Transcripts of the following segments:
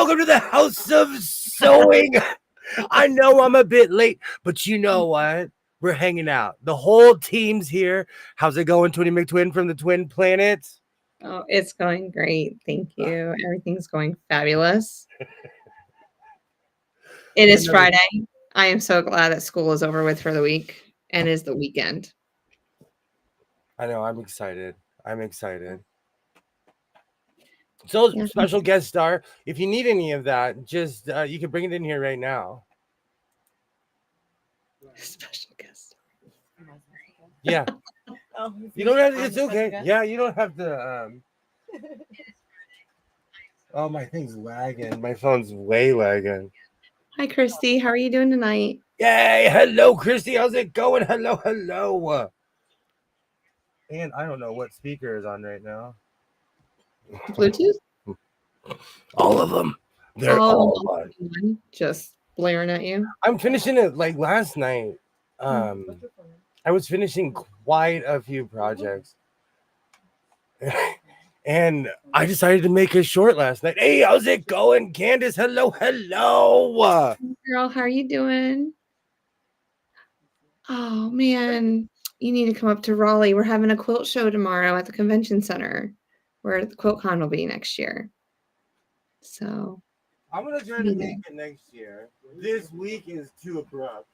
welcome to the House of Sewing. I know I'm a bit late, but you know what? We're hanging out. The whole team's here. How's it going, Twinny McTwin from the Twin Planets? Oh, it's going great. Thank you. Everything's going fabulous. It is Friday. I am so glad that school is over with for the week and is the weekend. I know. I'm excited. So, special guest star. If you need any of that, just you can bring it in here right now. Special guest star. Yeah. You don't have. It's okay. Yeah, you don't have to. Oh, my thing's lagging. My phone's way lagging. Hi, Christy. How are you doing tonight? Yay! Hello, Christy. How's it going? Hello. And I don't know what speaker is on right now. Bluetooth? All of them. They're all on. Just blaring at you. I'm finishing it like last night. I was finishing quite a few projects. And I decided to make it short last night. Hey, how's it going, Candace? Hello. Girl, how are you doing? Oh, man. You need to come up to Raleigh. We're having a quilt show tomorrow at the convention center where the QuiltCon will be next year. So I'm going to try to make it next year. This week is too abrupt.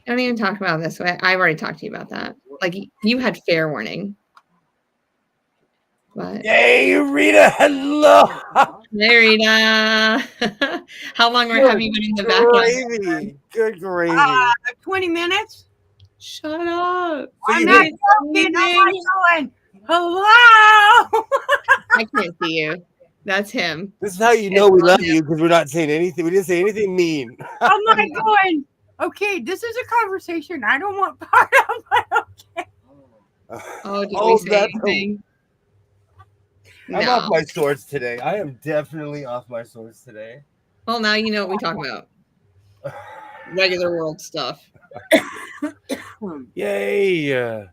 Don't even talk about this. I've already talked to you about that. Like, you had fair warning. But hey, Rita, hello. Hey, Rita. How long have you been in the back? Good gravy. 20 minutes. Shut up. I'm not going. Hello. I can't see you. That's him. This is how you know we love you, because we're not saying anything. We didn't say anything mean. I'm not going. Okay, this is a conversation I don't want part of, but okay. Oh, did we say anything? I'm off my swords today. I am definitely off my swords today. Well, now you know what we talk about. Regular world stuff. Yay.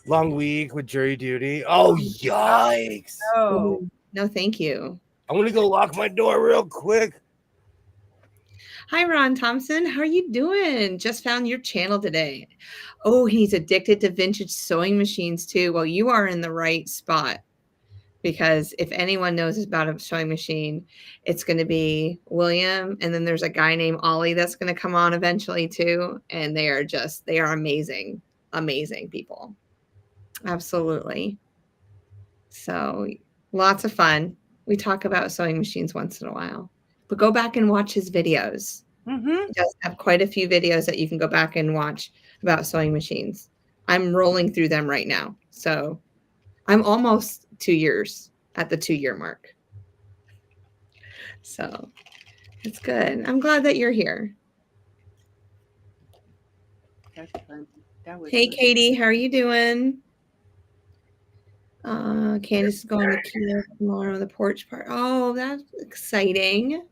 Long week with jury duty. Oh, yikes. No, thank you. I'm going to go lock my door real quick. Hi, Ron Thompson. How are you doing? Just found your channel today. Oh, he's addicted to vintage sewing machines too. Well, you are in the right spot. Because if anyone knows about a sewing machine, it's going to be William. And then there's a guy named Ollie that's going to come on eventually too. And they are amazing, amazing people. Absolutely. So lots of fun. We talk about sewing machines once in a while. But go back and watch his videos. He does have quite a few videos that you can go back and watch about sewing machines. I'm rolling through them right now. So I'm almost 2 years at the 2-year mark. So it's good. I'm glad that you're here. Hey, Katie, how are you doing? Candace is going to Kiev tomorrow, the porch part. Oh, that's exciting.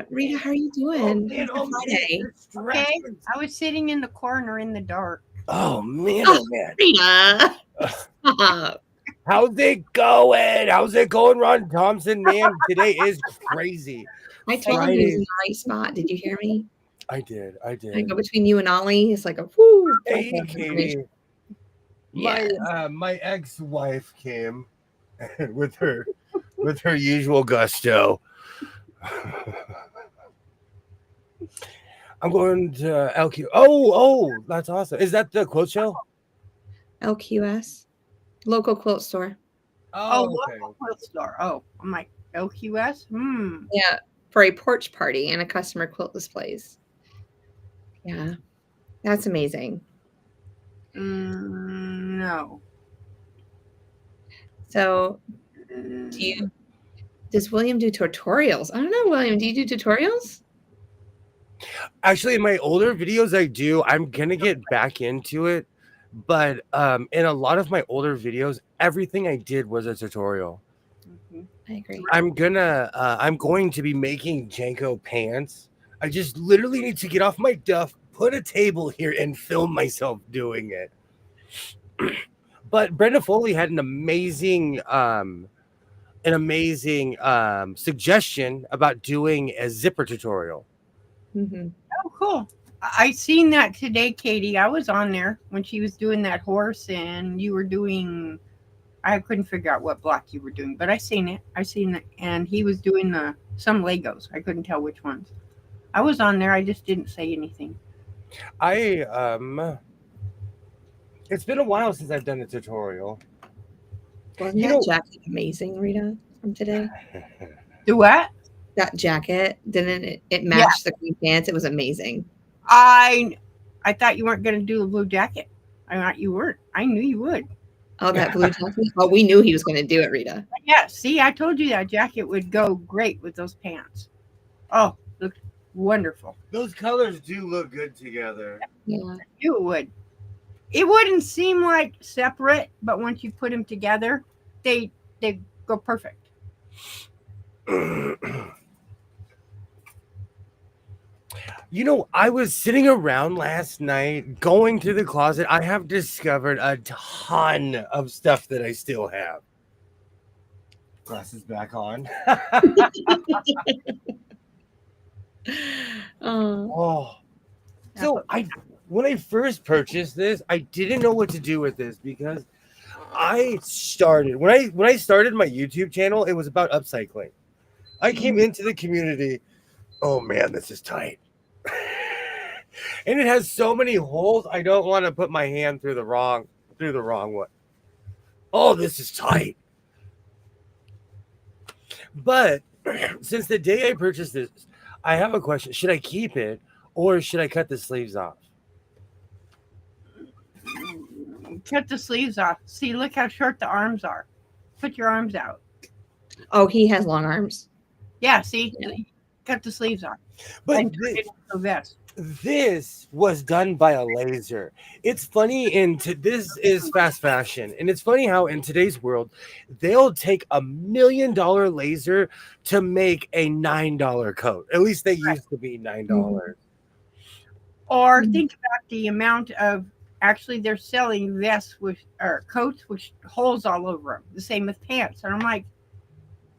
Rita, how are you doing? Friday. Okay, I was sitting in the corner in the dark. Oh, man. Rita. How's it going, Ron Thompson? Man, today is crazy. I told you he was in the right spot. Did you hear me? I did. I go between you and Ollie. It's like a whoo. Hey, Katie. My ex-wife came with her usual gusto. I'm going to LQ. Oh, that's awesome. Is that the quilt show? LQS, local quilt store. Local quilt store. Oh, I'm like LQS. Yeah, for a porch party and a customer quilt displays. Yeah, that's amazing. No. So, does William do tutorials? I don't know, William. Do you do tutorials? Actually, in my older videos, I do. I'm gonna get back into it, but in a lot of my older videos, everything I did was a tutorial. I agree. I'm going to be making Janko pants. I just literally need to get off my duff, put a table here, and film myself doing it. But Brenda Foley had an amazing suggestion about doing a zipper tutorial. Mm-hmm. Oh, cool. I seen that today, Katie. I was on there when she was doing that horse, and you were doing. I couldn't figure out what block you were doing, but I seen it. I seen it, and he was doing some Legos. I couldn't tell which ones. I was on there. I just didn't say anything. I It's been a while since I've done a tutorial. Wasn't You that know, jacket amazing, Rita, from today? Do what? That jacket, didn't it Yeah. match the green pants? It was amazing. I thought you weren't going to do a blue jacket. I thought you weren't. I knew you would. Oh, that blue jacket. Oh, we knew he was going to do it, Rita. Yeah. See, I told you that jacket would go great with those pants. Oh, looked wonderful. those colors do look good together. Yeah. You would. It wouldn't seem like separate, but once you put them together, they go perfect. You know, I was sitting around last night going through the closet. I have discovered a ton of stuff that I still have. Glasses back on. Oh, Oh, so when I first purchased this, I didn't know what to do with this because I started when I started my YouTube channel, it was about upcycling. I came into the community. Oh man, this is tight. And it has so many holes. I don't want to put my hand through the wrong one. Oh, this is tight. But since the day I purchased this, I have a question. Should I keep it or should I cut the sleeves off? Cut the sleeves off. See, look how short the arms are. Put your arms out. oh, he has long arms. Yeah, see? Yeah. Cut the sleeves off. But And turn it into a vest. this was done by a laser. It's funny this is fast fashion, and it's funny how in today's world they'll take $1 million laser to make a $9 coat. At least they used to be $9. Or Mhm. think about the amount of actually they're selling vests with or coats with holes all over them. The same with pants. And I'm like,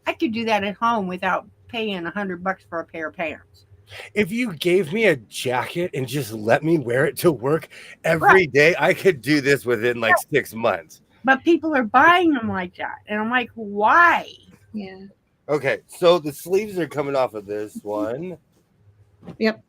I could do that at home without paying $100 for a pair of pants. If you gave me a jacket and just let me wear it to work every Right. day, I could do this within like 6 months. But people are buying them like that. And I'm like, why? Yeah. Okay, so the sleeves are coming off of this one. Yep.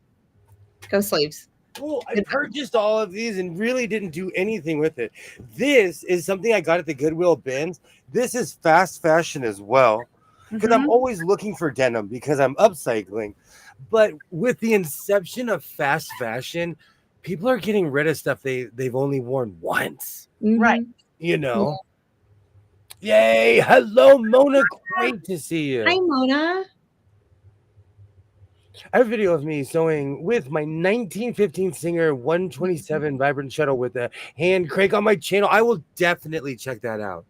Go sleeves. Well, I purchased all of these and really didn't do anything with it. This is something I got at the Goodwill bins. This is fast fashion as well because I'm Mhm. always looking for denim because I'm upcycling. But with the inception of fast fashion, people are getting rid of stuff they've only worn once. Right. Mhm. You know. Yay! Hello, Mona. Great to see you. Hi, Mona. I have a video of me sewing with my 1915 Singer 127 Vibrant Shuttle with a hand crank on my channel. I will definitely check that out.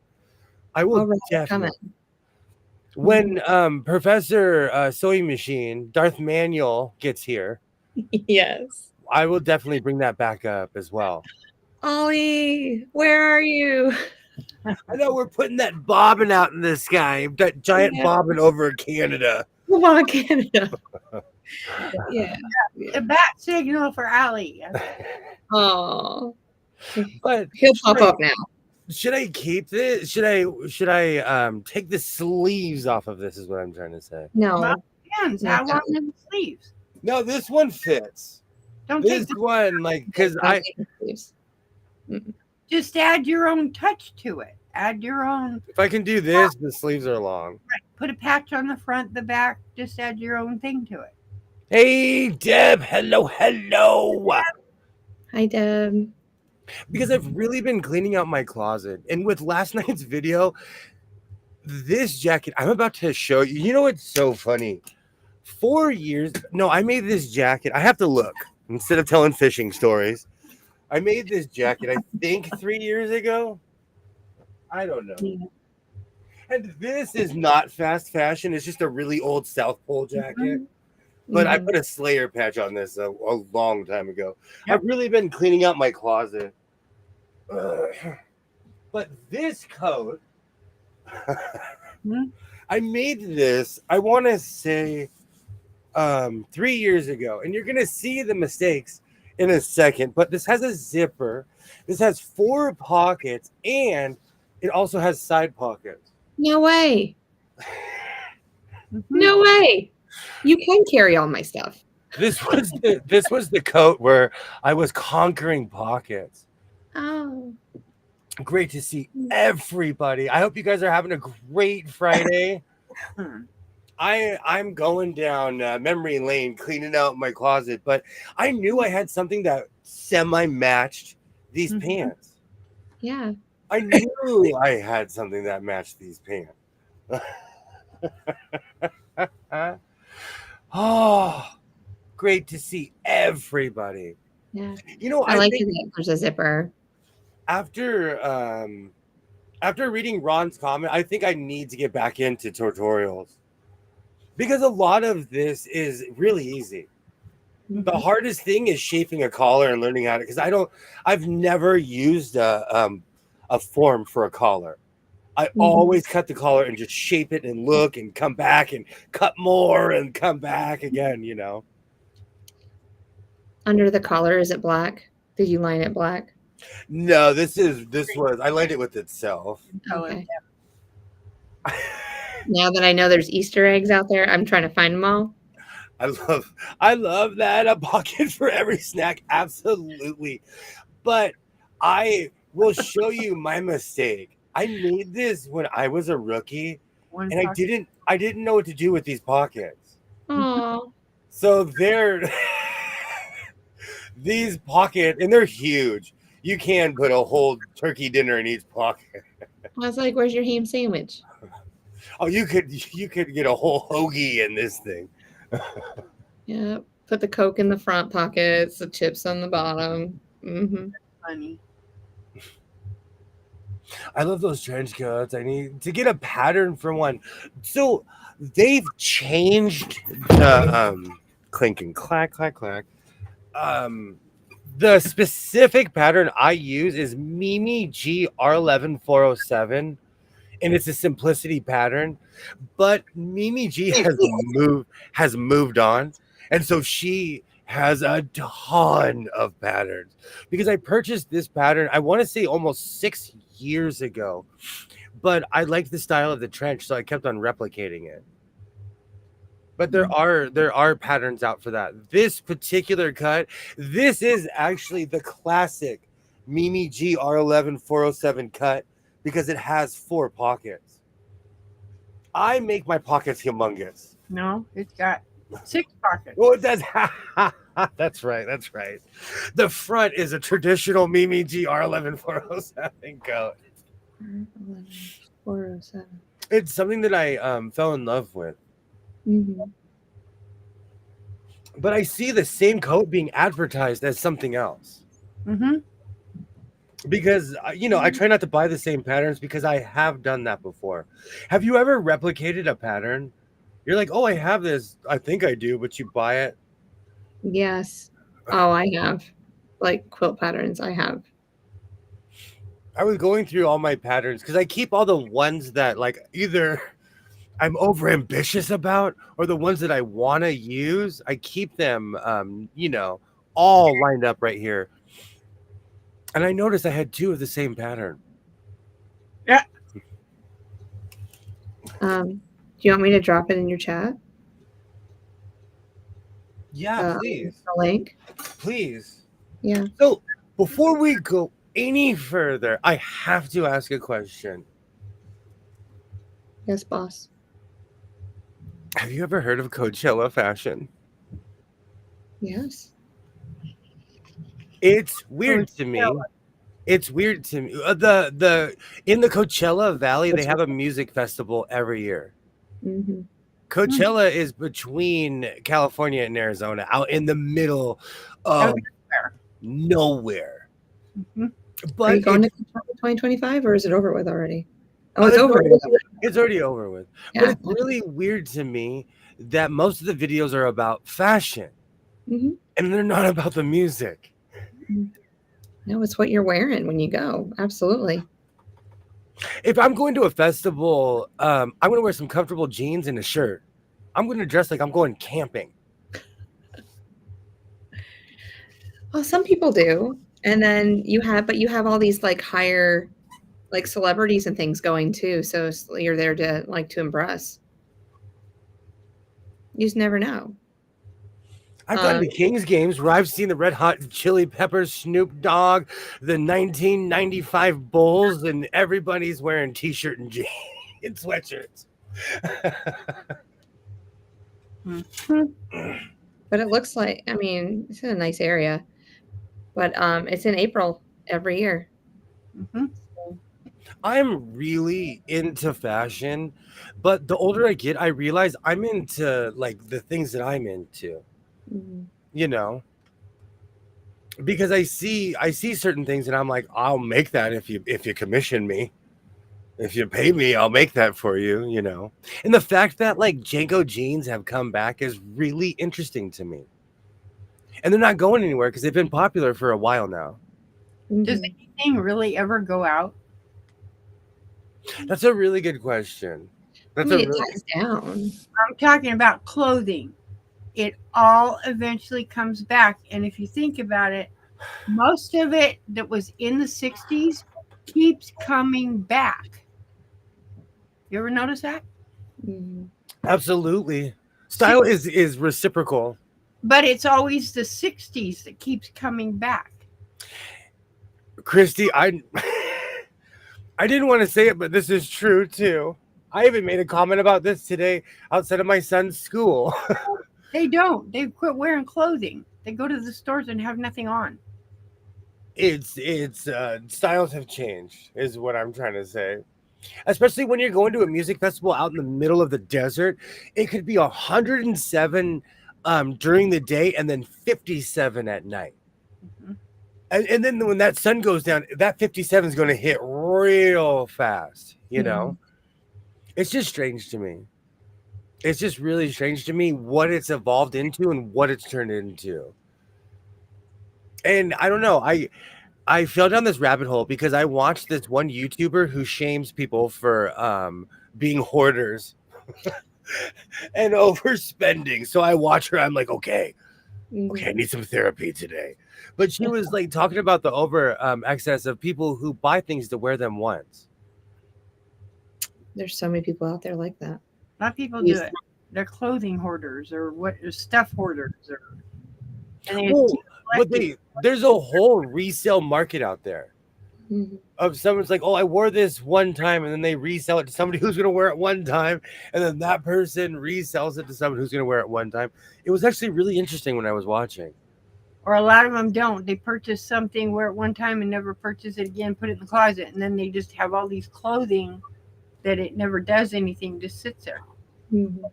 I will All right, definitely. coming. When Professor Sewing Machine, Darth Manuel, gets here, Yes. I will definitely bring that back up as well. Ollie, where are you? I know we're putting that bobbin out in the sky, that giant Yeah. bobbin over Canada. Come on, Canada. Yeah. The bat signal for Allie. Oh, But he'll pop up now. should I keep this? Should I take the sleeves off of this? Is what I'm trying to say. No. Depends. How long are the sleeves? No, this one fits. Don't This take the, one, like, because Don't I take the sleeves. just add your own touch to it. Add your own. if I can do this, the sleeves are long. Put a patch on the front, the back. Just add your own thing to it. Hey, Deb. Hello. Hi, Deb. Because I've really been cleaning out my closet, and with last night's video, this jacket I'm about to show you. You know what's so funny? 4 years. No, I made this jacket. I have to look instead of telling fishing stories. I made this jacket, I think 3 years ago. I don't know. Yeah. And this is not fast fashion. It's just a really old South Pole jacket. But I Mhm. put a Slayer patch on this a long time ago. Yep. I've really been cleaning out my closet. Ugh. But this coat, Hmm? I made this, I want to say 3 years ago, and you're going to see the mistakes in a second. But this has a zipper, this has 4 pockets, and it also has side pockets. No way. Mhm. No way. You can carry all my stuff. This was the coat where I was conquering pockets. Oh. Great to see everybody. I hope you guys are having a great Friday. I'm going down memory lane cleaning out my closet, but I knew I had something that semi-matched these Mhm. pants. Yeah. I knew I had something that matched these pants. Oh, great to see everybody. Yeah. You know, I I like think that there's a zipper. after reading Ron's comment, I think I need to get back into tutorials because a lot of this is really easy. The Mhm. hardest thing is shaping a collar and learning how to, because I've never used a form for a collar. I Mhm. always cut the collar and just shape it and look and come back and cut more and come back again, you know. Under the collar, is it black? Did you line it black? No, this was I lined it with itself. Color. Okay. Now that I know there's Easter eggs out there, I'm trying to find them all. I love that, a pocket for every snack, absolutely. But I will show you my mistake. I made this when I was a rookie, One and pocket. I didn't know what to do with these pockets. Oh. So they're these pockets, and they're huge. You can put a whole turkey dinner in each pocket. I was like, where's your ham sandwich? Oh, you could get a whole hoagie in this thing. Yeah. Put the Coke in the front pockets, the chips on the bottom. Mm-hmm. Funny. I love those trench coats. I need to get a pattern for one. So they've changed the clink and clack, clack, clack. The specific pattern I use is Mimi G R11407, and it's a simplicity pattern. But Mimi G has moved on, and so she has a ton of patterns because I purchased this pattern, I want to say almost 6 years ago, but I liked the style of the trench, so I kept on replicating it. But there are patterns out for that. This particular cut, this is actually the classic Mimi G R11407 cut because it has 4 pockets. I make my pockets humongous. No, it's got 6 pockets. Oh, that's that's right. That's right. The front is a traditional Mimi G R11407 coat. 407. It's something that I fell in love with. Mm-hmm. But I see the same coat being advertised as something else. Mm-hmm. Because I try not to buy the same patterns because I have done that before. Have you ever replicated a pattern? You're like, oh, I have this. I think I do, but you buy it. Yes. Oh, I have. Like quilt patterns, I have. I was going through all my patterns because I keep all the ones that like either I'm over ambitious about or the ones that I want to use. I keep them, all lined up right here. And I noticed I had 2 of the same pattern. Yeah. Do you want me to drop it in your chat? Yeah, please. The link. Please. Yeah. So before we go any further, I have to ask a question. Yes, boss. Have you ever heard of Coachella fashion? Yes. It's weird to me. It's weird to me. The in the Coachella Valley, they have a music festival every year. Mm-hmm. Coachella is between California and Arizona, out in the middle of nowhere. Mm-hmm. Are you But going to 2025 or is it over with already? Oh, it's over with. It's already over with. Yeah. But it's really weird to me that most of the videos are about fashion, Mm-hmm. and they're not about the music. No, it's what you're wearing when you go. Absolutely. If I'm going to a festival, I'm going to wear some comfortable jeans and a shirt. I'm going to dress like I'm going camping. Well, some people do. And then you have all these like higher like celebrities and things going too. So you're there to like to impress. You just never know. I've gone to Kings games where I've seen the Red Hot Chili Peppers, Snoop Dogg, the 1995 Bulls, and everybody's wearing t-shirt and jeans and sweatshirts. But it looks like, I mean, it's in a nice area. But it's in April every year. Mm-hmm. I'm really into fashion, but the older I get, I realize I'm into like the things that I'm into. Mm-hmm. You know, because I see certain things and I'm like, I'll make that if you commission me. If you pay me, I'll make that for you, you know. And the fact that like Janko jeans have come back is really interesting to me. And they're not going anywhere because they've been popular for a while now. Does anything really ever go out? That's a really good question. That's it dies down. I'm talking about clothing. It all eventually comes back. And if you think about it, most of it that was in the 60s keeps coming back. You ever notice that? Mm-hmm. Absolutely. Style is reciprocal. But it's always the 60s that keeps coming back. Christy, I didn't want to say it, but this is true too. I even made a comment about this today outside of my son's school. They don't. They quit wearing clothing. They go to the stores and have nothing on. It's styles have changed, is what I'm trying to say. Especially when you're going to a music festival out in the middle of the desert, it could be 107 during the day and then 57 at night. Mm-hmm. And then when that sun goes down, that 57 is going to hit real fast. You know, it's just strange to me. It's just really strange to me what it's evolved into and what it's turned into. And I don't know. I fell down this rabbit hole because I watched this one YouTuber who shames people for being hoarders and overspending. So I watch her. I'm like, okay, I need some therapy today. But she was like talking about the over excess of people who buy things to wear them once. There's so many people out there like that. A lot of people do it. They're clothing hoarders or stuff hoarders. There's a whole resale market out there of someone's like, oh, I wore this one time, and then they resell it to somebody who's going to wear it one time, and then that person resells it to someone who's going to wear it one time. It was actually really interesting when I was watching. Or a lot of them don't. They purchase something, wear it one time, and never purchase it again, put it in the closet, and then they just have all these clothing that it never does anything, just sits there. Mm-hmm.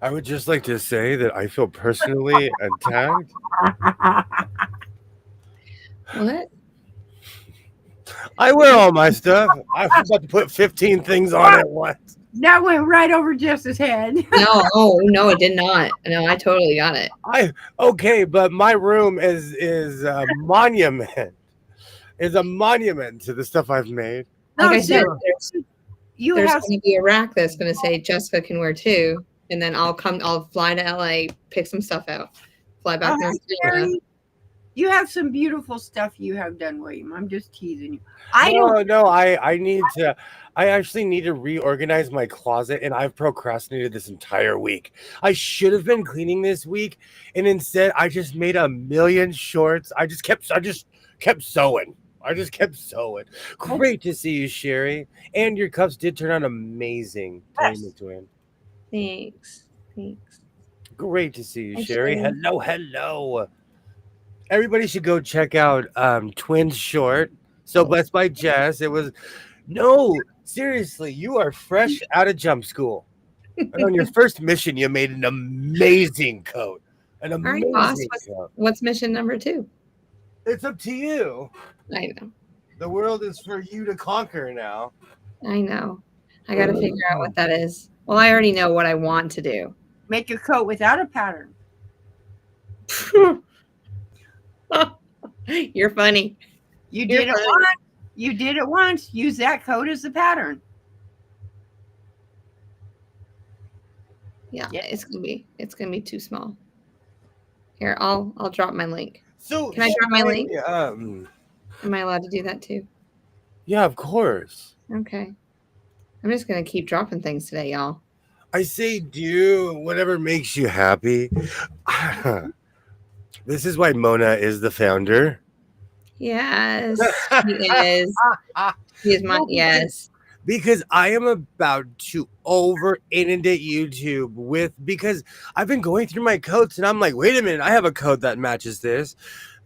I would just like to say that I feel personally attacked. What? I wear all my stuff. I was about to put 15 things on at once. That went right over Jess's head. No, it did not. No, I totally got it. Okay, but my room is a monument. Is a monument to the stuff I've made. Like I said, there's going to be a rack that's going to say Jessica can wear two, and then I'll fly to LA, pick some stuff out, fly back to North Carolina. You have some beautiful stuff you have done, William. I'm just teasing you. I actually need to reorganize my closet, and I've procrastinated this entire week. I should have been cleaning this week, and instead I just made a million shorts. I just kept sewing. Great to see you, Sherry. And your cups did turn out amazing. Yes. Thanks. Great to see you, Sherry. Hello. Everybody should go check out Twins Short. So blessed by Jess. Seriously, you are fresh out of jump school. And on your first mission, you made an amazing coat. An amazing coat. What's mission number 2? It's up to you. I know. The world is for you to conquer now. I know. I got to figure out what that is. Well, I already know what I want to do. Make a coat without a pattern. You're funny. You did it once. You did it once. Use that code as the pattern. Yeah, Yeah. it's gonna be too small. Here, I'll drop my link. So Can I drop my link? Am Am I allowed to do that too? yeah, of course. Okay. I'm just gonna keep dropping things today, y'all. I say do whatever makes you happy. This is why Mona is the founder. Yes, he is. He is my No, yes. Because I am about to over inundate YouTube because I've been going through my codes and I'm like, wait a minute, I have a code that matches this.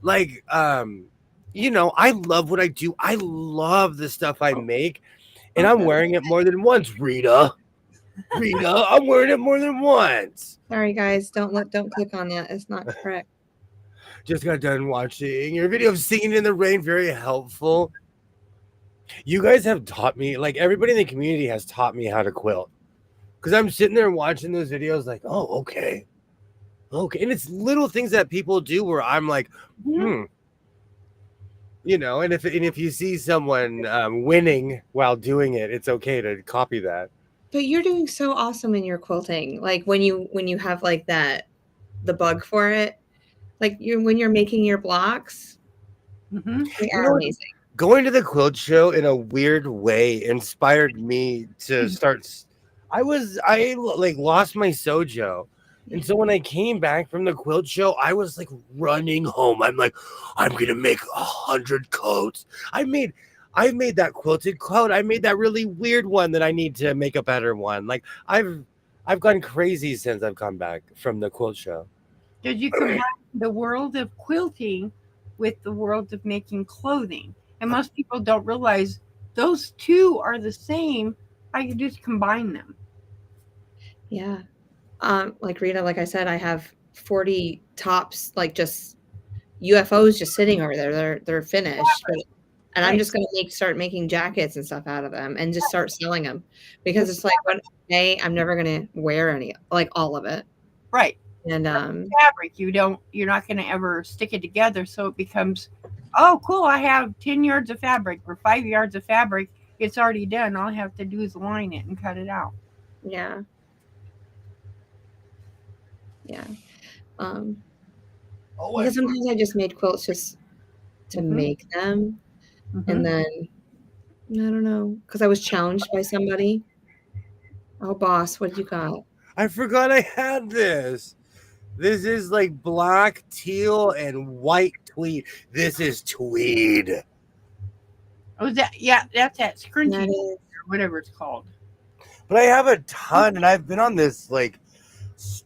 Like, I love what I do. I love the stuff I make, and I'm wearing it more than once, Rita. I'm wearing it more than once. Sorry, guys. Don't click on that. It's not correct. Just got done watching your video of singing in the rain. Very helpful. You guys have taught me, like everybody in the community has taught me how to quilt. Because I'm sitting there watching those videos like, oh, okay. And it's little things that people do where I'm like, and if you see someone winning while doing it, it's okay to copy that. But you're doing so awesome in your quilting. Like when you have like the bug for it, like when you're making your blocks, they are amazing. Going to the quilt show in a weird way inspired me to start. I lost my sojo. And so when I came back from the quilt show, I was like running home. I'm like, I'm going to make 100 coats. I made that quilted coat. I made that really weird one that I need to make a better one. Like I've gone crazy since I've come back from the quilt show. Did you combine the world of quilting with the world of making clothing? And most people don't realize those two are the same. I could just combine them. Yeah. Like Rita, like I said, I have 40 tops, like just UFOs just sitting over there. They're finished. And I'm just going to start making jackets and stuff out of them and just start selling them because it's like one day I'm never going to wear all of it. Right. And fabric, you're not going to ever stick it together. So it becomes, oh, cool. I have 10 yards of fabric or 5 yards of fabric. It's already done. All I have to do is line it and cut it out. Yeah. Yeah. Because sometimes I just made quilts just to make them. And then, I don't know, because I was challenged by somebody. Oh, boss, what you got? I forgot I had this. This is like black, teal, and white tweed. This is tweed. Oh, that's that scrunchie or whatever it's called. But I have a ton, and I've been on this like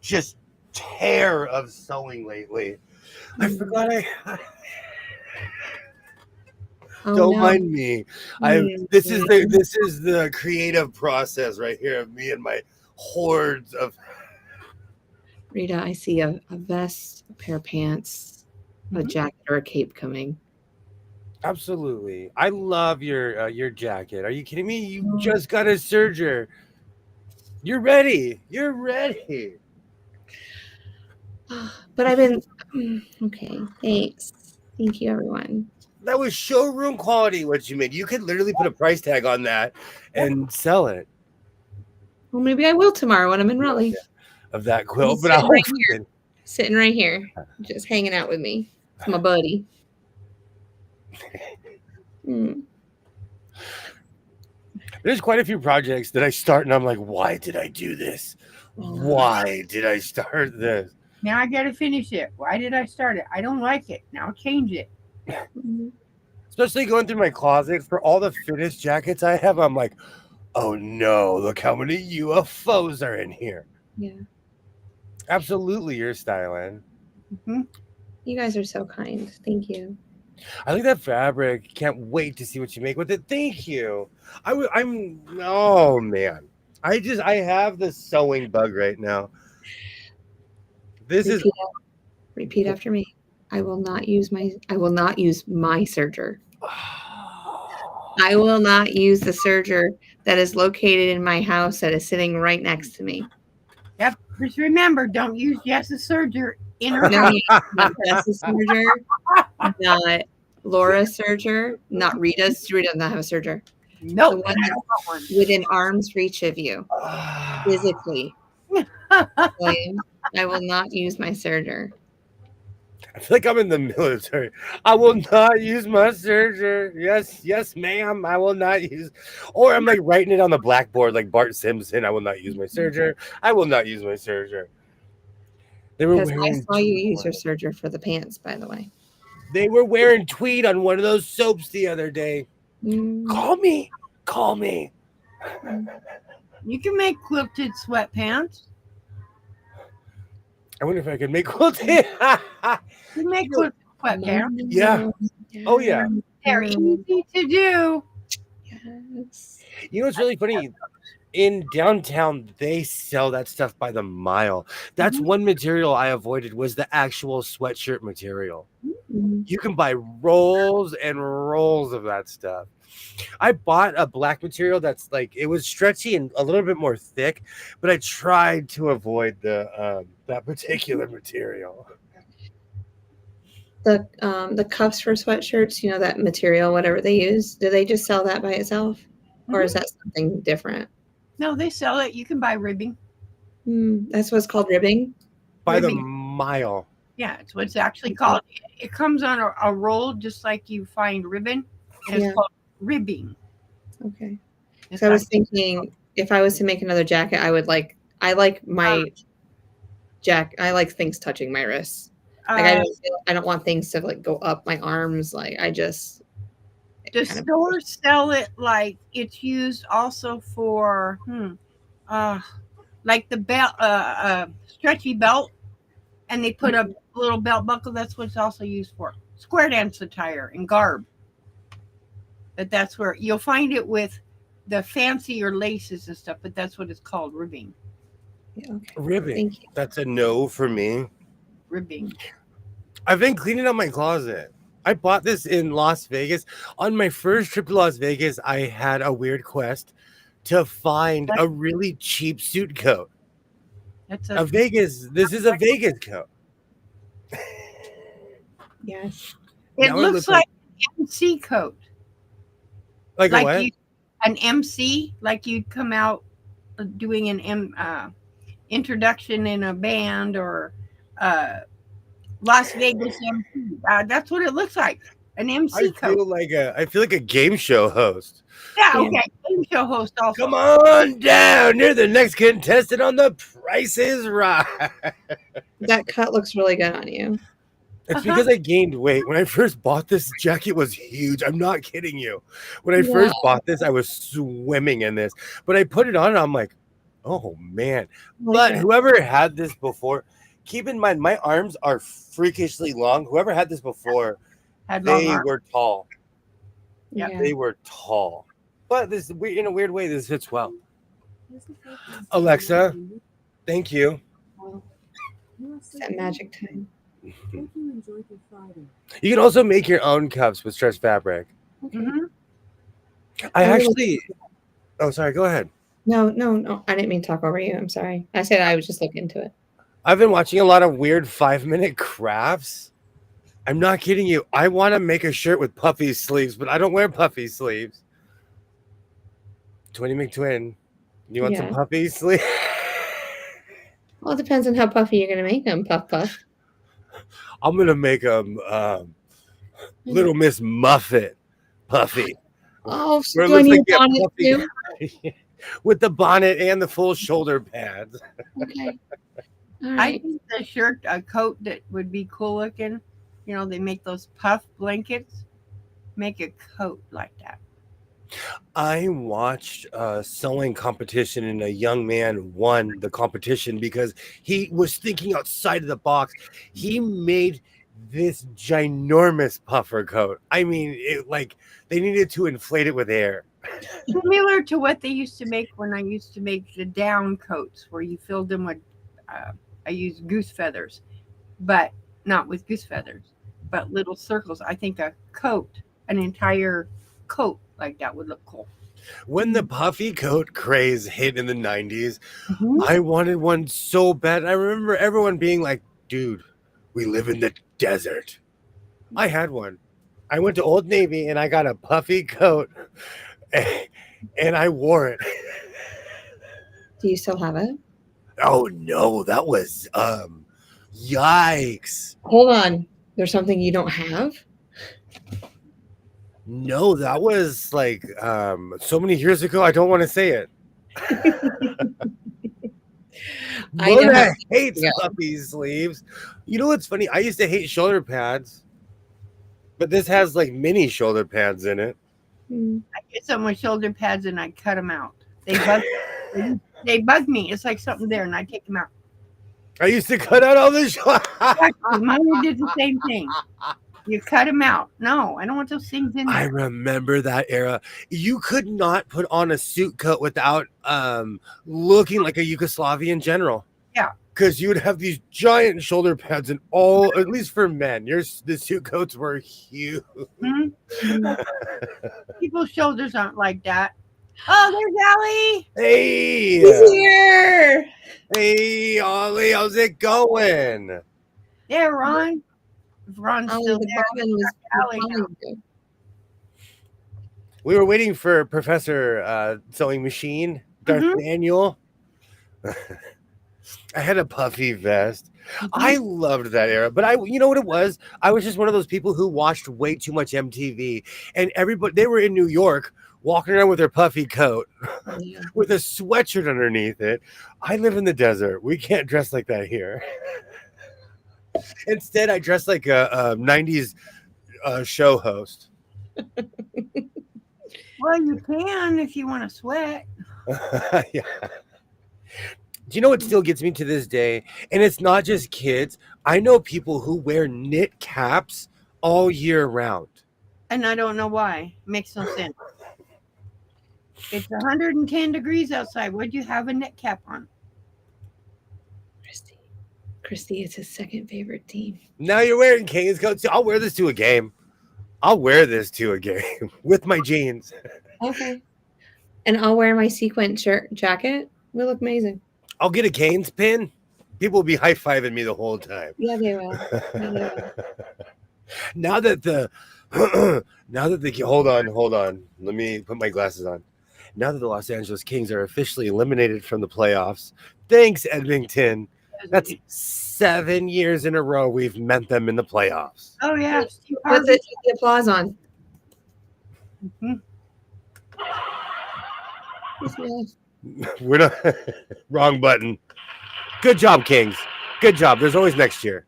just tear of sewing lately. I forgot I had. Don't mind me. This is the creative process right here of me and my hordes of. Rita, I see a vest, a pair of pants, a jacket, or a cape coming. Absolutely, I love your jacket. Are you kidding me? You just got a serger. You're ready. You're ready. But I've been okay. Thanks. Thank you, everyone. That was showroom quality. What you made. You could literally put a price tag on that and sell it. Well, maybe I will tomorrow when I'm in Raleigh. Of that quilt, but sitting right here, just hanging out with me. It's my buddy. There's quite a few projects that I start and I'm like, why did I do this? Why did I start this? Now I got to finish it. Why did I start it? I don't like it. Now change it. Especially going through my closet for all the finished jackets I have. I'm like, oh no, look how many UFOs are in here. Yeah. Absolutely, you're styling. You guys are so kind. Thank you. I like that fabric. Can't wait to see what you make with it. Thank you. Oh man. I have the sewing bug right now. Repeat after me. I will not use my serger. I will not use the serger that is located in my house that is sitting right next to me. Yep. Just remember, don't use Jess's serger in her house. Not Jess's serger. Not Laura's serger, not Rita's. Rita does not have a serger. No, The one I don't want one. within arm's reach of you, physically. William, I will not use my serger. I feel like I'm in the military. I will not use my serger. Yes, ma'am. I will not use. Or I'm like writing it on the blackboard like Bart Simpson. I will not use my serger. I will not use my serger. They were Because I wearing. saw you use your serger for the pants, by the way. They were wearing tweed on one of those soaps the other day. Mm. Call me. Call me. You can make quilted sweatpants. I wonder if I could make quilted. You can make quilted sweatpants. Yeah. Oh, yeah. They're easy to do. Yes. You know what's really funny? In downtown, they sell that stuff by the mile. That's one material I avoided was the actual sweatshirt material. Mm. You can buy rolls and rolls of that stuff. I bought a black material that's like it was stretchy and a little bit more thick, but I tried to avoid the that particular material. The cuffs for sweatshirts, you know, that material, whatever they use, do they just sell that by itself? Or is that something different? No, they sell it. You can buy ribbing. That's what's called ribbing? By the Ribbing. mile. Yeah, it's what it's actually called. It comes on a roll just like you find ribbon. And Yeah. it's called ribbing. Okay. It's So I was like- thinking if I was to make another jacket, I like my I like things touching my wrists. Like I don't want things to like go up my arms. Like I just the kind of- stores sell it like it's used also for like the belt stretchy belt, and they put a little belt buckle. That's what it's also used for. Square dance attire and garb. But that's where you'll find it with the fancier laces and stuff, but that's what it's called, ribbing. Yeah, okay. Ribbing. Thank you. That's a no for me. Ribbing. I've been cleaning out my closet. I bought this in Las Vegas. On my first trip to Las Vegas, I had a weird quest to find a really cheap suit coat. That's A Vegas. This is a Vegas coat. Yes. it Now looks like an MC coat. Like a what? An MC, like you'd come out doing an introduction in a band or Las Vegas MC. That's what it looks like. An MC I coat. feel like a game show host. Yeah, okay. Game show host also. Come on down. You're the next contestant on The Price is Right. That cut looks really good on you. It's because I gained weight. When I first bought this jacket was huge. I'm not kidding you. When I first bought this, I was swimming in this. But I put it on and I'm like, oh man. But whoever had this before, keep in mind my arms are freakishly long. Whoever had this before, they were tall. Yeah. They were tall. But this in a weird way, this fits well. Alexa, thank you. It's that magic time. You can also make your own cups with stretch fabric. Mhm. I actually. Oh, sorry. Go ahead. No. I didn't mean to talk over you. I'm sorry. I said I would just look into it. I've been watching a lot of weird 5-minute crafts. I'm not kidding you. I want to make a shirt with puffy sleeves, but I don't wear puffy sleeves. Twinny McTwin, you want some puffy sleeves? Well, it depends on how puffy you're going to make them, puff. I'm going to make them Little Miss Muffet puffy. Oh, Where it do I looks need like a bonnet puffy- with the bonnet and the full shoulder pads. Okay. All I right. think a coat that would be cool looking. You know, they make those puff blankets. Make a coat like that. I watched a sewing competition and a young man won the competition because he was thinking outside of the box. He made this ginormous puffer coat. I mean, they needed to inflate it with air. Similar to what they used to make when I used to make the down coats, where you filled them with, I used goose feathers, but not with goose feathers, but little circles. I think a coat, an entire coat like that would look cool. When the puffy coat craze hit in the 90s, Mhm. I wanted one so bad. I remember everyone being like, dude, we live in the desert. I had one. I went to Old Navy and I got a puffy coat and I wore it. Do you still have it? Oh no, that was yikes. Hold on. There's something you don't have? No, that was like so many years ago. I don't want to say it. I know Mona how- hates yeah. puffy sleeves. You know what's funny? I used to hate shoulder pads, but this has like mini shoulder pads in it. Hmm. I get some with shoulder pads and I cut them out. They bug me. It's like something there, and I take them out. I used to cut out all the shoulders. Exactly. Mine did the same thing. You cut them out. No, I don't want those things in I there. remember that era. You could not put on a suit coat without looking like a Yugoslavian general. Yeah. Because you would have these giant shoulder pads and all, at least for men, the suit coats were huge. Mhm. People's shoulders aren't like that. Oh, there's Allie. Hey, He's here. hey, Ollie, how's it going? There, Ron. If Ron's Ollie, still the there. bobbin was Allie now. calling you. We were waiting for Professor Sewing Machine, Darth Daniel. I had a puffy vest. I loved that era, but you know what it was? I was just one of those people who watched way too much MTV, and they were in New York walking around with their puffy coat Yeah. with a sweatshirt underneath it. I live in the desert. We can't dress like that here. Instead, I dress like a 90s show host. Well, you can if you want to sweat. Yeah. Do you know what still gets me to this day? And it's not just kids. I know people who wear knit caps all year round. And I don't know why. Makes no sense. It's 110 degrees outside. What'd you have a knit cap on? Christy, it's his second favorite team. Now you're wearing King's coats. I'll wear this to a game. I'll wear this to a game with my jeans. Okay. And I'll wear my sequin shirt jacket. We look amazing. I'll get a Canes pin. People will be high-fiving me the whole time. Yeah, they will. Yeah, they will. Now that the hold on. Let me put my glasses on. Now that the Los Angeles Kings are officially eliminated from the playoffs, thanks Edmonton. That's 7 years in a row we've met them in the playoffs. Oh, yeah. Put the applause on. Mhm. We're not wrong button. Good job, Kings. Good job. There's always next year.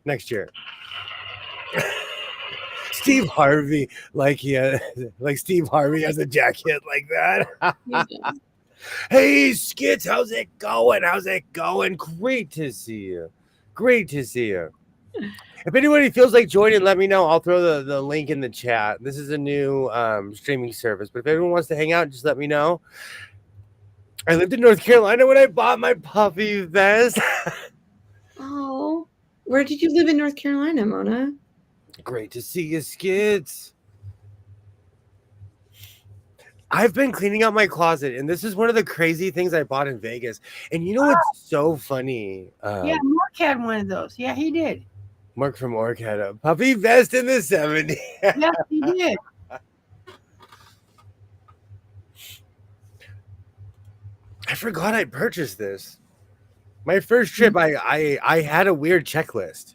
Steve Harvey, like Steve Harvey has a jacket like that. Hey, Skits, how's it going? Great to see you. If anybody feels like joining, let me know. I'll throw the link in the chat. This is a new streaming service, but if anyone wants to hang out, just let me know. I lived in North Carolina when I bought my puffy vest. Oh, where did you live in North Carolina, Mona? Great to see you, Skits. I've been cleaning out my closet, and this is one of the crazy things I bought in Vegas. And you know what's so funny? Yeah, Mark had one of those. Yeah, he did. Mark from Orc had a puffy vest in the 70s. Yes, he did. I forgot I purchased this. My first trip, I had a weird checklist.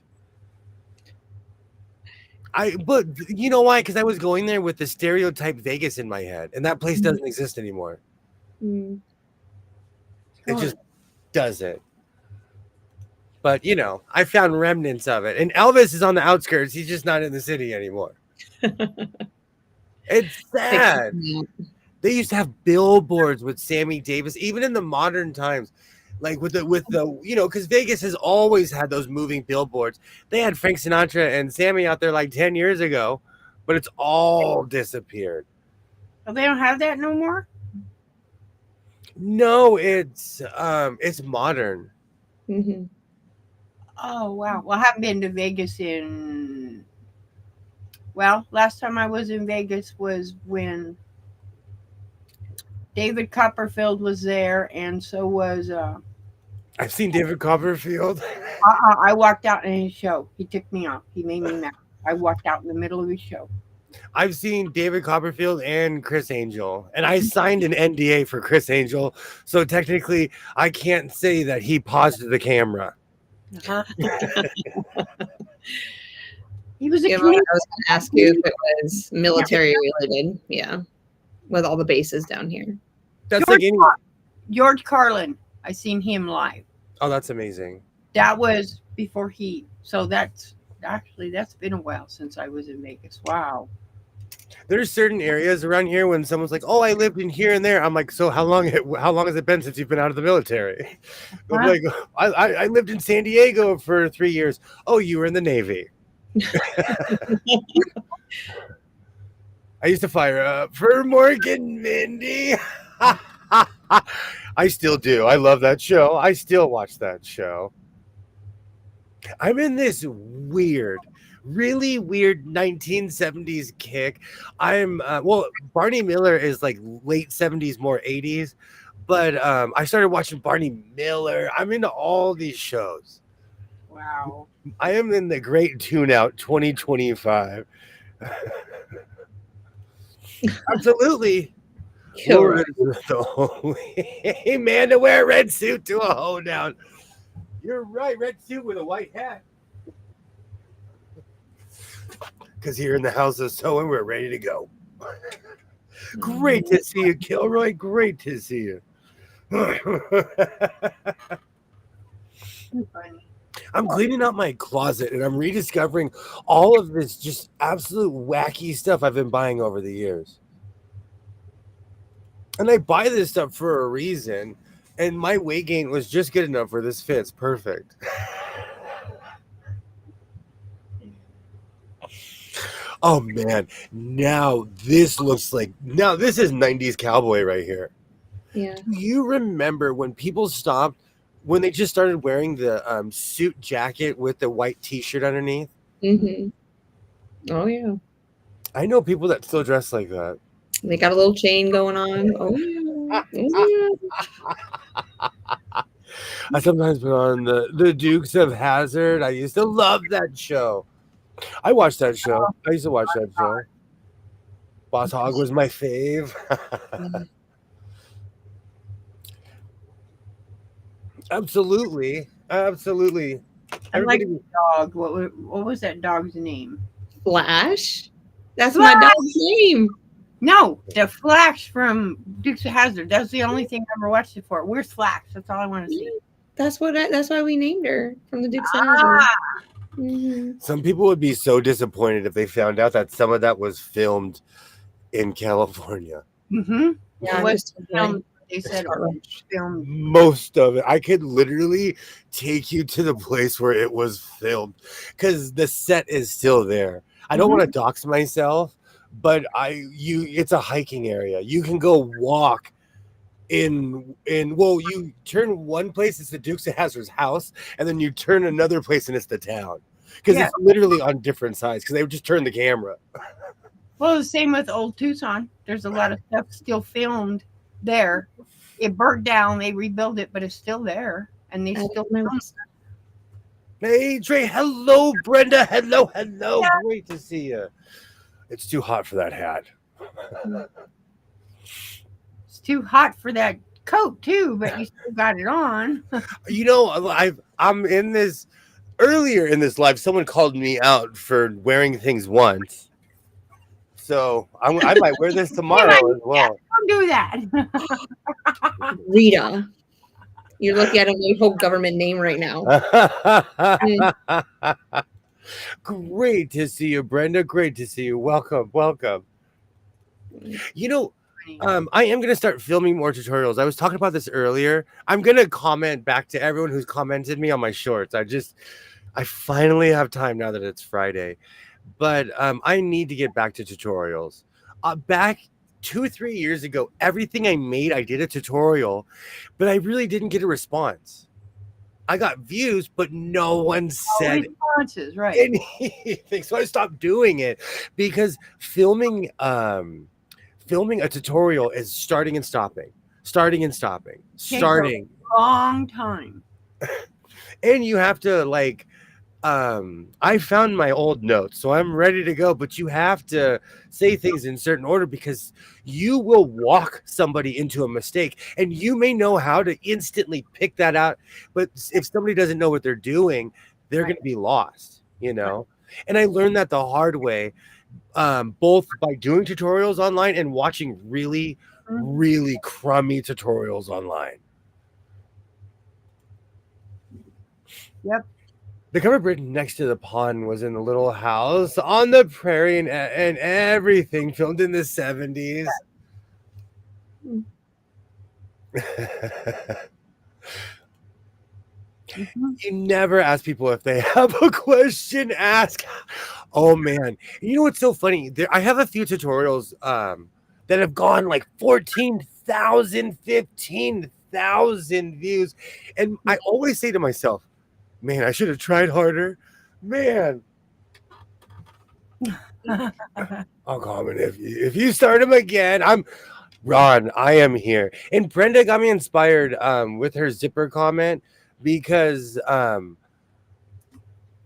But you know why? Because I was going there with the stereotype Vegas in my head, and that place doesn't exist anymore. Mm. It just doesn't. But you know, I found remnants of it, and Elvis is on the outskirts. He's just not in the city anymore. It's sad. They used to have billboards with Sammy Davis, even in the modern times, like with the because Vegas has always had those moving billboards. They had Frank Sinatra and Sammy out there like 10 years ago, but it's all disappeared. Oh, they don't have that no more? No, it's modern. Mm-hmm. Oh, wow. Well, I haven't been to Vegas last time I was in Vegas was when David Copperfield was there, and so was I've seen David Copperfield. I walked out in his show. He took me off. He made me mad. I walked out in the middle of his show. I've seen David Copperfield and Chris Angel, and I signed an NDA for Chris Angel, so technically I can't say that he paused the camera. Uh-huh. He was a Yeah, I Canadian. was going to ask you if it was military related. Yeah, with all the bases down here. That's George, like any. George Carlin. I seen him live. Oh, that's amazing. That was before he. So that's been a while since I was in Vegas. Wow. There's certain areas around here when someone's like, "Oh, I lived in here and there." I'm like, "So how long has it been since you've been out of the military?" I'm Huh? like, I lived in San Diego for 3 years. Oh, you were in the Navy. I used to fire up for Morgan Mindy. I still do. I love that show. I still watch that show. I'm in this really weird 1970s kick. I'm Barney Miller is like late 70s, more 80s, but I started watching Barney Miller. I'm into all these shows. Wow. I am in the great tune out 2025. Absolutely. Kilroy. Hey man, to wear a red suit to a hoedown. You're right, red suit with a white hat. Because here in the house of sewing, we're ready to go. Great to see you, Kilroy. Great to see you. Funny. I'm cleaning out my closet and I'm rediscovering all of this just absolute wacky stuff I've been buying over the years. And I buy this stuff for a reason. And my weight gain was just good enough for this fits perfect. Oh man, now this is 90s cowboy right here. Yeah. Do you remember when people stopped when they just started wearing the suit jacket with the white t-shirt underneath? Mm-hmm. Oh yeah. I know people that still dress like that. They got a little chain going on. Oh yeah. Oh, yeah. I sometimes put on the Dukes of Hazzard. I used to love that show. I watched that show. I used to watch that show. Boss Hog was my fave. Absolutely. I like Everybody- the dog. What was that dog's name? Flash? That's my dog's name. No, the Flash from Dukes of Hazzard. That's the only thing I ever watched it for. Where's Flash? That's all I want to see. That's why we named her from the Dukes of Hazzard. Ah, Mm-hmm. Some people would be so disappointed if they found out that some of that was filmed in California. mm-hmm. Yeah, It I'm was just filmed. They said it was filmed. Most of it. I could literally take you to the place where it was filmed because the set is still there. I don't want to dox myself, but it's a hiking area. You can go walk you turn one place, it's the Dukes of Hazzard's house, and then you turn another place and it's the town. Because it's literally on different sides because they would just turn the camera. Well, the same with Old Tucson. There's a lot of stuff still filmed there. It burnt down, they rebuilt it, but it's still there. And they still film it. Hey Trey, hello Brenda, hello. Yeah. Great to see you. It's too hot for that hat. It's too hot for that coat too, but you still got it on. You know, I'm in this earlier in this live. Someone called me out for wearing things once, so I might wear this tomorrow as well. Don't do that. Rita. You're looking at a whole government name right now. Great to see you, Brenda. Great to see you. Welcome. You know, I am going to start filming more tutorials. I was talking about this earlier. I'm going to comment back to everyone who's commented me on my shorts. I finally have time now that it's Friday, but I need to get back to tutorials. Back 2 or 3 years ago, everything I made, I did a tutorial, but I really didn't get a response. I got views, but no one said responses, right? anything. So I stopped doing it because filming a tutorial is starting and stopping. Long time. And you have to I found my old notes, so I'm ready to go. But you have to say things in certain order because you will walk somebody into a mistake, and you may know how to instantly pick that out. But if somebody doesn't know what they're doing, they're going to be lost, you know. And I learned that the hard way, both by doing tutorials online and watching really, really crummy tutorials online. Yep. The cover bridge next to the pond was in a little house on the prairie, and everything filmed in the 70s. You never ask people if they have a question. Ask. Oh man, you know what's so funny? I have a few tutorials that have gone like 14,000, 15,000 views, and I always say to myself, man, I should have tried harder. Man, I'll comment if you start them again. I'm Ron. I am here, and Brenda got me inspired with her zipper comment because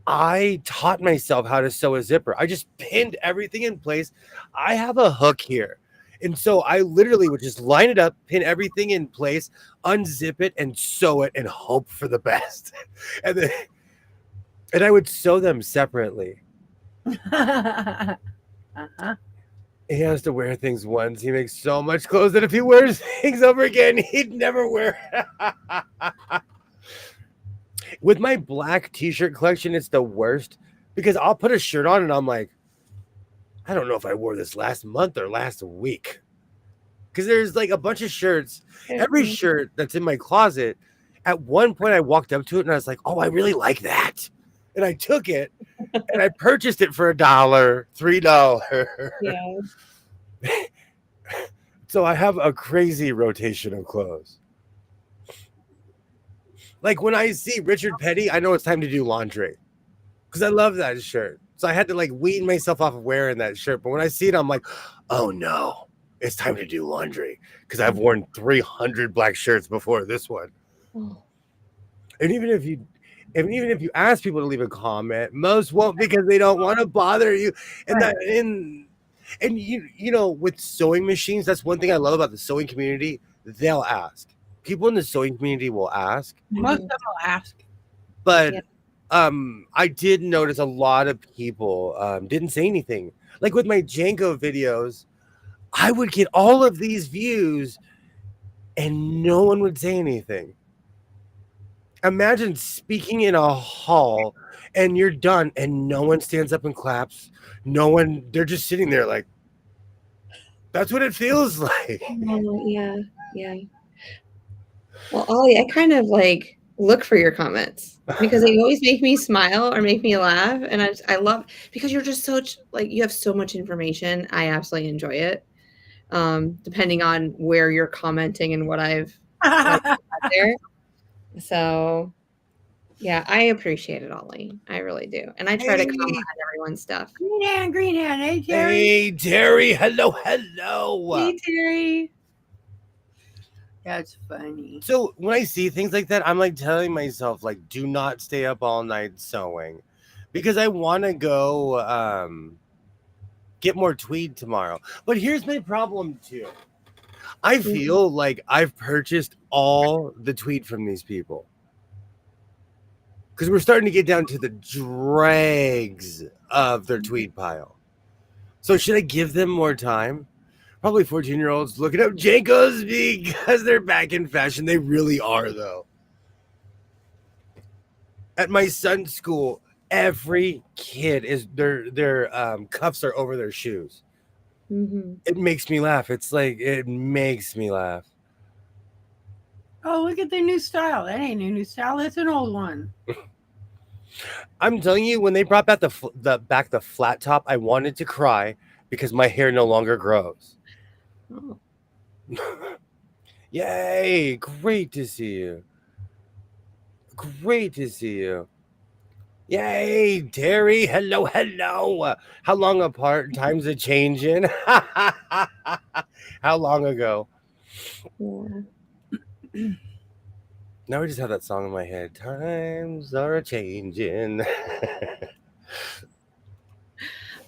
I taught myself how to sew a zipper. I just pinned everything in place. I have a hook here. And so I literally would just line it up, pin everything in place, unzip it, and sew it and hope for the best. And I would sew them separately. He has to wear things once. He makes so much clothes that if he wears things over again, he'd never wear. With my black t-shirt collection, it's the worst because I'll put a shirt on and I'm like, I don't know if I wore this last month or last week. Because there's like a bunch of shirts. Every shirt that's in my closet, at one point I walked up to it and I was like, oh, I really like that. And I took it and I purchased it for $1, $3. Yeah. So I have a crazy rotation of clothes. Like when I see Richard Petty, I know it's time to do laundry because I love that shirt. So I had to like wean myself off of wearing that shirt. But when I see it, I'm like, oh no, it's time to do laundry because I've worn 300 black shirts before this one. Oh. And even if you ask people to leave a comment, most won't because they don't want to bother you. And that and you know, with sewing machines, that's one thing I love about the sewing community. They'll ask. People in the sewing community will ask. Most of them will ask. But I did notice a lot of people didn't say anything. Like with my Django videos, I would get all of these views and no one would say anything. Imagine speaking in a hall and you're done and no one stands up and claps. No one, they're just sitting there like, that's what it feels like. Oh, yeah. Well, Ollie, I kind of like look for your comments because they always make me smile or make me laugh. And I love because you're just so like you have so much information. I absolutely enjoy it. Depending on where you're commenting and what I've like, there. So yeah, I appreciate it, Ollie. I really do. And I try to comment on everyone's stuff. Green hand. Hey, Terry. Hey, Terry. Hello. Hey, Terry. That's funny. So when I see things like that, I'm like telling myself, like, do not stay up all night sewing because I want to go get more tweed tomorrow. But here's my problem too. I feel like I've purchased all the tweed from these people because we're starting to get down to the dregs of their tweed pile. So should I give them more time? Probably 14-year-olds looking up Jankos because they're back in fashion. They really are, though. At my son's school, every kid is their cuffs are over their shoes. Mm-hmm. It makes me laugh. It's like it makes me laugh. Oh, look at the new style. That ain't a new style. That's an old one. I'm telling you, when they brought back the flat top, I wanted to cry because my hair no longer grows. Oh. Yay! Great to see you. Great to see you. Yay, Terry. Hello. How long apart? Times are changing. How long ago? Yeah. Now I just have that song in my head. Times are a changing.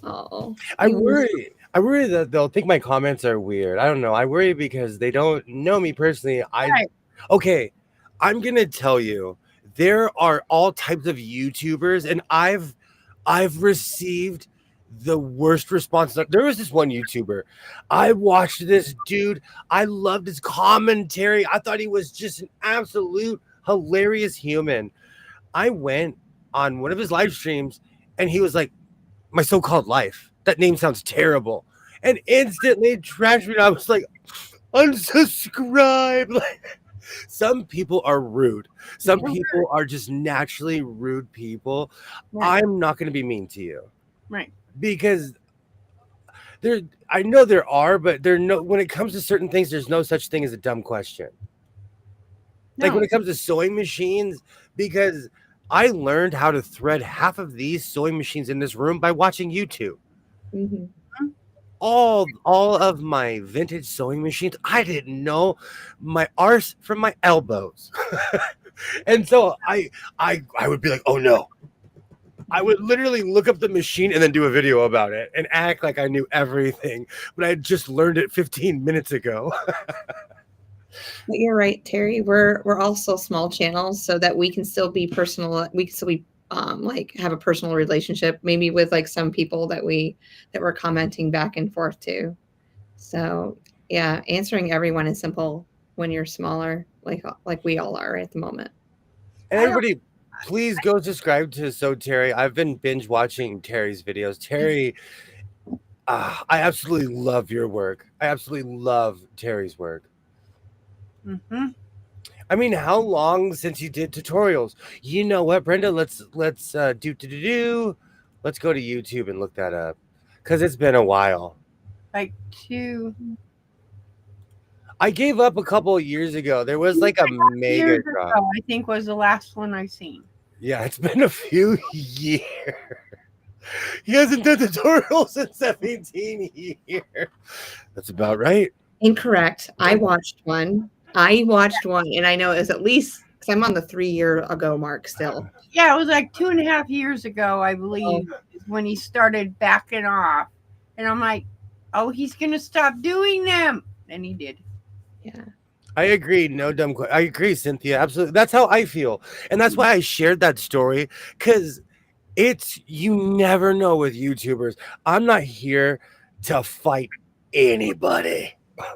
Oh, I worry. I worry that they'll think my comments are weird. I don't know. I worry because they don't know me personally. Right. Okay, I'm gonna tell you, there are all types of YouTubers, and I've received the worst response. There was this one YouTuber. I watched this dude. I loved his commentary. I thought he was just an absolute hilarious human. I went on one of his live streams, and he was like, "My so-called life. That name sounds terrible," and instantly trashed me. And I was like, "Unsubscribe!" Like, some people are rude. Some Yeah. people are just naturally rude people. Right. I'm not going to be mean to you Right. because there. I know there are, but there no. When it comes to certain things, there's no such thing as a dumb question. Like when No. it comes to sewing machines, because I learned how to thread half of these sewing machines in this room by watching YouTube. mhm. All of my vintage sewing machines, I didn't know my arse from my elbows. And so I would be like, oh no. I would literally look up the machine and then do a video about it and act like I knew everything, but I had just learned it 15 minutes ago. But you're right, Terry. We're also small channels so that we can still be personal. We can still be like have a personal relationship, maybe with like some people that we're commenting back and forth to. So yeah, answering everyone is simple when you're smaller, like we all are at the moment. And everybody, please go subscribe to So Terry. I've been binge watching Terry's videos. Terry, I absolutely love your work. I absolutely love Terry's work. Mm-hmm. I mean, how long since you did tutorials? You know what, Brenda? Let's do. Let's go to YouTube and look that up because it's been a while. Like 2 I gave up a couple of years ago. There was like a mega years drop. ago, I think was the last one I seen. Yeah, it's been a few years. He hasn't done tutorials in 17 years. That's about right. Incorrect. I watched one, and I know it was at least because I'm on the 3 year ago mark still. Yeah, it was like 2.5 years ago, I believe, is when he started backing off. And I'm like, oh, he's gonna stop doing them. And he did. Yeah. I agree. No dumb. I agree, Cynthia. Absolutely. That's how I feel, and that's why I shared that story because you never know with YouTubers. I'm not here to fight anybody.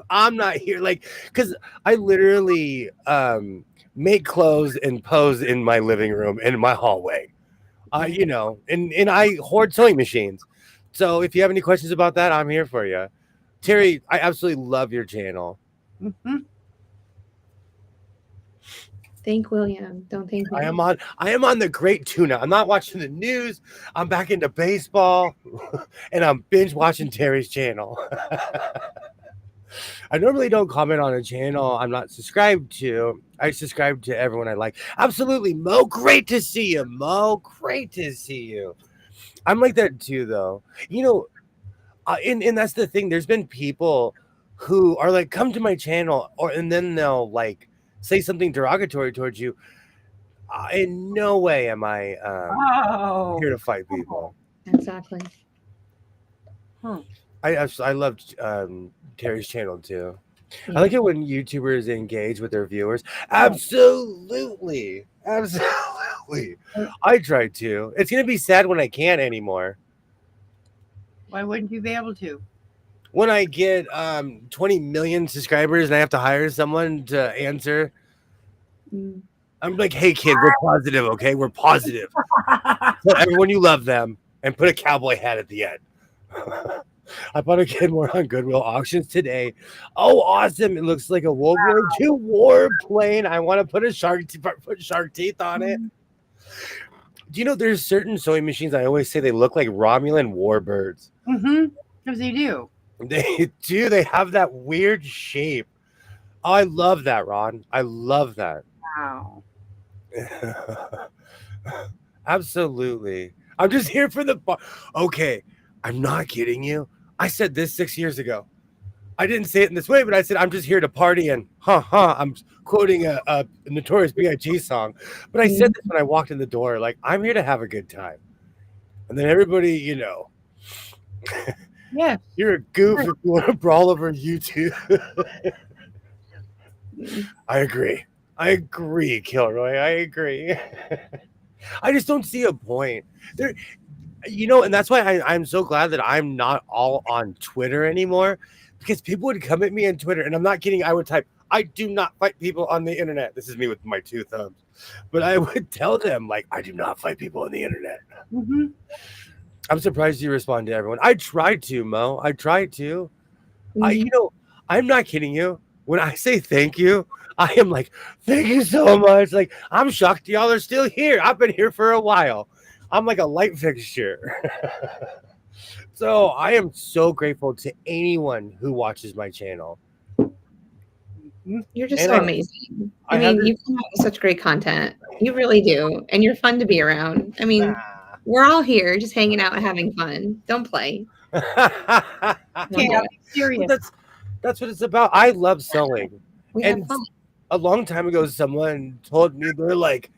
I'm not here because I literally make clothes and pose in my living room in my hallway. And I hoard sewing machines. So if you have any questions about that, I'm here for you. Terry, I absolutely love your channel. Mm-hmm. Thank William. Don't thank me. I am on the Great Tuna. I'm not watching the news. I'm back into baseball, and I'm binge watching Terry's channel. I normally don't comment on a channel I'm not subscribed to. I subscribe to everyone I like. Absolutely, Mo. Great to see you, Mo. Great to see you. I'm like that too, though. And that's the thing. There's been people who are like, "Come to my channel," and then they'll like say something derogatory towards you. In no way am I here to fight people. Exactly. I loved Terry's channel too. Yeah. I like it when YouTubers engage with their viewers. Absolutely. I try to. It's gonna be sad when I can't anymore. Why wouldn't you be able to? When I get 20 million subscribers and I have to hire someone to answer, I'm like, hey kid, we're positive, okay? We're positive. Tell everyone you love them and put a cowboy hat at the end. I bought a kid more on Goodwill auctions today. Oh, awesome. It looks like a World War II warplane. I want to put shark teeth on it. Do you know there's certain sewing machines I always say they look like Romulan warbirds? Mm-hmm. Because they do. They do. They have that weird shape. Oh, I love that, Ron. I love that. Wow. Absolutely. I'm just here for the okay. I'm not kidding you. I said this 6 years ago. I didn't say it in this way, but I said I'm just here to party and I'm quoting a Notorious B.I.G. song. But I said this when I walked in the door, like I'm here to have a good time. And then everybody, Yes. you're a goof if you want to brawl over YouTube. I agree, Kilroy. I agree. I just don't see a point there, and that's why I'm so glad that I'm not all on Twitter anymore, because people would come at me on Twitter, and I'm not kidding. I would type, I do not fight people on the internet. This is me with my two thumbs, but I would tell them, like, I do not fight people on the internet. Mm-hmm. I'm surprised you respond to everyone. I tried to, Mo. I tried to. Mhm. I'm not kidding you. When I say thank you, I am like, thank you so much. Like, I'm shocked y'all are still here. I've been here for a while. I'm like a light fixture. So I am so grateful to anyone who watches my channel. You're just And so amazing. I mean, have you come out with such great content. You really do. And you're fun to be around. I mean, we're all here just hanging out and having fun. Don't play. Okay, Don't do I'll it. be serious. That's what it's about. I love sewing. We have And fun. a long time ago, someone told me, they're like,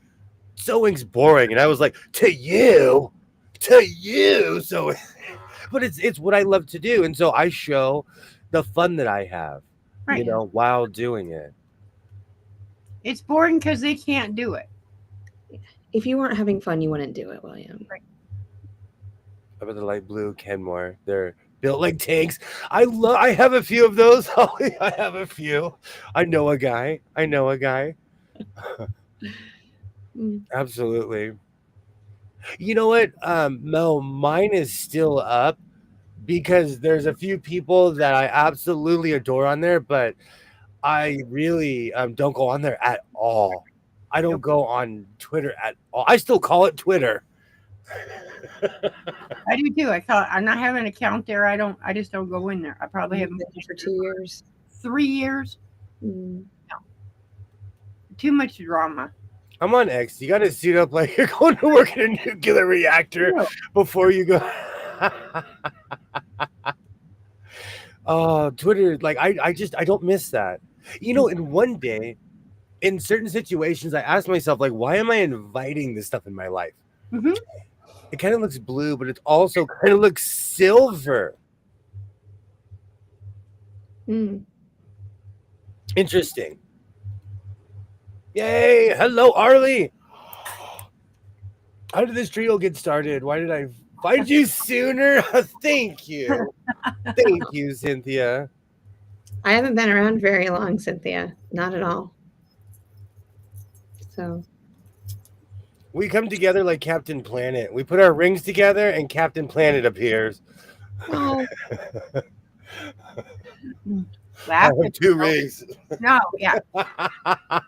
sewing's boring. And I was like, to you, sewing. But it's what I love to do. And so I show the fun that I have, Right. while doing it. It's boring because they can't do it. If you weren't having fun, you wouldn't do it, William. Right. How about the light blue Kenmore? They're built like tanks. I have a few of those. I have a few. I know a guy. Absolutely. You know what, Mel, mine is still up because there's a few people that I absolutely adore on there, but I really don't go on there at all. I don't go on Twitter at all. I still call it Twitter. I do too. I'm not having an account there. I just don't go in there. I probably haven't Been there for 2 years. 3 years. Mm. Too much drama. I'm on X. You got to suit up like you're going to work in a nuclear reactor before you go. Twitter, like I don't miss that. In one day, in certain situations, I ask myself, like, why am I inviting this stuff in my life? Mm-hmm. It kind of looks blue, but it also kind of looks silver. Mm. Interesting. Yay! Hello, Arlie. How did this trio get started? Why did I find you sooner? Thank you. Thank you, Cynthia. I haven't been around very long, Cynthia. Not at all. So We come together like Captain Planet. We put our rings together and Captain Planet appears. oh, I have 2 rings. No, yeah. I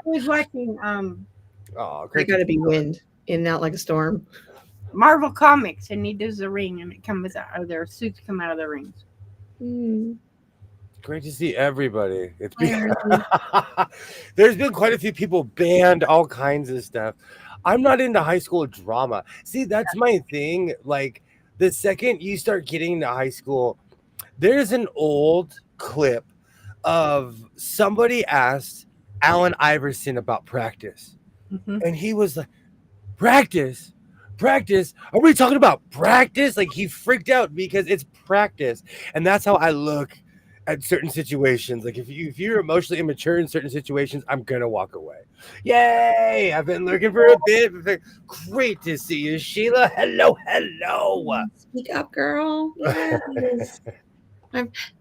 was watching Oh, you great. got to be wind in and out like a storm. Marvel Comics, and he does the ring, and it comes out of their suits come out of the rings. Mm. Great to see everybody. It's Hi, there's been quite a few people banned, all kinds of stuff. I'm not into high school drama. See, that's my thing. Like, the second you start getting into high school, there's an old clip of somebody asked Allen Iverson about practice. Mm-hmm. And he was like, practice? Are we talking about practice? Like, he freaked out because it's practice. And that's how I look at certain situations. Like, if you're emotionally immature in certain situations, I'm gonna walk away. Yay! I've been looking for a bit. Great to see you, Sheila. Hello. Speak up, girl. Yes.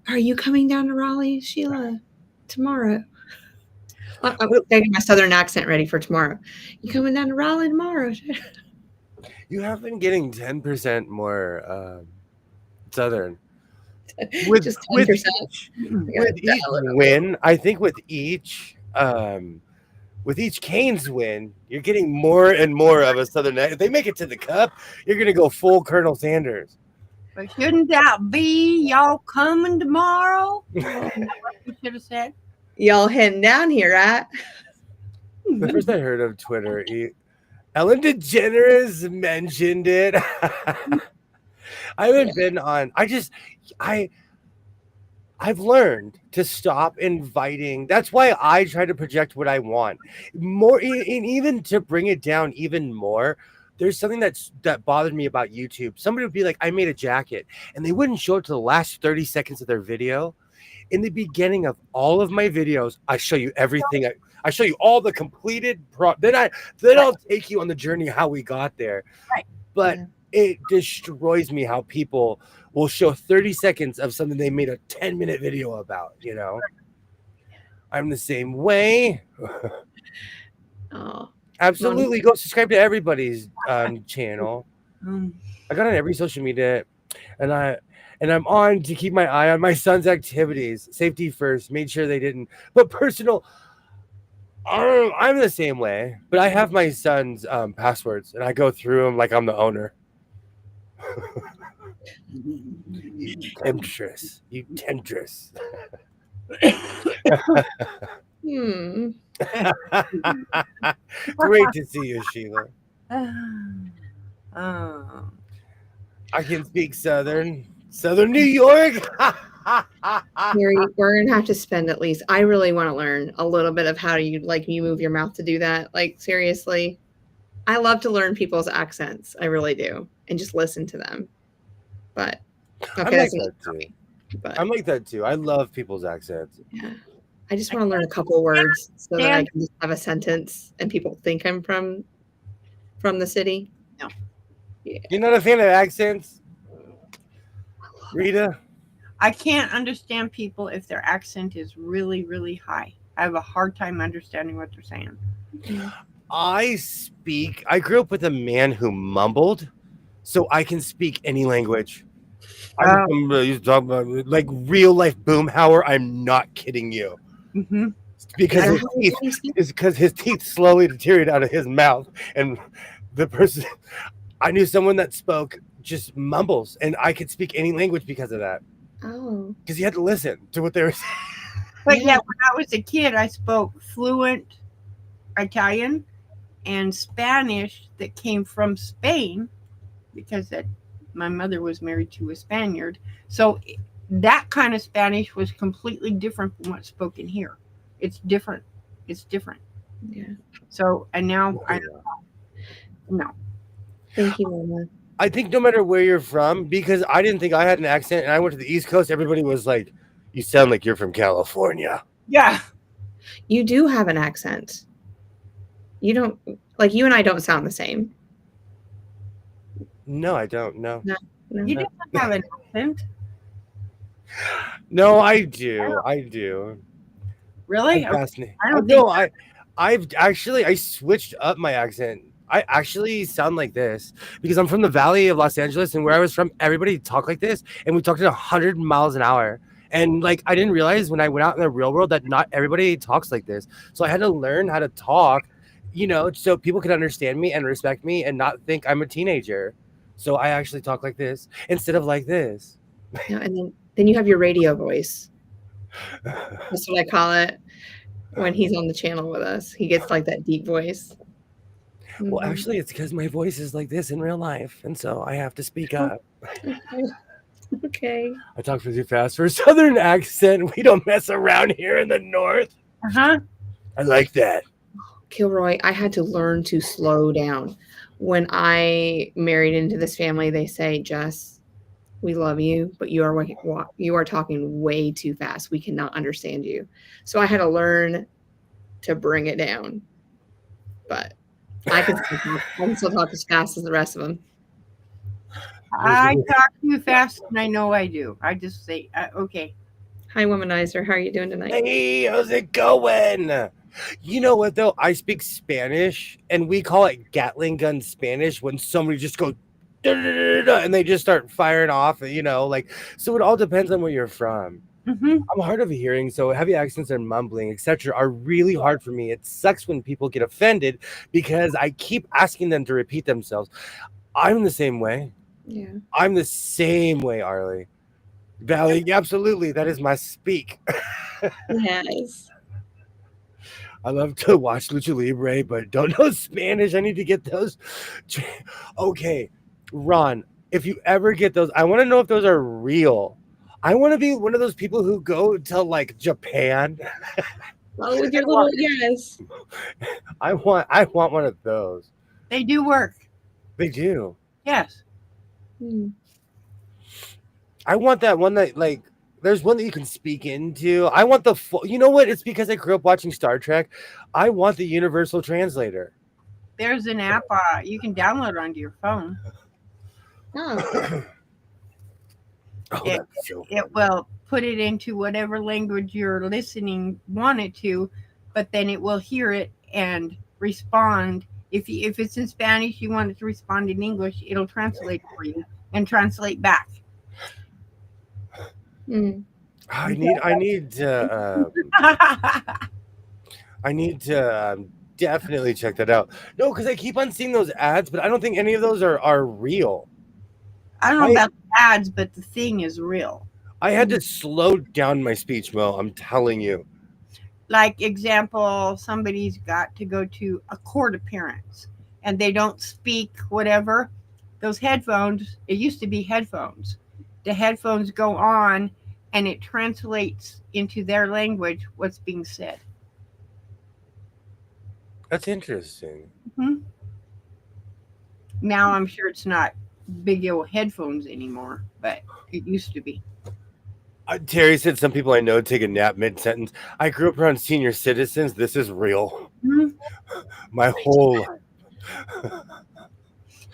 Are you coming down to Raleigh, Sheila, tomorrow? I'm getting my southern accent ready for tomorrow. You coming down to Raleigh tomorrow? You have been getting 10% more southern. With Just with 10%. each win, I think with each Canes win, you're getting more and more of a southern. If they make it to the cup, you're gonna go full Colonel Sanders. But shouldn't that be y'all coming tomorrow? What you should have said. Y'all heading down here, right? The first I heard of Twitter, Ellen DeGeneres mentioned it. I haven't been on. I've learned to stop inviting. That's why I try to project what I want more, and even to bring it down even more. There's something that bothered me about YouTube. Somebody would be like, "I made a jacket," and they wouldn't show it to the last 30 seconds of their video. In the beginning of all of my videos, I show you everything. I show you all the completed then I'll take you on the journey how we got there. Right. But it destroys me how people will show 30 seconds of something they made a 10-minute video about, you know. I'm the same way. Oh, Absolutely. Go subscribe to everybody's channel. Mm. I got on every social media, and I'm on to keep my eye on my son's activities. Safety first. Made sure they didn't. But personal, I'm the same way. But I have my son's passwords, and I go through them like I'm the owner. You temptress. You temptress. Great to see you, Sheila. Oh. I can speak Southern New York. Mary, we're gonna have to spend at least. I really want to learn a little bit of how you move your mouth to do that. Like seriously, I love to learn people's accents. I really do, and just listen to them. But okay, that's another topic. But I'm like that too. I love people's accents. yeah, I just want to learn a couple words so that I can just have a sentence and people think I'm from the city. No. Yeah. You're not a fan of accents, Rita? I can't understand people if their accent is really, really high. I have a hard time understanding what they're saying. I grew up with a man who mumbled, so I can speak any language. I'm talking about like real life Boomhauer. I'm not kidding you. Mm-hmm. Because his teeth slowly deteriorate out of his mouth, and the person I knew someone that spoke just mumbles, and I could speak any language because of that. Oh, because you had to listen to what they were saying. But yeah, when I was a kid, I spoke fluent Italian and Spanish that came from Spain because my mother was married to a Spaniard. So that kind of Spanish was completely different from what's spoken here. It's different. It's different. Yeah. So, and now I no. Thank you, Mama. I think no matter where you're from, because I didn't think I had an accent, and I went to the East Coast, everybody was like, "You sound like you're from California." Yeah. You do have an accent. You don't like you and I don't sound the same. No, I don't. No. You don't have an accent. No, I do. I do. Really? Fascinating. I don't know. I switched up my accent. I actually sound like this because I'm from the Valley of Los Angeles, and where I was from, everybody talked like this, and we talked at 100 miles an hour. And like I didn't realize when I went out in the real world that not everybody talks like this. So I had to learn how to talk, so people could understand me and respect me and not think I'm a teenager. So I actually talk like this instead of like this. Yeah, and then you have your radio voice. That's what I call it when he's on the channel with us. He gets like that deep voice. Well, actually, it's because my voice is like this in real life, and so I have to speak up. Okay. I talk too fast for a Southern accent. We don't mess around here in the North. Uh-huh. I like that. Kilroy, I had to learn to slow down. When I married into this family, they say, Jess, we love you, but you are talking way too fast. We cannot understand you. So I had to learn to bring it down. But I can still talk as fast as the rest of them. I talk too fast, and I know I do. I just say, okay. Hi, Womanizer. How are you doing tonight? Hey, how's it going? You know what, though? I speak Spanish, and we call it Gatling gun Spanish when somebody just goes, and they just start firing off, so it all depends on where you're from. Mm-hmm. I'm hard of hearing, so heavy accents and mumbling, etc., are really hard for me. It sucks when people get offended because I keep asking them to repeat themselves. I'm the same way. Yeah. I'm the same way, Arlie. Valley, absolutely. That is my speak. Yes. I love to watch Lucha Libre, but don't know Spanish. I need to get those. Okay, Ron, if you ever get those, I want to know if those are real. I want to be one of those people who go to like Japan. Oh, with your little yes. I want one of those. They do work. They do. Yes. Hmm. I want that one that like there's one that you can speak into. I want the full, you know what? It's because I grew up watching Star Trek. I want the universal translator. There's an app you can download onto your phone. Oh. Oh, It, that's so it will put it into whatever language you're listening want it to, but then it will hear it and respond. If it's in Spanish, you want it to respond in English, it'll translate for you and translate back. Hmm. I need to definitely check that out. No, because I keep on seeing those ads, but I don't think any of those are real. I don't know about the ads, but the thing is real. I had to slow down my speech, Mo. I'm telling you. Like example, somebody's got to go to a court appearance and they don't speak whatever. Those headphones, it used to be headphones. The headphones go on and it translates into their language what's being said. That's interesting. Mm-hmm. Now I'm sure it's not big old headphones anymore, but it used to be. Terry said some people I know take a nap mid-sentence. I grew up around senior citizens. This is real. Mm-hmm. My whole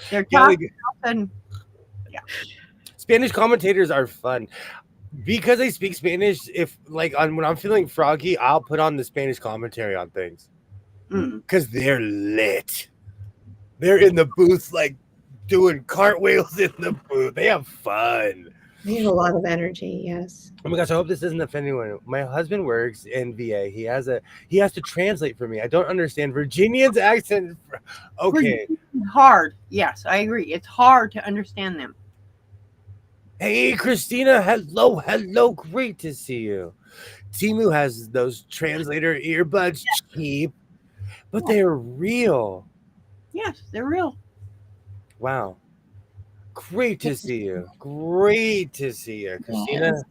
They're yeah, talking like, and Spanish commentators are fun. Because I speak Spanish, if like when I'm feeling froggy, I'll put on the Spanish commentary on things. Because they're lit. They're in the booth like doing cartwheels in the booth. They have fun. They have a lot of energy, yes. Oh my gosh, I hope this doesn't offend anyone. My husband works in VA. He has to translate for me. I don't understand Virginian's accent. Okay. Hard. Yes, I agree. It's hard to understand them. Hey, Christina. Hello. Great to see you. Timu has those translator earbuds cheap, but they're real. Yes, they're real. Wow. Great to see you. Great to see you, Christina. Yes.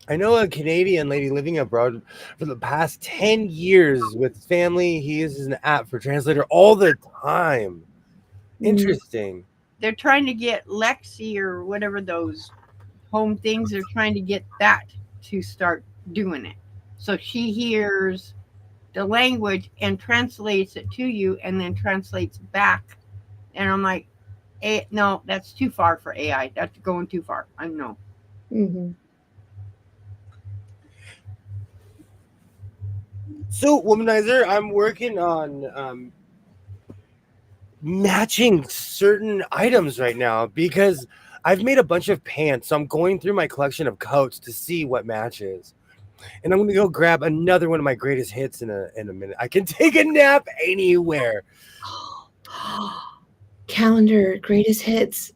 I know a Canadian lady living abroad for the past 10 years with family. He uses an app for translator all the time. Interesting. They're trying to get Lexi or whatever those home things, they're trying to get that to start doing it. So she hears the language and translates it to you and then translates back. And I'm like, no, that's too far for AI. That's going too far. I know. Mm-hmm. So, Womanizer, I'm working on matching certain items right now because I've made a bunch of pants. So I'm going through my collection of coats to see what matches. And I'm going to go grab another one of my greatest hits in a minute. I can take a nap anywhere. Calendar, greatest hits.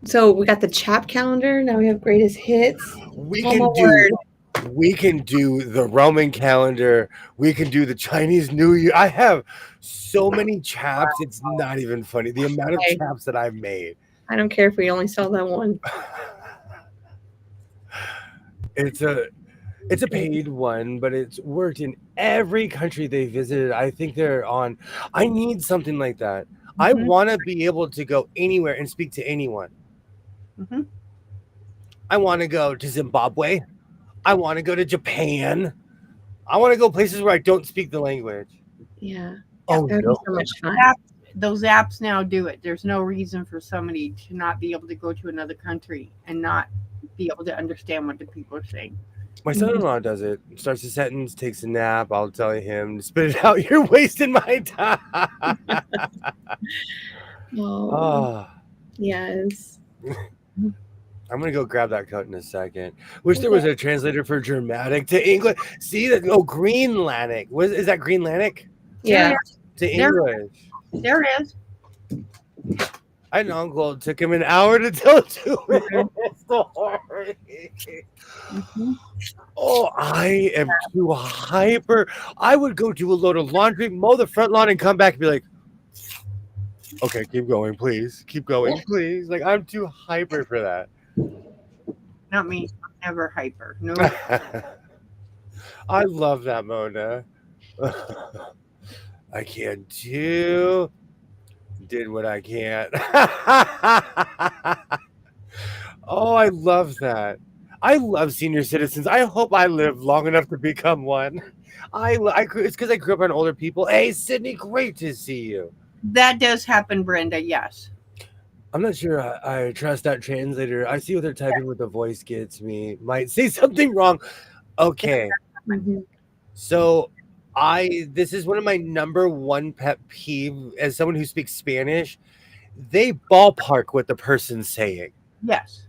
So we got the Chap calendar. Now we have greatest hits. We can do the Roman calendar. We can do the Chinese New Year. I have so many chaps. It's not even funny. The amount of chaps that I've made. I don't care if we only sell that one. It's a paid one, but it's worked in every country they visited. I think they're on. I need something like that. Mm-hmm. I want to be able to go anywhere and speak to anyone. Mm-hmm. I want to go to Zimbabwe. I want to go to Japan. I want to go places where I don't speak the language. Yeah. Oh, that would no. be so much fun. Those apps now do it. There's no reason for somebody to not be able to go to another country and not be able to understand what the people are saying. My son-in-law does it. Starts a sentence, takes a nap. I'll tell him, spit it out. You're wasting my time. Oh. Yes. I'm gonna go grab that coat in a second. Wish there was a translator for Germanic to English. See that? Oh, Greenlandic. Is that Greenlandic? Yeah. To English. There is. I had an uncle. It took him an hour to tell a story. Oh, I am too hyper. I would go do a load of laundry, mow the front lawn, and come back and be like, Okay, keep going, please. Keep going, please. Like I'm too hyper for that. Not me. I'm never hyper. No. I love that, Mona. I can't do. Did what I can't. Oh, I love that. I love senior citizens. I hope I live long enough to become one. It's because I grew up on older people. Hey, Sydney, great to see you. That does happen, Brenda. Yes. I'm not sure I trust that translator. I see what they're typing with the voice gets me. Might say something wrong. Okay. Mhm. So this is one of my number one pet peeve as someone who speaks Spanish. They ballpark what the person's saying. Yes.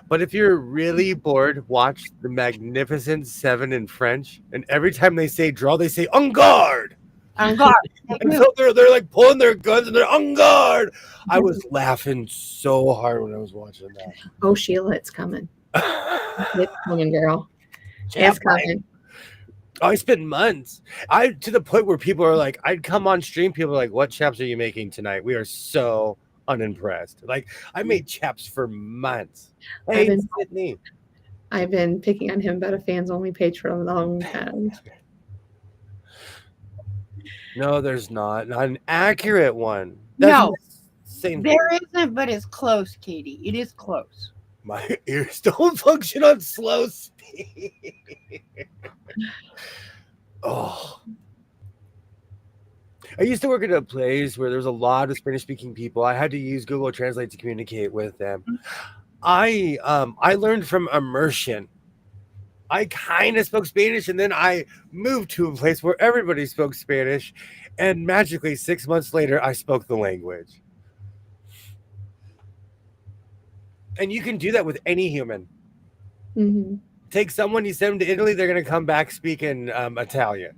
But if you're really bored, watch The Magnificent Seven in French. And every time they say draw, they say en garde. On guard. And so they're like pulling their guns and they're en garde. I was laughing so hard when I was watching Oh, Sheila, it's coming. that. It's coming, girl. Yeah, It's coming. I spent months. To the point where people are like, I'd come on stream, people are like, what chaps are you making tonight? We are so unimpressed. Like I made chaps for months. Hey, Sydney. I've been picking on him about a fans only page for a long time. No, there's not. Not an accurate one. No, Same. there isn't, but it's close, Katie. It is close. My ears don't function on slow speed. Oh. I used to work at a place where there was a lot of Spanish-speaking people. I had to use Google Translate to communicate with them. I learned from immersion. I kind of spoke Spanish, and then I moved to a place where everybody spoke Spanish, and magically 6 months later, I spoke the language. And you can do that with any human. Mm-hmm. Take someone, you send them to Italy, they're going to come back speaking Italian.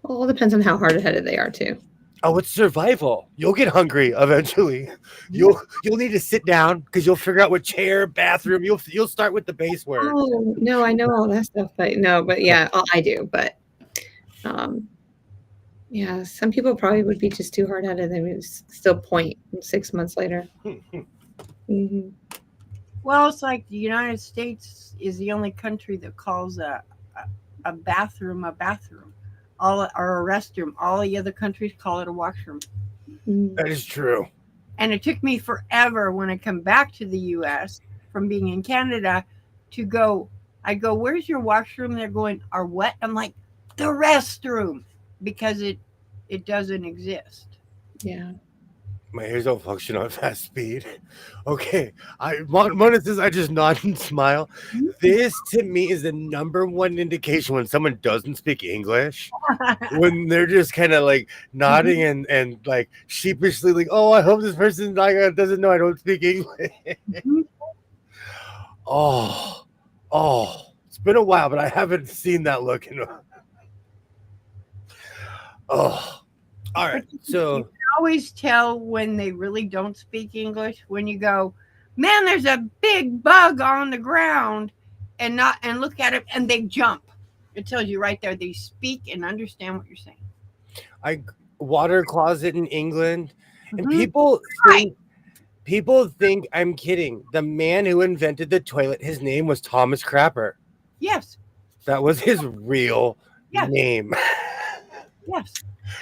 Well, it depends on how hard-headed they are, too. Oh, it's survival. You'll get hungry eventually. You'll need to sit down because you'll figure out what chair, bathroom. You'll start with the base word. Oh, no, I know all that stuff. But yeah, I do. But yeah, some people probably would be just too hard-headed. They would still point 6 months later. Mm-hmm. Well, it's like the United States is the only country that calls a bathroom a bathroom, or a restroom. All the other countries call it a washroom. Mm-hmm. That is true. And it took me forever when I come back to the U.S. from being in Canada to go. I go, where's your washroom? They're going, our what? I'm like, the restroom, because it doesn't exist. Yeah. My ears don't function on fast speed. Okay. Mona says I just nod and smile. This to me is the number one indication when someone doesn't speak English. When they're just kind of like nodding and like sheepishly like, oh, I hope this person doesn't know I don't speak English. Oh, it's been a while, but I haven't seen that look in oh. All right. So you can always tell when they really don't speak English when you go, man, there's a big bug on the ground, and look at it and they jump. It tells you right there they speak and understand what you're saying. Water closet in England, and Mm-hmm. people think I'm kidding. The man who invented the toilet, his name was Thomas Crapper. Yes. That was his real Yes. name. Yes.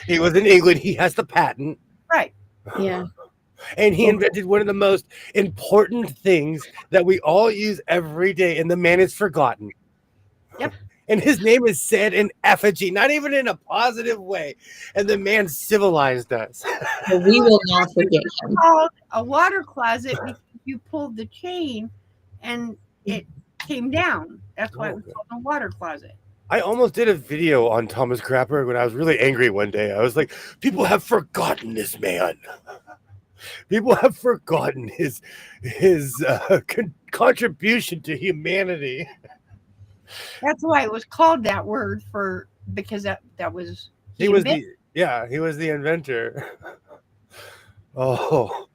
He was in England. He has the patent. Right. Yeah. And he invented one of the most important things that we all use every day, and the man is forgotten. Yep. And his name is said in effigy, not even in a positive way. And the man civilized us. Well, we will not forget him. Called a water closet because you pulled the chain and it came down. That's why it was called a water closet. I almost did a video on Thomas Crapper when I was really angry one day. I was like, people have forgotten this man. People have forgotten his contribution to humanity. That's why it was called that word because that was he was the inventor. Oh,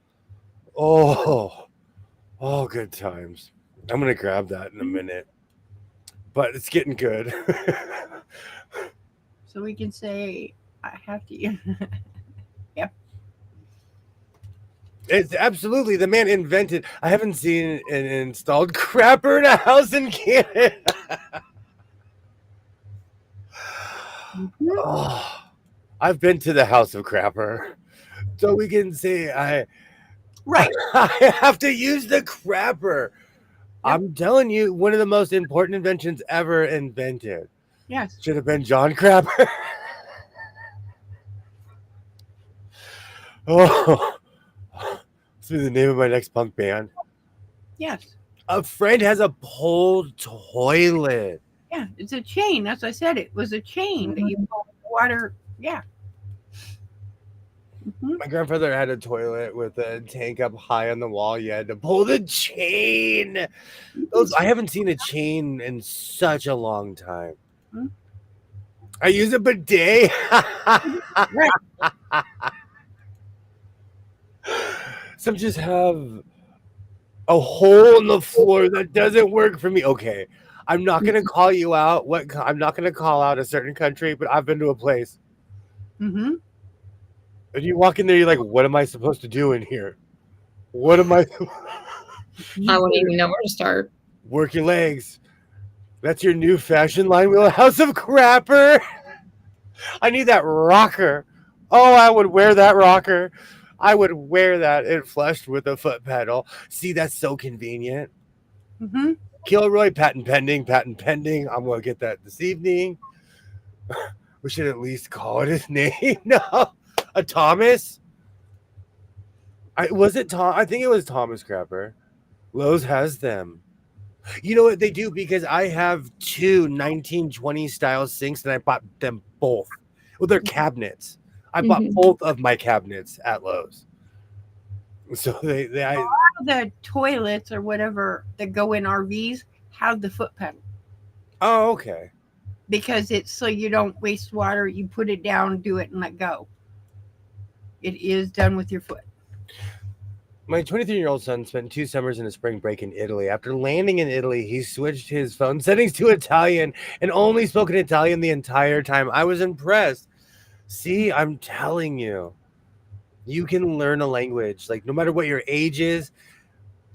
good times. I'm gonna grab that in a minute. But it's getting good. So we can say I have to. Yep. It's absolutely the man invented. I haven't seen an installed crapper in a house in Canada. Mhm. Oh, I've been to the house of crapper, so we can say Right. I have to use the crapper. I'm telling you, one of the most important inventions ever invented Yes. should have been John Crapper. Oh, this will be the name of my next punk band. Yes. A friend has a pole toilet. Yeah. It's a chain. As I said, it was a chain that you pull water. Yeah. Mhm. My grandfather had a toilet with a tank up high on the wall. You had to pull the chain. I haven't seen a chain in such a long time. Hmm. I use a bidet. Right. Some just have a hole in the floor that doesn't work for me. Okay, I'm not gonna call you out. I'm not gonna call out a certain country, but I've been to a place, Mm-hmm. and you walk in there, you're like, "What am I supposed to do in here? What am I?" I wouldn't even know where to start. Work your legs. That's your new fashion line, Wheelhouse of Crapper. I need that rocker. Oh, I would wear that rocker. I would wear that. It flushed with a foot pedal. See, that's so convenient. Mm-hmm. Kilroy, patent pending, patent pending. I'm going to get that this evening. We should at least call it his name. No, a Thomas. Was it Tom? I think it was Thomas Crapper. Lowe's has them. You know what they do? Because I have two 1920 style sinks and I bought them both. Well, they're cabinets. I bought Mhm. both of my cabinets at Lowe's. So The toilets or whatever that go in RVs have the foot pedal oh, okay. because it's so you don't waste water. You put it down, do it, and let go. It is done with your foot. My 23-year-old son spent 2 summers in a spring break in Italy. After landing in Italy, he switched his phone settings to Italian and only spoke in Italian the entire time. I was impressed. See, I'm telling you, you can learn a language, like no matter what your age is.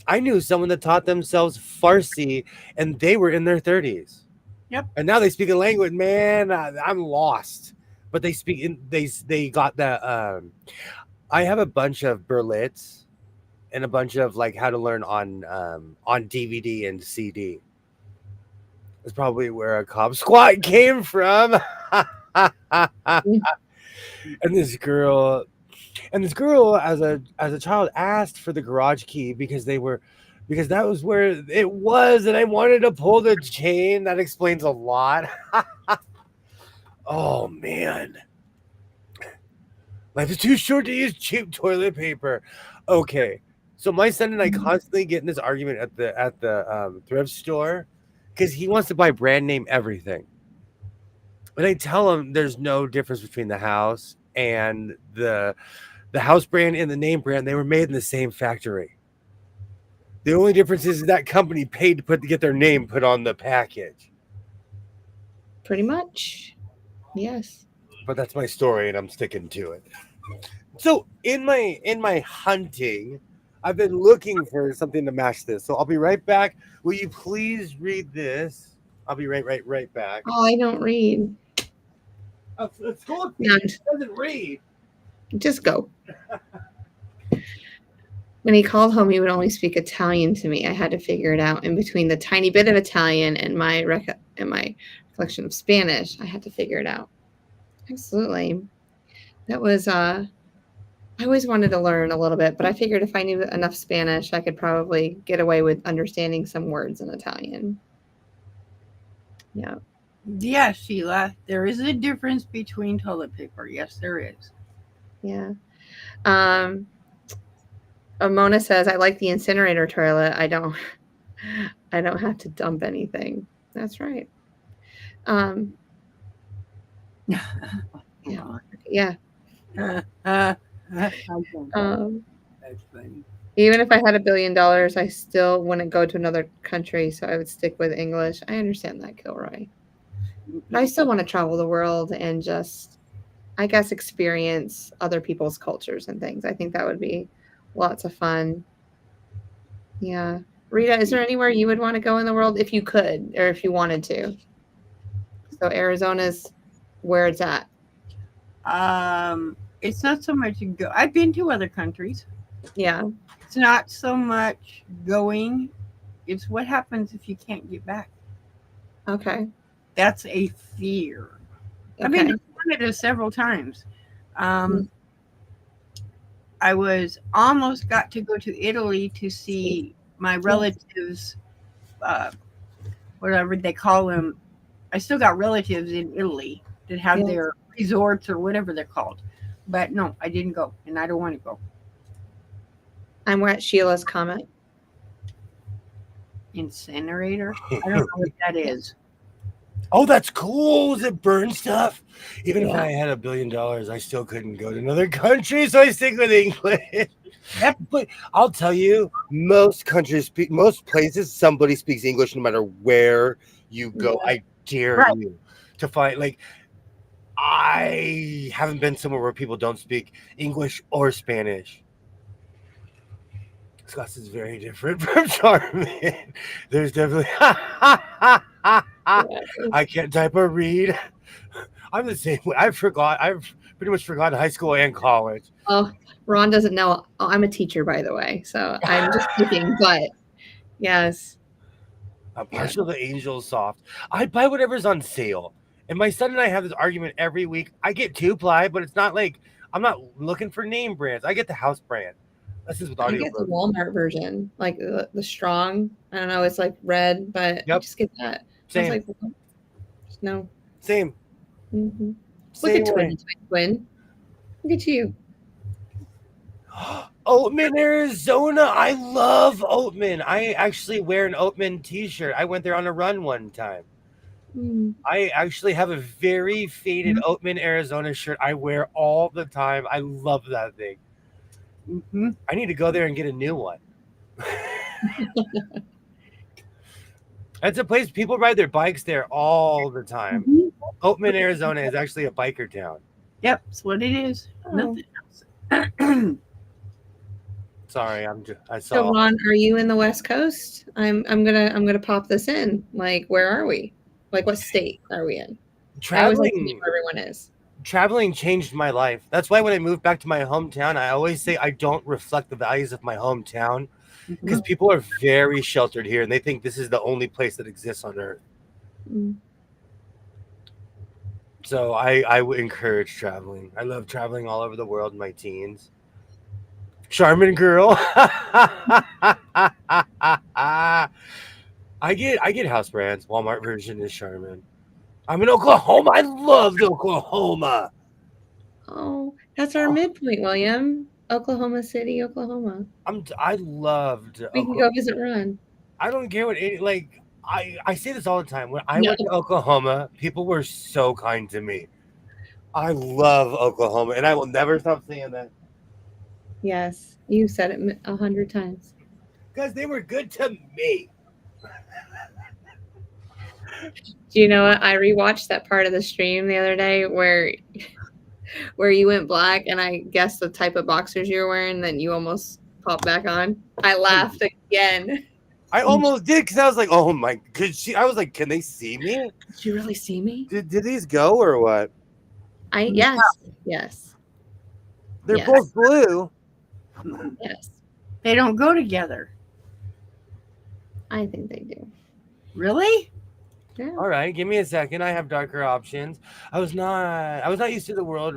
I knew someone that taught themselves Farsi and they were in their 30s. Yep. And now they speak a language, man, I'm lost. But they speak in they got the I have a bunch of Berlitz and a bunch of like how to learn on DVD and CD. That's probably where a cop squat came from. And this girl as a child asked for the garage key because that was where it was and I wanted to pull the chain. That explains a lot. Oh man. Life is too short to use cheap toilet paper. Okay. So my son and I constantly get in this argument at the thrift store because he wants to buy brand name everything. And I tell him there's no difference between the house and the house brand and the name brand. They were made in the same factory. The only difference is that company paid to get their name put on the package. Pretty much. Yes. But that's my story and I'm sticking to it. So in my hunting, I've been looking for something to match this. So I'll be right back. Will you please read this? I'll be right back. Oh, I don't read. It's cool. None. It doesn't read. Just go. When he called home, he would only speak Italian to me. I had to figure it out. In between the tiny bit of Italian and my recollection of Spanish, I had to figure it out. Absolutely. That was I always wanted to learn a little bit, but I figured if I knew enough Spanish, I could probably get away with understanding some words in Italian. Yeah. Yes, Sheila. There is a difference between toilet paper. Yes, there is. Yeah. Mona says, I like the incinerator toilet. I don't have to dump anything. That's right. Yeah. Yeah. That's funny. Even if I had $1 billion, I still wouldn't go to another country, so I would stick with English. I understand that, Kilroy. But I still want to travel the world and just I guess, experience other people's cultures and things. I think that would be lots of fun. Yeah. Rita, is there anywhere you would want to go in the world if you could or if you wanted to? So Arizona's where it's at. It's not so much go. I've been to other countries. Yeah. It's not so much going. It's what happens if you can't get back. Okay. That's a fear. Okay. I mean, I've done it several times. I was almost got to go to Italy to see my relatives, whatever they call them. I still got relatives in Italy that have their resorts or whatever they're called. But no, I didn't go, and I don't want to go. I'm at Sheila's comment. Incinerator? I don't know what that is. Oh, that's cool. Does it burn stuff? Even if I had $1 billion, I still couldn't go to another country, so I stick with English. Yep. But I'll tell you, most places, somebody speaks English no matter where you go. Yeah. I dare you to find, like, I haven't been somewhere where people don't speak English or Spanish. Scots is very different from Charmin. There's definitely I can't type or read. I'm the same way. I've pretty much forgotten high school and college. Oh, Ron doesn't know. Oh, I'm a teacher, by the way, so I'm just thinking. But yes, I'm partial to Angel Soft. I buy whatever's on sale, and my son and I have this argument every week. I get 2-ply, but it's not like I'm not looking for name brands. I get the house brand. This is with I audio. get the Walmart version, like the strong. I don't know. It's like red, but I just get that. Same. I was like, no. Same. Mm-hmm. Same Look at twin. Look at you. Oatman, Arizona. I love Oatman. I actually wear an Oatman t-shirt. I went there on a run one time. I actually have a very faded Oatman, Arizona shirt I wear all the time. I love that thing. I need to go there and get a new one. That's a place people ride their bikes there all the time. Oatman, Arizona is actually a biker town. Yep, that's what it is. Nothing else. Sorry, I saw. So Ron, are you in the West Coast? I'm gonna pop this in. Like, where are we? Like, what state are we in? Traveling. Where everyone is. Traveling changed my life. That's why when I moved back to my hometown, I always say I don't reflect the values of my hometown because people are very sheltered here and they think this is the only place that exists on earth. So I would encourage traveling. I love traveling all over the world in my teens. Charmin girl. I get house brands. Walmart version is Charmin. I'm in Oklahoma. I loved Oklahoma. Oh, that's our midpoint, William. Oklahoma City, Oklahoma. I loved. We can go visit Ron. I don't care what I say this all the time. When I went to Oklahoma, people were so kind to me. I love Oklahoma, and I will never stop saying that. Yes, you said it 100 times. Because they were good to me. Do you know what? I rewatched that part of the stream the other day where you went black and I guessed the type of boxers you were wearing, then you almost popped back on. I laughed again. I almost did because I was like, oh my, I was like, can they see me? Did you really see me? Did these go or what? Yes. They're both blue. Yes. They don't go together. I think they do. Really? Yeah. All right, give me a second. I have darker options. I was not used to the word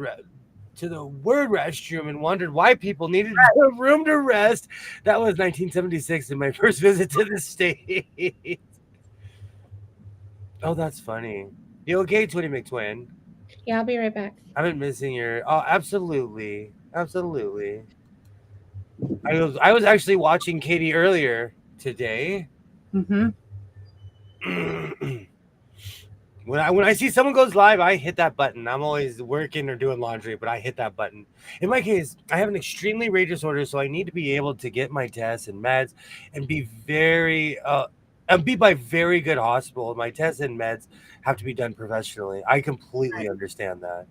restroom and wondered why people needed a room to rest. That was 1976 in my first visit to the state. Oh, that's funny. You okay, Twinny McTwin? Yeah, I'll be right back. I've been missing your. Oh, absolutely. I was actually watching Katie earlier today. When I see someone goes live, I hit that button. I'm always working or doing laundry, but I hit that button. In my case, I have an extremely rare disorder, so I need to be able to get my tests and meds and be by very good hospital. My tests and meds have to be done professionally. I completely understand that.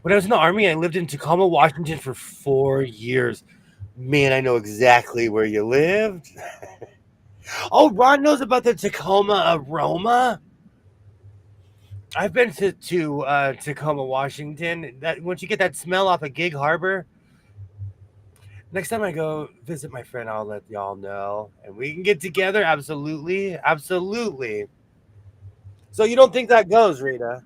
When I was in the Army, I lived in Tacoma, Washington for 4 years. Man, I know exactly where you lived. Oh, Ron knows about the Tacoma aroma. I've been to Tacoma, Washington. That once you get that smell off of Gig Harbor, next time I go visit my friend, I'll let y'all know, and we can get together. Absolutely, absolutely. So you don't think that goes, Rita?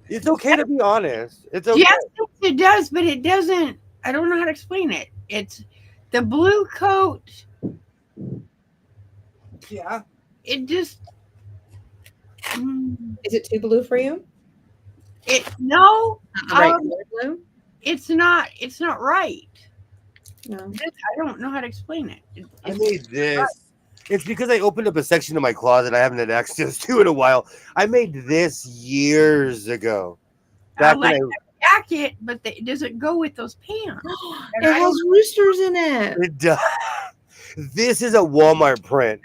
It's okay to be honest. It's okay. Yes, it does, but it doesn't. I don't know how to explain it. It's the blue coat. Yeah. It just. Is it too blue for you? No. Right, blue? It's not. It's not right. No. I don't know how to explain it. I made this. It's because I opened up a section of my closet I haven't had access to in a while. I made this years ago. I like the jacket, but does it go with those pants? It has roosters in it. It does. This is a Walmart print.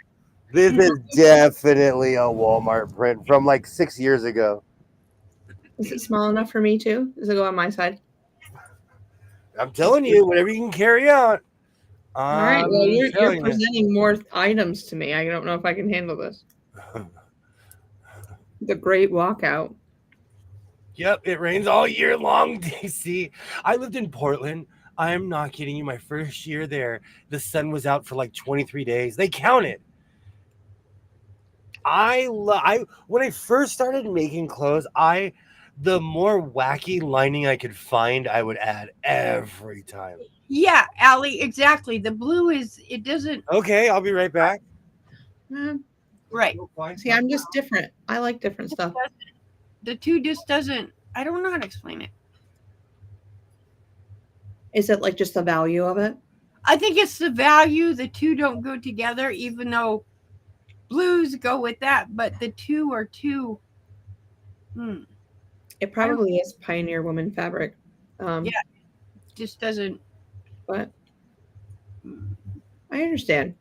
This is definitely a Walmart print from like 6 years ago. Is it small enough for me too? Does it go on my side? I'm telling you, whatever you can carry out. All right. Well, you're presenting more items to me. I don't know if I can handle this. The great walkout. Yep, it rains all year long, DC. I lived in Portland. I'm not kidding you. My first year there, the sun was out for like 23 days. They counted. When I first started making clothes, the more wacky lining I could find, I would add every time. Yeah, Allie, exactly. The blue it doesn't. Okay, I'll be right back. Right. See, I'm just different. I like different stuff. The two just doesn't. I don't know how to explain it. Is it like just the value of it? I think it's the value. The two don't go together, even though blues go with that, but the two are two. It probably is Pioneer Woman fabric. Yeah, just doesn't. But I understand.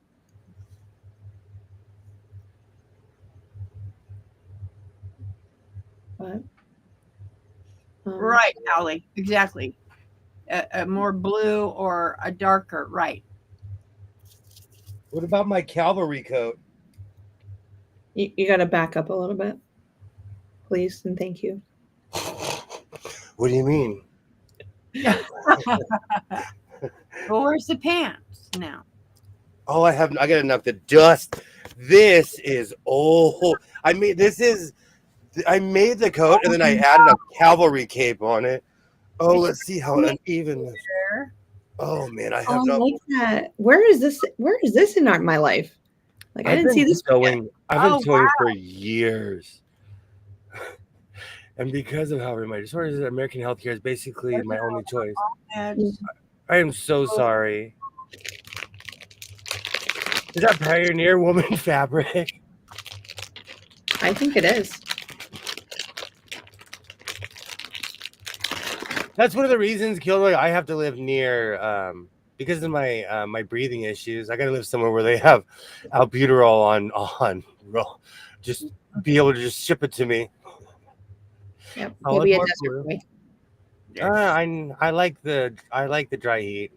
But right, Allie, exactly. A more blue or a darker, right? What about my cavalry coat? You got to back up a little bit, please, and thank you. What do you mean? Well, where's the pants now? Oh, I got enough to dust. This is I made the coat and then I added a cavalry cape on it. Oh, let's see how uneven this. Oh man, I have no. Like that. Where is this in my life? Like I didn't see this. I've been sewing for years. And because of how my disorder is, American healthcare is basically my only choice. I am so sorry. Is that Pioneer Woman fabric? I think it is. That's one of the reasons, Kilroy, I have to live near because of my my breathing issues. I got to live somewhere where they have albuterol on just be able to just ship it to me. Yep. Maybe a desert way. I like the dry heat.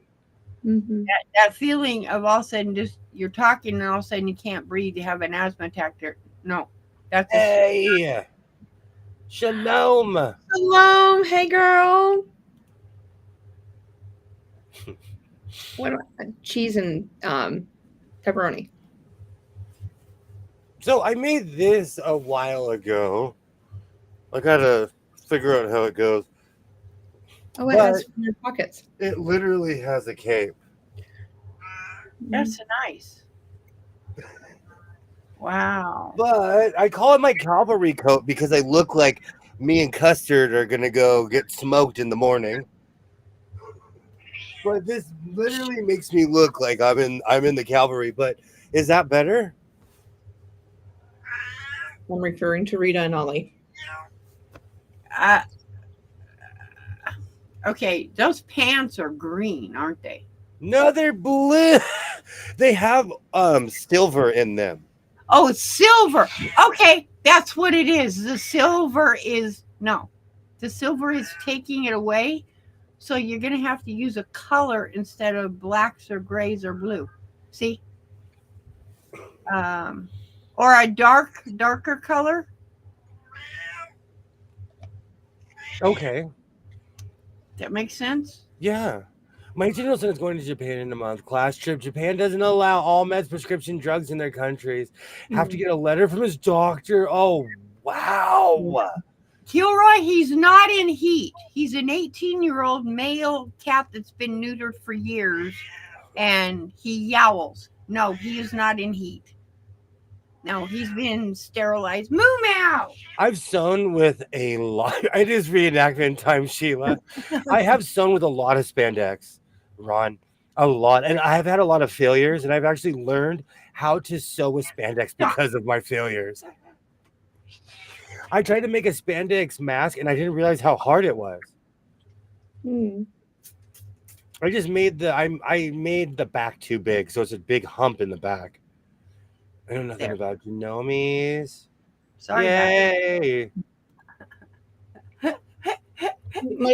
Mm-hmm. That feeling of all of a sudden just you're talking and all of a sudden you can't breathe, you have an asthma attack there. No, that's Shalom. Shalom. Hey, girl. What cheese and pepperoni. So I made this a while ago. I gotta figure out how it goes. Oh, it has your pockets. It literally has a cape. That's nice. Wow. But I call it my cavalry coat because I look like me and Custard are gonna go get smoked in the morning. But this literally makes me look like I'm in the cavalry. But is that better? I'm referring to Rita and Ollie. Okay, those pants are green, aren't they? No, they're blue. They have silver in them. Oh, it's silver. Okay, that's what it is. The silver is no. the silver is taking it away. So you're going to have to use a color instead of blacks or grays or blue. See? Or a darker color. Okay. That makes sense? Yeah. My 18-year-old son is going to Japan in a month. Class trip. Japan doesn't allow all meds prescription drugs in their countries. Have to get a letter from his doctor. Oh, wow. Kilroy, he's not in heat. He's an 18-year-old male cat that's been neutered for years, and he yowls. No, he is not in heat. No, he's been sterilized. Moo meow. I've sewn with a lot. It is reenactment time, Sheila. I have sewn with a lot of spandex, Ron. A lot. And I have had a lot of failures, and I've actually learned how to sew with spandex because of my failures. I tried to make a spandex mask, and I didn't realize how hard it was. I just made I made the back too big, so it's a big hump in the back. I know nothing about genomics. Sorry. Yay! My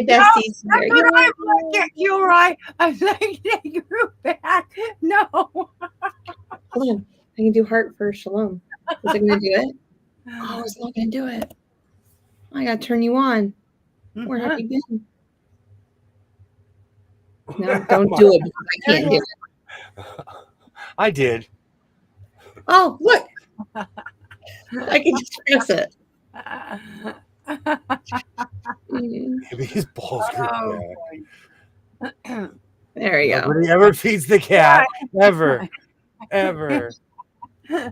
besties. No, that's what I'm like at Kilroy. I'm like, they grew back. No. Hold on. I can do heart for Shalom. Is it going to do it? Oh, it's not going to do it. I got to turn you on. Where have you been? No, don't do it because I can't do it. I did. Oh, look. I can just press it. Maybe his balls grew back. There you go. Nobody ever feeds the cat. Ever. Ever. Yeah.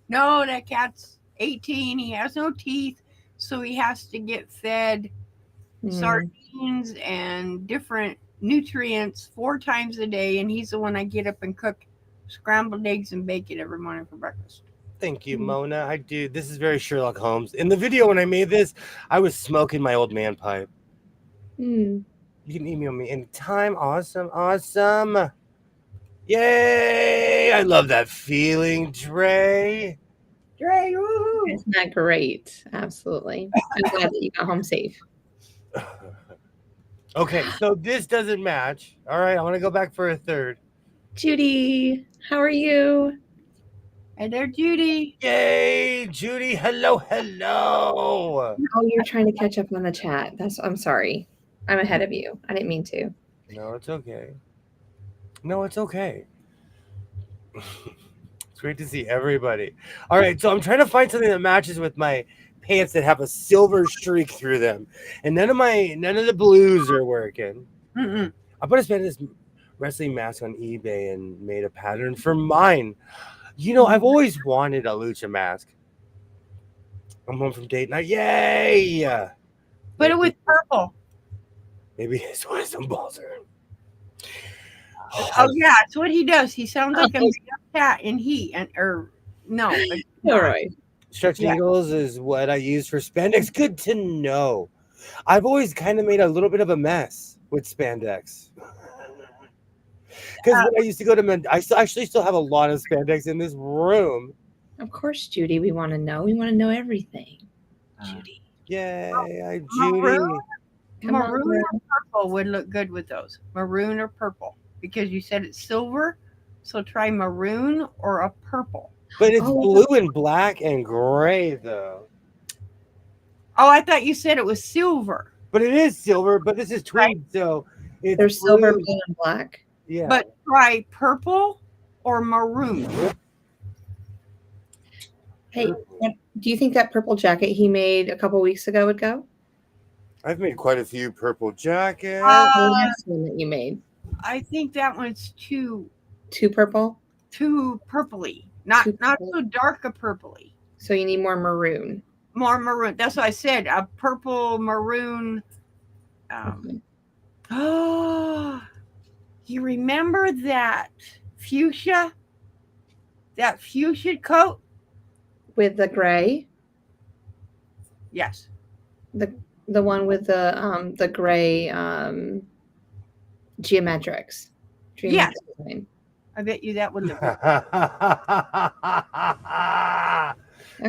No, that cat's 18. He has no teeth, so he has to get fed sardines and different nutrients 4 times a day, and he's the one I get up and cook scrambled eggs and bacon every morning for breakfast. Thank you, Mona. I do. This is very Sherlock Holmes. In the video when I made this, I was smoking my old man pipe. You can email me anytime. Awesome. Awesome. Yay! I love that feeling, Dre. Dre, woo! Isn't that great? Absolutely. I'm glad that you got home safe. Okay, so this doesn't match. All right, I want to go back for a third. Judy, how are you? Hey there, Judy. Yay, Judy. Hello, hello. Oh, you're trying to catch up on the chat. I'm sorry. I'm ahead of you. I didn't mean to. No, it's okay. No, it's okay. It's great to see everybody. All right, so I'm trying to find something that matches with my pants that have a silver streak through them, and none of the blues are working. I put a Spanish wrestling mask on eBay and made a pattern for mine. You know, I've always wanted a lucha mask. I'm home from date night. Yay! But it was purple. Maybe his wisdom balls are. Oh yeah, it's what he does. He sounds like a cat in heat, no. All right. Stretch needles is what I use for spandex. Good to know. I've always kind of made a little bit of a mess with spandex. Because when I used to go to I actually still have a lot of spandex in this room. Of course, Judy, we want to know. We want to know everything. Judy. Yay, Judy. Maroon or purple would look good with those. Maroon or purple. Because you said it's silver. So try maroon or a purple. But it's blue and black and gray, though. Oh, I thought you said it was silver. But it is silver, but this is tweed, so it's there's silver, blue, and black. Yeah. But try purple or maroon. Hey, do you think that purple jacket he made a couple weeks ago would go? I've made quite a few purple jackets. Last one that you made. I think that one's too purple? Too purpley. Not so dark a purpley. So you need more maroon. More maroon. That's what I said. A purple maroon. Oh, you remember that fuchsia? That fuchsia coat? With the gray? Yes. The one with the gray geometrics. Yes. I bet you that would look good.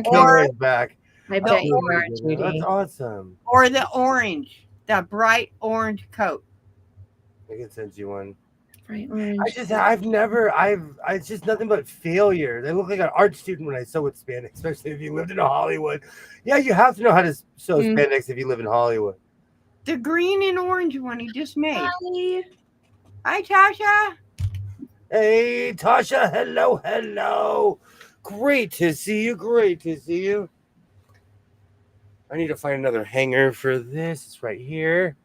Kilroy's back. I The bet you or- are, That's Judy. awesome. or the orange, the bright orange coat. I can send you one. Bright orange. It's just nothing but failure. They look like an art student when I sew with spandex, especially if you lived in Hollywood. Yeah, you have to know how to sew spandex if you live in Hollywood. The green and orange one he just made. Hi. Hi, Tasha. Hey, Tasha. Hello. Great to see you. I need to find another hanger for this. It's right here.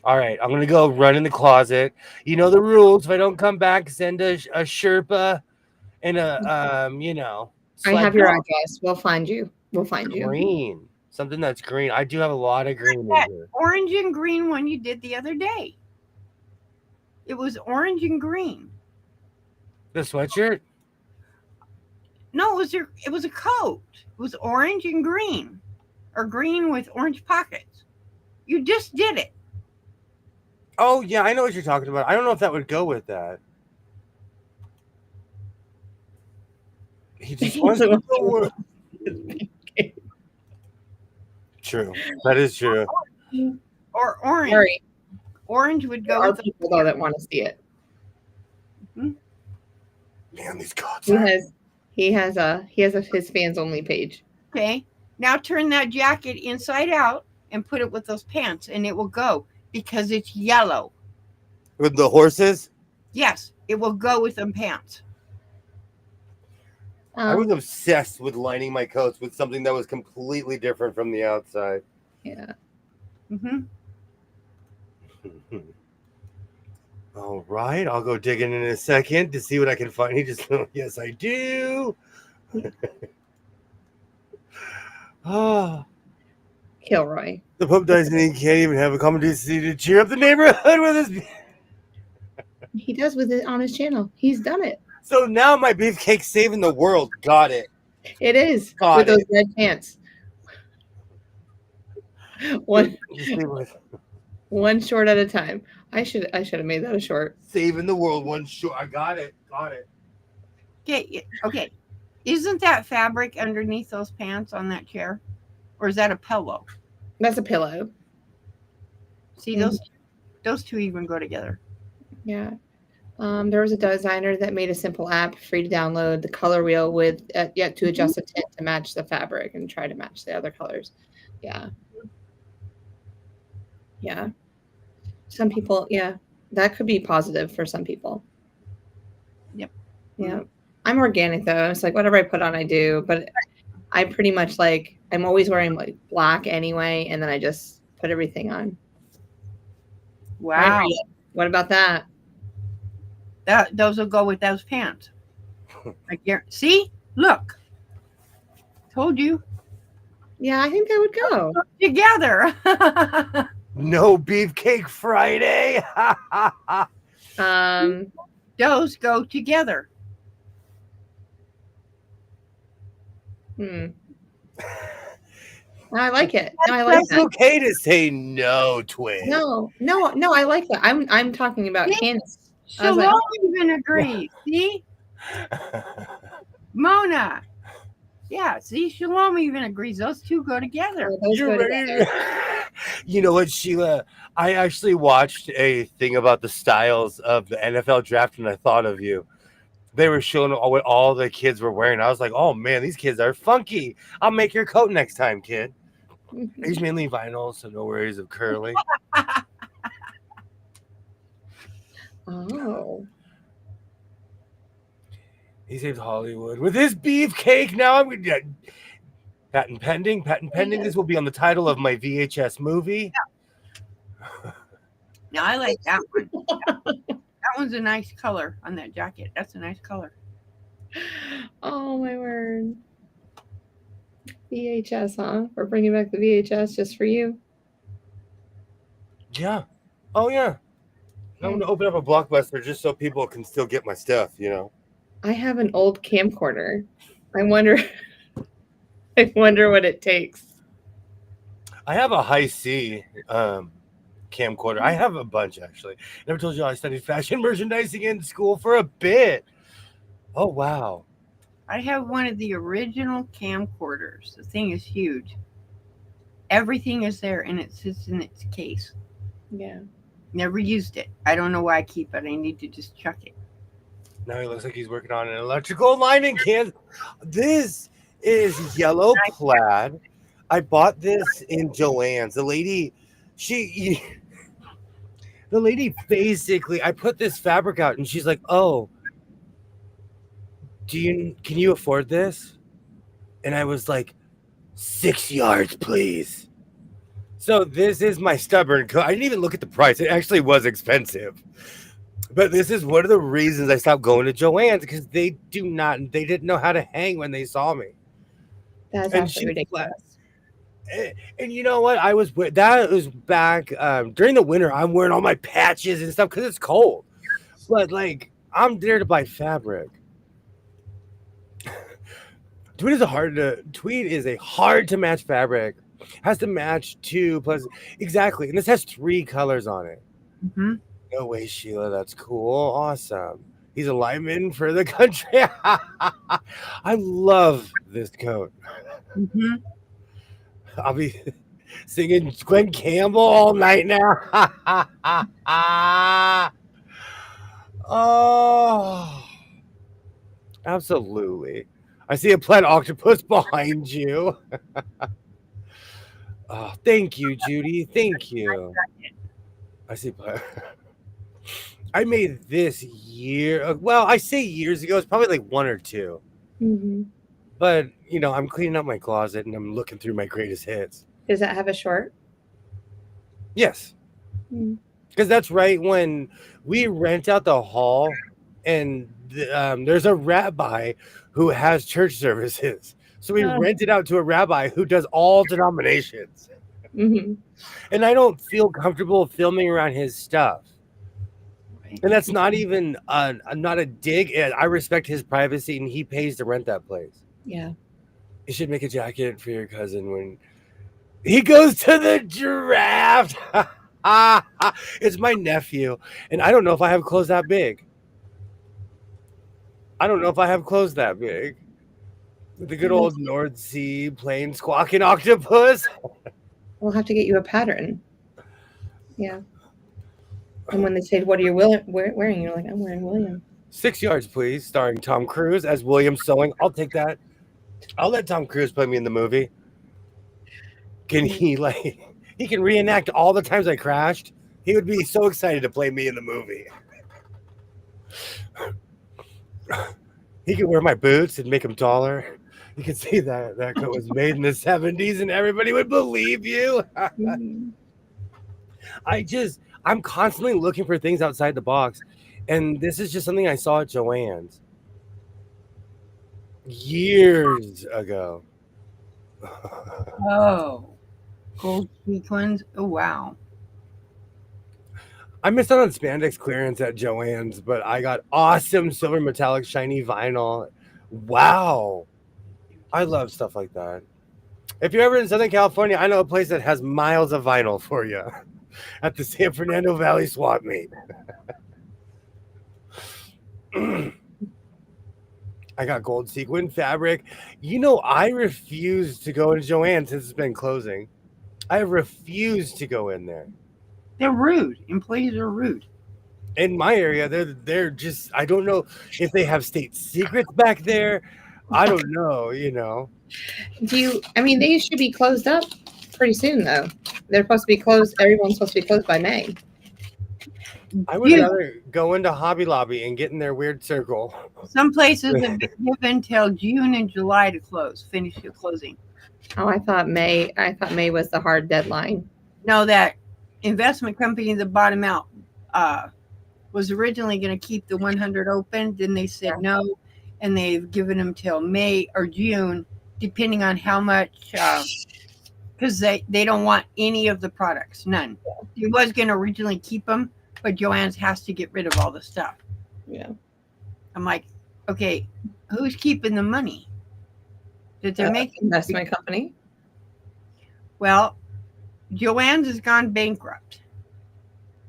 All right, I'm going to go run in the closet. You know the rules. If I don't come back, send a Sherpa and I have sled your dog. address. We'll find you. Green. Something that's green. I do have a lot of green in That here. orange and green one you did the other day. It was orange and green. The sweatshirt? No, it was a coat. It was orange and green, or green with orange pockets. You just did it. Oh, yeah, I know what you're talking about. I don't know if that would go with that. He just wants to go with... True. That is true. Or orange. Sorry. Orange would There go are with people though that want to see it. Man, these coats. He has his fans only page. Okay. Now turn that jacket inside out and put it with those pants, and it will go because it's yellow. With the horses? Yes, it will go with them pants. I was obsessed with lining my coats with something that was completely different from the outside. Yeah. Mm-hmm. All right, I'll go digging in a second to see what I can find. He just, yes, I do. Oh, Kilroy. the Pope dies and he can't even have a common decency to cheer up the neighborhood with his. He does with it on his channel. He's done it. So now my beefcake's saving the world. Got it. It is Got with it. those red pants. One short at a time. I should have made that a short. Saving the world one short. I got it. Okay. Isn't that fabric underneath those pants on that chair? Or is that a pillow? That's a pillow. See, those two even go together. Yeah. There was a designer that made a simple app free to download, the color wheel with to adjust the tint to match the fabric and try to match the other colors. Yeah. Some people, that could be positive for some people. Yep. Yeah. I'm organic though. It's like whatever I put on, I do. But I pretty much I'm always wearing like black anyway, and then I just put everything on. Wow. What about that? Those will go with those pants. See? Look. Told you. Yeah, I think that would go together. No Beefcake Friday. Those go together. I like it. No, I like That's that. okay to say no, twin. No, I like that. I'm talking about Candace. Shalom even agrees. See? Mona. Yeah, see, Shalom even agrees. Those two go together. You're ready. You know what, Sheila? I actually watched a thing about the styles of the NFL draft, and I thought of you. They were showing what all the kids were wearing. I was like, oh, man, these kids are funky. I'll make your coat next time, kid. He's mainly vinyl, so no worries of curly. Oh. He saved Hollywood with his beefcake. Now I'm going to patent pending. This will be on the title of my VHS movie. No, I like that one. That one's a nice color on that jacket. That's a nice color. Oh my word. VHS, huh? We're bringing back the VHS just for you. Yeah. Oh, yeah. I'm going to open up a Blockbuster just so people can still get my stuff, you know. I have an old camcorder. I wonder what it takes. I have a high C camcorder. I have a bunch, actually. Never told you I studied fashion merchandising in school for a bit. Oh, wow. I have one of the original camcorders. The thing is huge. Everything is there and it sits in its case. Yeah. Never used it. I don't know why I keep it. I need to just chuck it. Now he looks like he's working on an electrical line in Kansas. This is yellow plaid. I bought this in Joann's. The lady basically, I put this fabric out and she's like, "Oh, can you afford this?" And I was like, 6 yards, please. So this is my stubborn I didn't even look at the price. It actually was expensive. But this is one of the reasons I stopped going to Joann's, because they didn't know how to hang when they saw me. That's And absolutely ridiculous. And you know what? That was back during the winter. I'm wearing all my patches and stuff because it's cold. But like, I'm there to buy fabric. Tweed is a hard to match fabric. Has to match 2 plus exactly, and this has 3 colors on it. Mm-hmm. No way, Sheila. That's cool. Awesome. He's a lineman for the country. I love this coat. Mm-hmm. I'll be singing Glenn Campbell all night now. Oh, absolutely. I see a plaid octopus behind you. Oh, thank you, Judy. Thank you. I see plaid. I made this well, I say years ago. It's probably like 1 or 2. Mm-hmm. But, I'm cleaning up my closet and I'm looking through my greatest hits. Does that have a short? Yes. Because that's right when we rent out the hall and there's a rabbi who has church services. So we rent it out to a rabbi who does all denominations. Mm-hmm. And I don't feel comfortable filming around his stuff. And that's not even not a dig. I respect his privacy and he pays to rent that place. Yeah. You should make a jacket for your cousin when he goes to the draft. It's my nephew. And I don't know if I have clothes that big. The good old North Sea plain squawking octopus. We'll have to get you a pattern. Yeah. And when they say, "What are you wearing?" You're like, "I'm wearing William." 6 yards, please, starring Tom Cruise as William Sewing. I'll take that. I'll let Tom Cruise play me in the movie. Can he he can reenact all the times I crashed? He would be so excited to play me in the movie. He could wear my boots and make them taller. You can see that coat was made in the 70s and everybody would believe you. I'm constantly looking for things outside the box. And this is just something I saw at Joann's years ago. Oh, gold sequins. Oh, wow. I missed out on spandex clearance at Joann's, but I got awesome silver metallic shiny vinyl. Wow. I love stuff like that. If you're ever in Southern California, I know a place that has miles of vinyl for you at the San Fernando Valley Swap Meet. I got gold sequin fabric. I refuse to go into Joann's since it's been closing. I refuse to go in there. They're rude. Employees are rude. In my area, they're just, I don't know if they have state secrets back there. I don't know, They should be closed up pretty soon, though. They're supposed to be closed. Everyone's supposed to be closed by May. I would rather go into Hobby Lobby and get in their weird circle. Some places have been given till June and July to finish the closing. Oh, I thought May was the hard deadline. No, that investment company that bought them out was originally going to keep the 100 open. Then they said no, and they've given them till May or June, depending on how much, because they don't want any of the products, none. He was going to originally keep them, but Joann's has to get rid of all the stuff. Yeah. I'm like, okay, who's keeping the money that they're making? Investment company. Well, Joann's has gone bankrupt.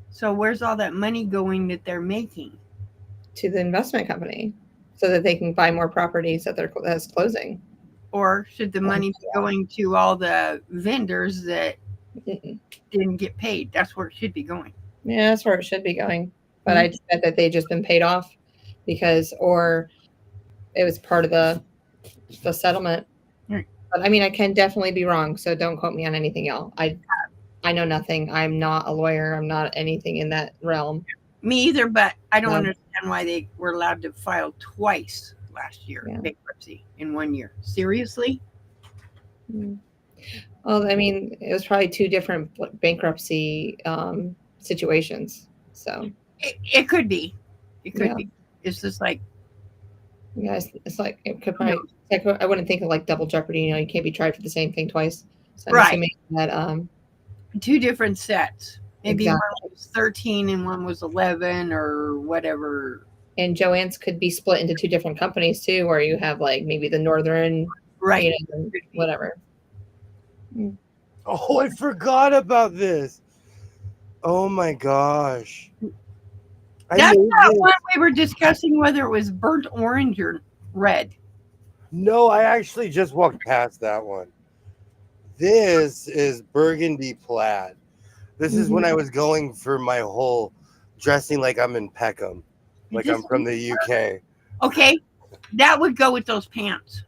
So where's all that money going that they're making? To the investment company. so that they can buy more properties that's closing. Or should the money be going to all the vendors that didn't get paid? That's where it should be going. Yeah, that's where it should be going. But I just bet that they just been paid off or it was part of the settlement. Right. But I mean, I can definitely be wrong, so don't quote me on anything else. I know nothing. I'm not a lawyer. I'm not anything in that realm. Me either, but I don't understand why they were allowed to file twice last year, bankruptcy in 1 year. Seriously? Well, I mean, it was probably two different bankruptcy situations. So it could be. It could be. It's just like, it's like it could probably. I wouldn't think of like double jeopardy. You can't be tried for the same thing twice. So I'm assuming that two different sets. Maybe one was 13 and one was 11 or whatever. And Joann's could be split into two different companies too, where you have like maybe the northern, whatever. Oh, I forgot about this. Oh my gosh. That's not one we were discussing whether it was burnt orange or red. No, I actually just walked past that one. This is burgundy plaid. This is when I was going for my whole dressing like I'm in Peckham, like I'm from the UK. Okay, that would go with those pants.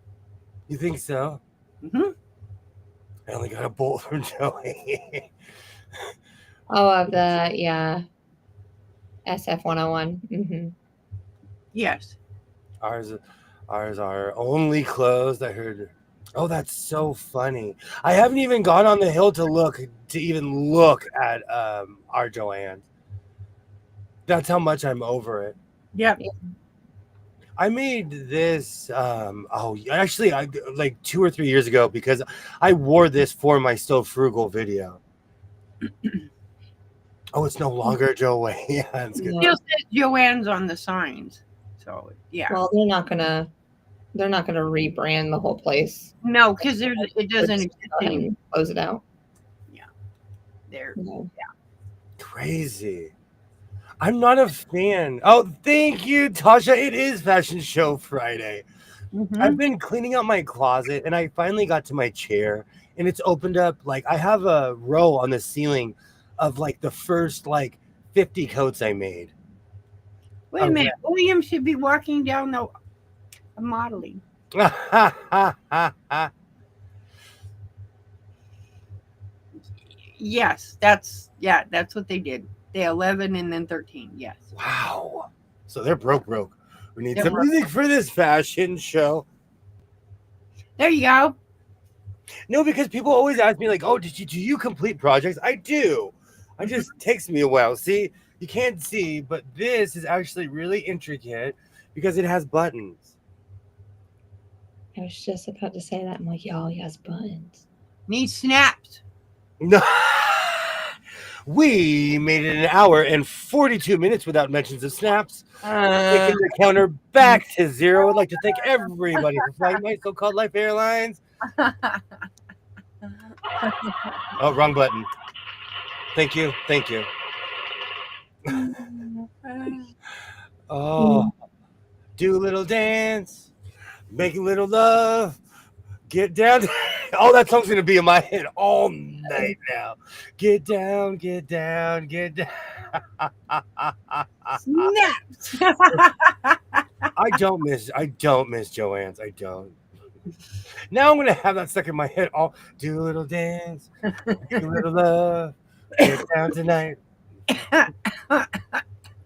You think so? Mm-hmm. I only got a bolt from Joey. Of the SF 101. Mm-hmm. Yes. Ours are only closed. I heard. Oh, that's so funny. I haven't even gone on the hill to look at our Joanne. That's how much I'm over it. Yep. I made this actually like 2 or 3 years ago because I wore this for my Still Frugal video. Oh, it's no longer Joanne's. It still says Joanne's on the signs. So yeah. Well, they're not gonna rebrand the whole place. No, because it doesn't exist anymore. Close it out. Yeah. There. No. Yeah. Crazy. I'm not a fan. Oh, thank you, Tasha. It is Fashion Show Friday. Mm-hmm. I've been cleaning out my closet and I finally got to my chair and it's opened up. Like I have a row on the ceiling of like the first like 50 coats I made. Wait a minute. William should be walking down the modeling. Yes, that's what they did. They 11 and then 13. Yes. Wow. So they're broke. We need some music for this fashion show. There you go. No, because people always ask me like, "Oh, do you complete projects?" I do. It just takes me a while. See, you can't see, but this is actually really intricate because it has buttons. I was just about to say that. I'm like, y'all, he has buttons. Need snaps. No. We made it 1 hour and 42 minutes without mentions of snaps. Taking the counter back to 0. I'd like to thank everybody for flying my so-called Life Airlines. Oh, wrong button. Thank you. Oh, do a little dance, make a little love, get down. Oh, that song's gonna be in my head all night now. Get down. Snaps. I don't miss Joanne's. I don't. Now I'm gonna have that stuck in my head. All do a little dance, do a little love, get down tonight.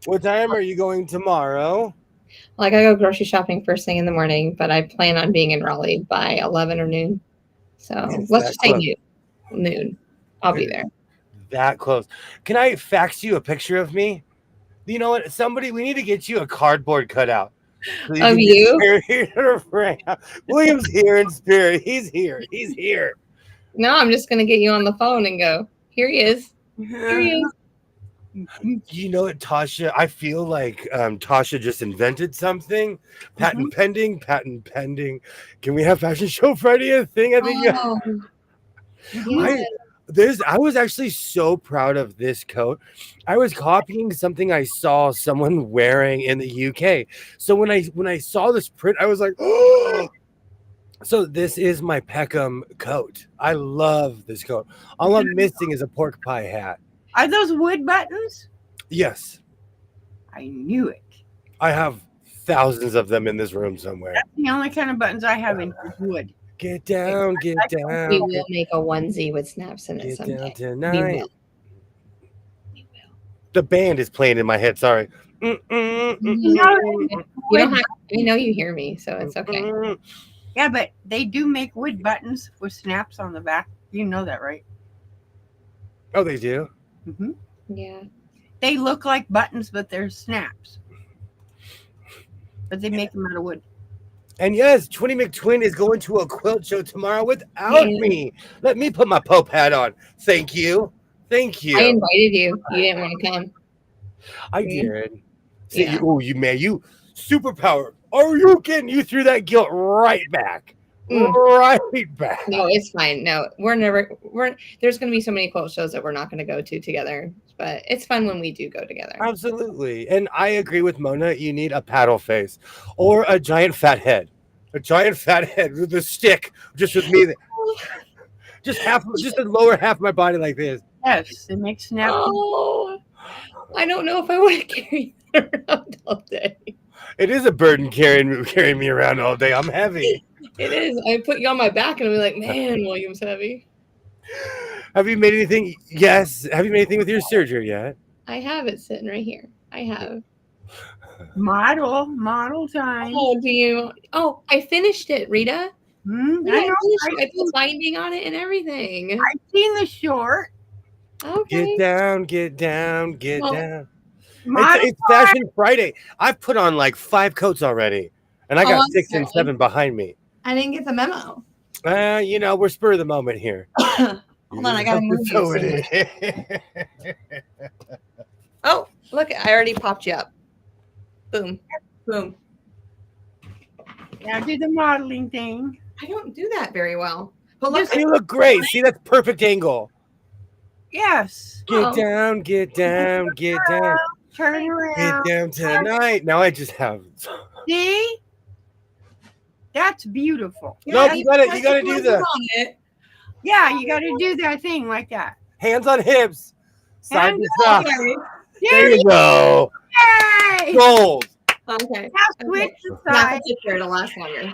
What time are you going tomorrow? Like I go grocery shopping first thing in the morning, but I plan on being in Raleigh by 11 or noon. So let's just say noon. I'll be there. That close. Can I fax you a picture of me? You know what? We need to get you a cardboard cutout. Of you? William's here in spirit. He's here. No, I'm just going to get you on the phone and go, here he is. Here he is. You know what, Tasha? I feel like Tasha just invented something. Patent pending. Can we have Fashion Show Friday a thing? I think. I was actually so proud of this coat. I was copying something I saw someone wearing in the UK. So when I saw this print, I was like, oh. So this is my Peckham coat. I love this coat. All I'm missing is a pork pie hat. Are those wood buttons? Yes, I knew it. I have thousands of them in this room somewhere. That's the only kind of buttons I have in wood. Get down, get down. We will make a onesie with snaps in it Get someday. down We tonight. will. We will. The band is playing in my head. Sorry. You don't have, I know you hear me, so it's okay. Yeah, but they do make wood buttons with snaps on the back. You know that, right? Oh, they do? Mm-hmm. Yeah. They look like buttons, but they're snaps. But they make them out of wood. And yes, Twinny McTwin is going to a quilt show tomorrow without me. Let me put my Pope hat on. Thank you. Thank you. I invited you. You didn't want to come. I did. See, Yeah. you superpower. Are you kidding? You threw that guilt right back. Mm. Right back. No, it's fine. No, there's going to be so many quilt shows that we're not going to go to together, but it's fun when we do go together. Absolutely. And I agree with Mona. You need a paddle face or a giant fat head. A giant fat head with a stick, just with me. Just the lower half of my body like this. Yes, it makes snaps. Oh, I don't know if I want to carry that around all day. It is a burden carrying me around all day. I'm heavy. It is. I put you on my back and I'll be like, man, William's heavy. Have you made anything? Yes. Have you made anything with your surgery yet? I have it sitting right here. I have. Model time. Oh, do you? Oh, I finished it, Rita. Hmm? Yeah, I finished it. I put binding on it and everything. I've seen the short. Okay. Get down, get down, get Well, down. Model It's Fashion Friday. I've put on like 5 coats already, and I got I'm 6 and sorry. 7 behind me. I didn't get the memo. We're spur of the moment here. Hold on, I gotta move you. Oh, look, I already popped you up. Boom. Boom. Now do the modeling thing. I don't do that very well. But look, You look great. See, that's perfect angle. Yes. Get down, get down, get down. Turn Get around. down tonight. Now I just have. See? That's beautiful. Nope, you gotta do the Yeah, you got to do that thing like that. hands on hips. Side Hands to side. There There you go. Yay! Gold. Okay. Now switch the Not side. the picture, it'll last longer.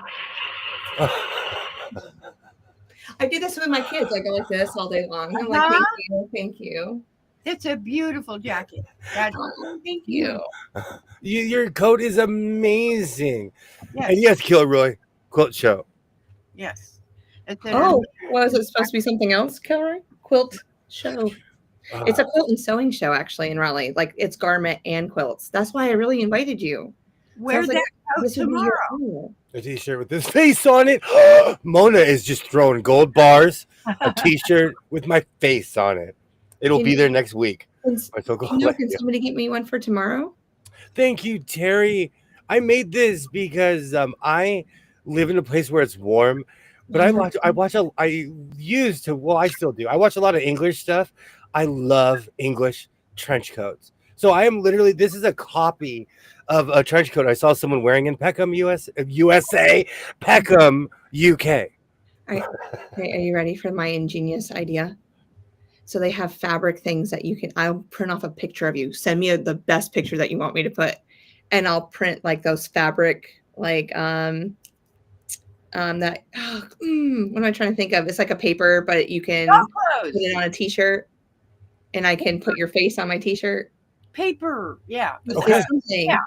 I do this with my kids. I go like this all day long. I'm like, thank you. It's a beautiful jacket. That's, Thank you. Your coat is amazing. yes. And yes, Kilroy, quilt show. Yes. It's a, Oh, was it supposed to be something else, Kilroy? Quilt show. It's a quilt and sewing show, actually, in Raleigh. Like, it's garment and quilts. That's why I really invited you. Where's Sounds like that out this would be your tomorrow? honor. A t-shirt with this face on it. Mona is just throwing gold bars. A t-shirt with my face on it. It'll be there next week. Can Can somebody get me one for tomorrow? Thank you, Terry. I made this because I live in a place where it's warm, but I still do. I watch a lot of English stuff. I love English trench coats. So I am literally, this is a copy of a trench coat I saw someone wearing in Peckham, USA, Peckham, UK. All right. Okay, are you ready for my ingenious idea? So they have fabric things that I'll print off a picture of you. Send me the best picture that you want me to put. And I'll print like those fabric, like, what am I trying to think of? It's like a paper, but you can put it on a t-shirt and I can put your face on my t-shirt. Paper. Yeah. Okay. Yeah.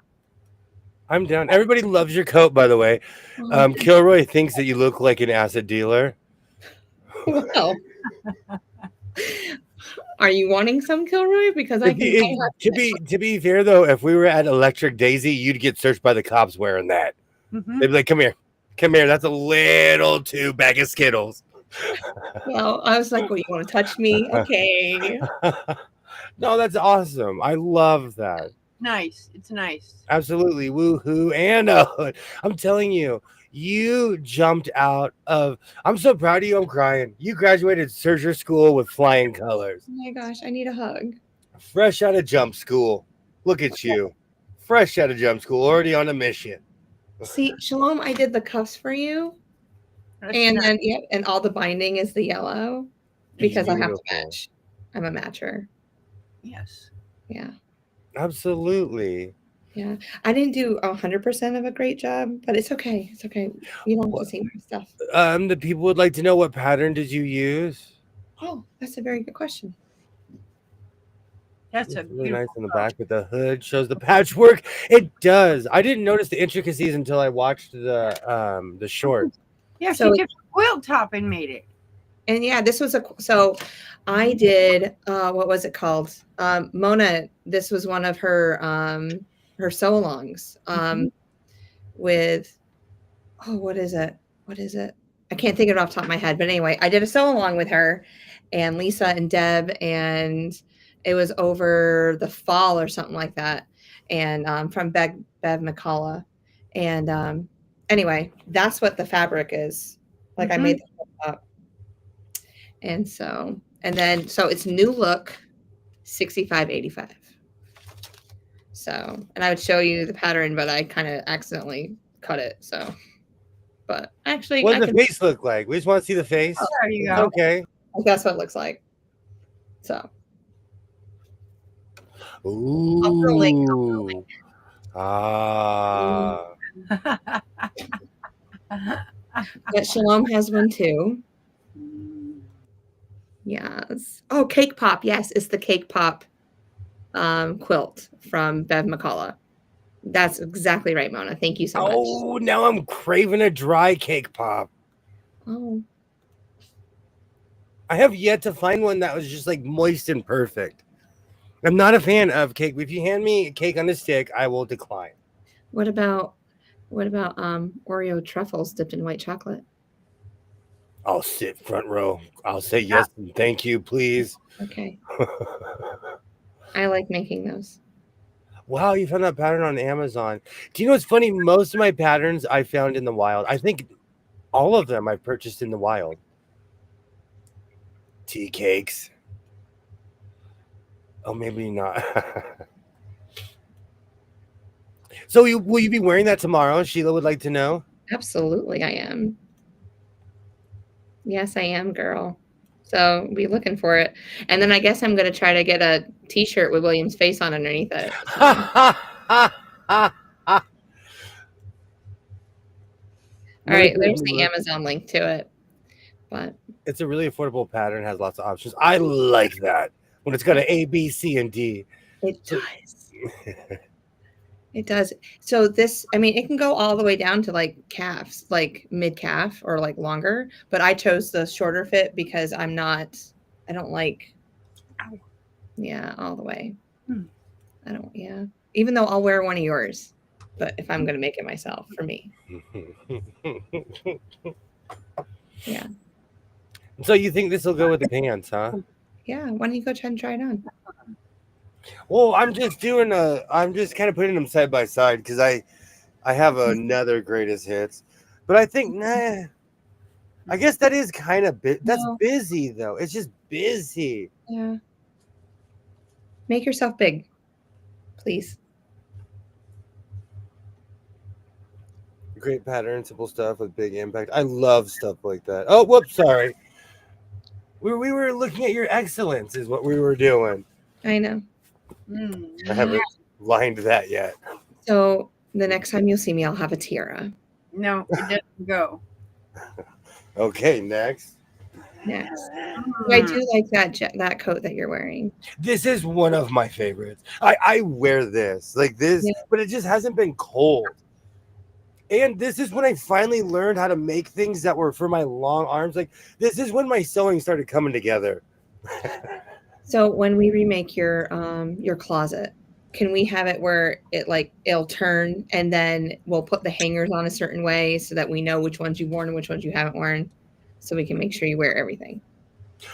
I'm down. Everybody loves your coat, by the way. Kilroy thinks that you look like an acid dealer. Well, are you wanting some, Kilroy? Because I can. To be fair, though, if we were at Electric Daisy, you'd get searched by the cops wearing that. Mm-hmm. They'd be like, come here. That's a little too bag of Skittles. Well, I was like, well, you want to touch me? Okay. No, that's awesome. I love that. Nice. It's nice. Absolutely. Woohoo. And I'm telling you, You jumped out of. I'm so proud of you. I'm crying. You graduated surgery school with flying colors. Oh my gosh, I need a hug. Fresh out of jump school. Look at you. Fresh out of jump school, already on a mission. See, Shalom, I did the cuffs for you. And then yeah, and all the binding is the yellow because I have to Beautiful. match. I'm a matcher. Yes. Yeah. Absolutely. Yeah. I didn't do 100% of a great job, but it's okay. It's okay. You don't have to see my stuff. The people would like to know, what pattern did you use? Oh, that's a very good question. That's a It's really beautiful nice in the back with the hood. Shows the patchwork. It does. I didn't notice the intricacies until I watched the short. Yeah, So- she took a quilt top and made it. And yeah, this was so I did what was it called? Mona, this was one of her sew-alongs with what is it? I can't think of it off the top of my head, but anyway, I did a sew-along with her and Lisa and Deb, and it was over the fall or something like that. And from Bev McCullough. And anyway, that's what the fabric is. Like I made that up. And so it's new look 65.85. So, and I would show you the pattern, but I kind of accidentally cut it. So, but actually, What does the face look like? We just want to see the face. Oh, there you It's go. okay. that's what it looks like. So, Ooh. I'll put a link. Ah. But Shalom has one too. Yes. Oh, Cake Pop. Yes, it's the Cake Pop quilt from Bev McCullough. That's exactly right, Mona. Thank you so much. Oh, now I'm craving a dry cake pop. Oh, I have yet to find one that was just like moist and perfect. I'm not a fan of cake. If you hand me a cake on a stick, I will decline. what about Oreo truffles dipped in white chocolate? I'll sit front row. I'll say yes and thank you, please. Okay. I like making those. Wow, you found that pattern on Amazon. Do you know what's funny? Most of my patterns I found in the wild. I think all of them I purchased in the wild. Tea cakes. Oh, maybe not. So will you be wearing that tomorrow? Sheila would like to know. Absolutely, I am. Yes, I am, girl. So be looking for it. And then I guess I'm going to try to get a t-shirt with William's face on underneath it. All right, there's the Amazon link to it. But it's a really affordable pattern, has lots of options. I like that when it's got an A, B, C, and D. It does. It does. So this, I mean, it can go all the way down to like calves, like mid calf or like longer. But I chose the shorter fit because I don't like, all the way. I don't, even though I'll wear one of yours. But if I'm going to make it myself, for me. Yeah. So you think this will go with the pants, huh? Yeah. Why don't you go try it on? Well, I'm just kind of putting them side by side because I have another greatest hits, but I think I guess that is kind of that's busy though. It's just busy. Yeah. Make yourself big, please. Great pattern, simple stuff with big impact. I love stuff like that. Oh, whoops, sorry. We were looking at your excellence is what we were doing. I know. I haven't lined that yet. So the next time you'll see me, I'll have a tiara. No, it doesn't go. Okay, next. I do like that coat that you're wearing. This is one of my favorites. I wear this like this, but it just hasn't been cold. And this is when I finally learned how to make things that were for my long arms. Like this is when my sewing started coming together. So when we remake your closet, can we have it where it'll turn and then we'll put the hangers on a certain way so that we know which ones you've worn and which ones you haven't worn, so we can make sure you wear everything?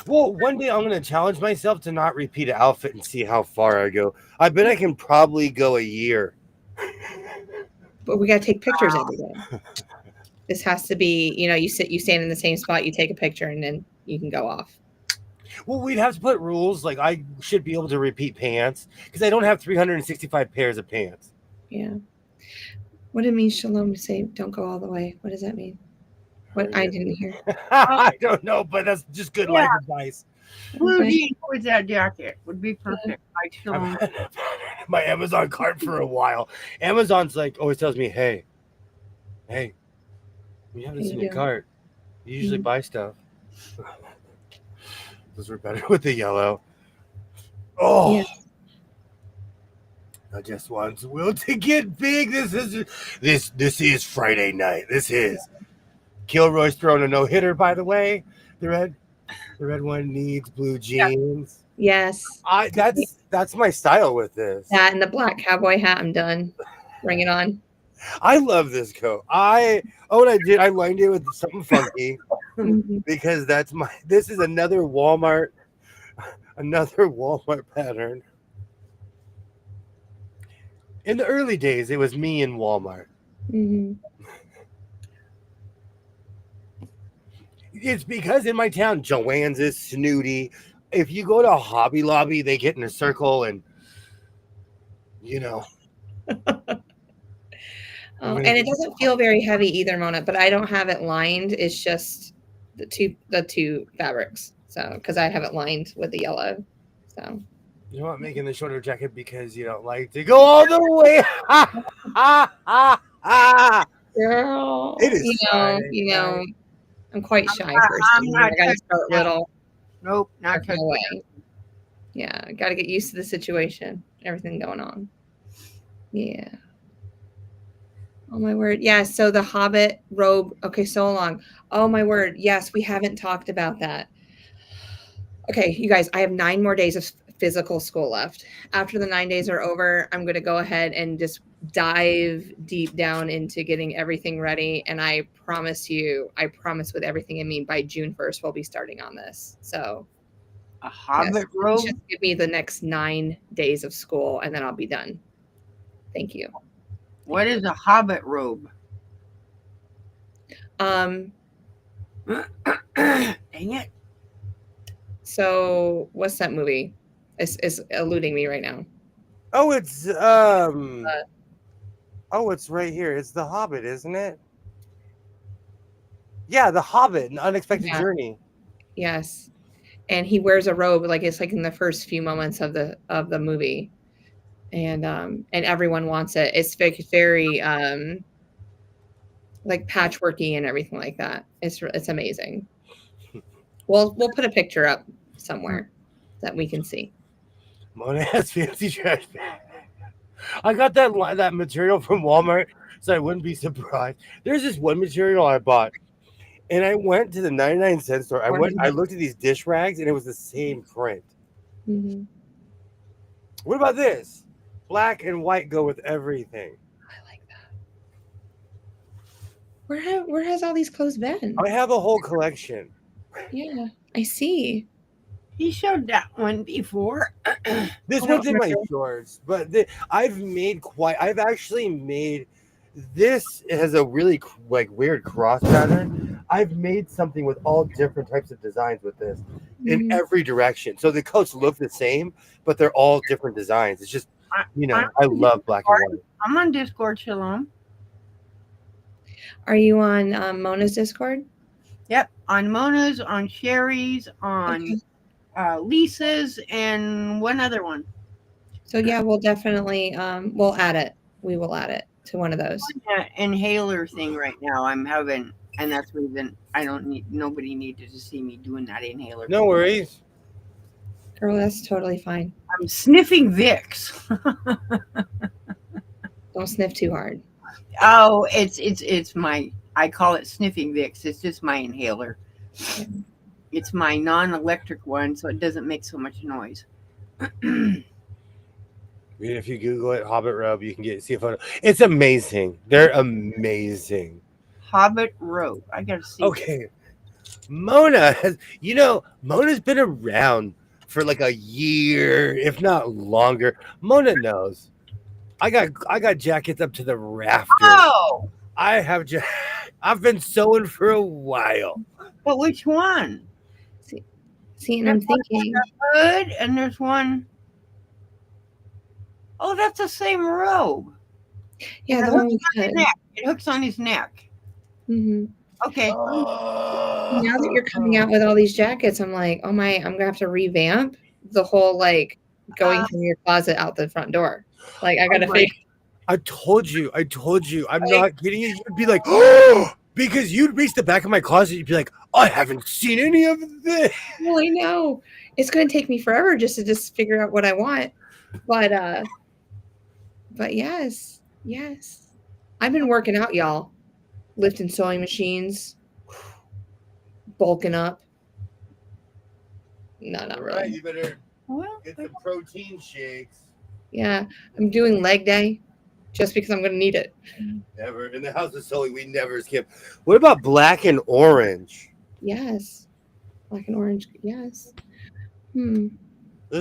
Well, one day I'm going to challenge myself to not repeat an outfit and see how far I go. I bet I can probably go a year. But we got to take pictures every day. This has to be, you stand in the same spot, you take a picture, and then you can go off. Well, we'd have to put rules. Like I should be able to repeat pants because I don't have 365 pairs of pants. Yeah. What did it mean, Shalom, to say don't go all the way? What does that mean? What I didn't hear. I don't know, but that's just good life advice. Blue jeans with that jacket would be perfect. Like Shalom. I've had my Amazon cart for a while. Amazon's like always tells me, hey, you have this in your cart. You usually buy stuff. Those were better with the yellow. Oh, yeah. I just want Will to get big. This is Friday night. This is Kilroy's throwing a no-hitter. By the way, the red one needs blue jeans. Yes, that's my style with this. That and the black cowboy hat. I'm done. Bring it on. I love this coat. What I did, I lined it with something funky because this is another Walmart pattern. In the early days, it was me and Walmart. Mm-hmm. It's because in my town, Joann's is snooty. If you go to Hobby Lobby, they get in a circle and, and it doesn't feel very heavy either, Mona, but I don't have it lined. It's just the two fabrics. So, because I have it lined with the yellow. So. You're not making the shorter jacket because you don't like to go all the way. Girl, it is I'm quite shy person. I gotta start little. Nope, not no way. Yeah, I gotta get used to the situation, everything going on. Yeah. Oh my word. Yeah, so the Hobbit robe. Okay, so long. Oh my word. Yes, we haven't talked about that. Okay, you guys, I have 9 more days of physical school left. After the 9 days are over, I'm going to go ahead and just dive deep down into getting everything ready. And I promise with everything in me, by June 1st, we'll be starting on this. So a Hobbit robe? Just give me the next 9 days of school and then I'll be done. Thank you. What is a Hobbit robe? Dang it. So what's that movie? It's eluding me right now. Oh, it's it's right here. It's The Hobbit, isn't it? Yeah, The Hobbit, An Unexpected Journey. Yes. And he wears a robe, it's like in the first few moments of the movie. And everyone wants it. It's very like patchworky and everything like that. It's amazing. We'll put a picture up somewhere that we can see. Mona has fancy trash bag. I got that material from Walmart, so I wouldn't be surprised. There's this one material I bought, and I went to the 99-cent store. I looked at these dish rags, and it was the same print. Mm-hmm. What about this? Black and white go with everything. I like that. Where has all these clothes been? I have a whole collection. Yeah, I see. He showed that one before. This one's in my shorts, but I've actually made this. It has a really weird cross pattern. I've made something with all different types of designs with this in every direction. So the coats look the same, but they're all different designs. It's just, I love black and white. I'm on Discord, Shalom. Are you on Mona's Discord? Yep, on Mona's, on Sherry's, on Lisa's, and one other one. So yeah, we'll definitely we'll add it. We will add it to one of those. Inhaler thing right now I'm having, and that's reason nobody needed to see me doing that inhaler. No worries. Girl, that's totally fine. I'm sniffing Vicks. Don't sniff too hard. Oh, it's my, I call it sniffing Vicks. It's just my inhaler. It's my non-electric one, so it doesn't make so much noise. If you Google it, Hobbit robe, you can see a photo. It's amazing. They're amazing. Hobbit robe. I gotta see. Okay. Mona has, Mona's been around for like a year, if not longer. Mona knows. I got jackets up to the rafters. Oh, I've been sewing for a while. But which one? See, and I'm thinking, Good, and there's one. Oh, that's the same robe. yeah, It the hooks one with on his the. neck. It hooks on his neck. Mhm. Okay. Now that you're coming out with all these jackets, I'm like, oh my, I'm gonna have to revamp the whole like going from your closet out the front door. Like I gotta figure. I told you. I'm not kidding you. You'd be like, oh, because you'd reach the back of my closet. You'd be like, I haven't seen any of this. Well, I know it's gonna take me forever just to figure out what I want, but yes, I've been working out, y'all, lifting sewing machines, bulking up. No, not really. Right, you better Well, get some protein shakes. Yeah, I'm doing leg day just because I'm gonna need it. Never in the house of sewing. We never skip. What about black and orange? Yes, black and orange. Yes.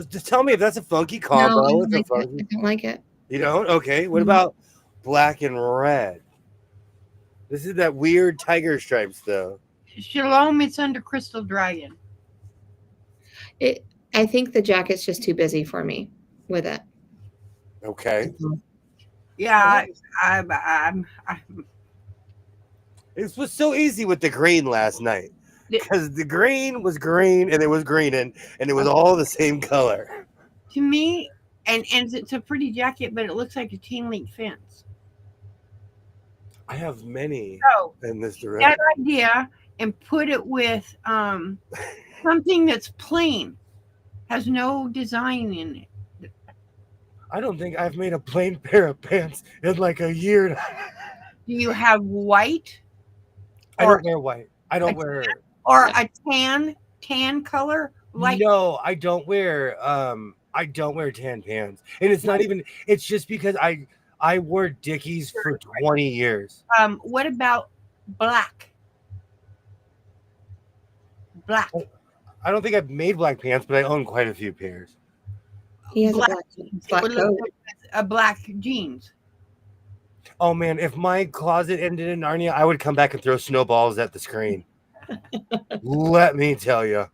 Just tell me if that's a funky No, combo. I don't It's a like it. funky. I don't like it. You don't? Okay. What Mhm. about black and red? This is that weird tiger stripes, though. Shalom, it's under Crystal Dragon. I think the jacket's just too busy for me with it. Okay. Yeah, I'm It was so easy with the green last night because the green was green and it was greening and it was all the same color. to me, and it's a pretty jacket, but it looks like a chain link fence. I have many So in this direction. that idea and put it with something that's plain, has no design in it. I don't think I've made a plain pair of pants in like a year. Do you have white? I don't wear white. I don't wear or a tan color? Like no, I don't wear tan pants. And it's not even it's just because I wore Dickies for 20 years. What about black? Black. I don't think I've made black pants, but I own quite a few pairs. He has Black. a It black would look coat. like a black jeans. Oh man, if my closet ended in Narnia, I would come back and throw snowballs at the screen. Let me tell you.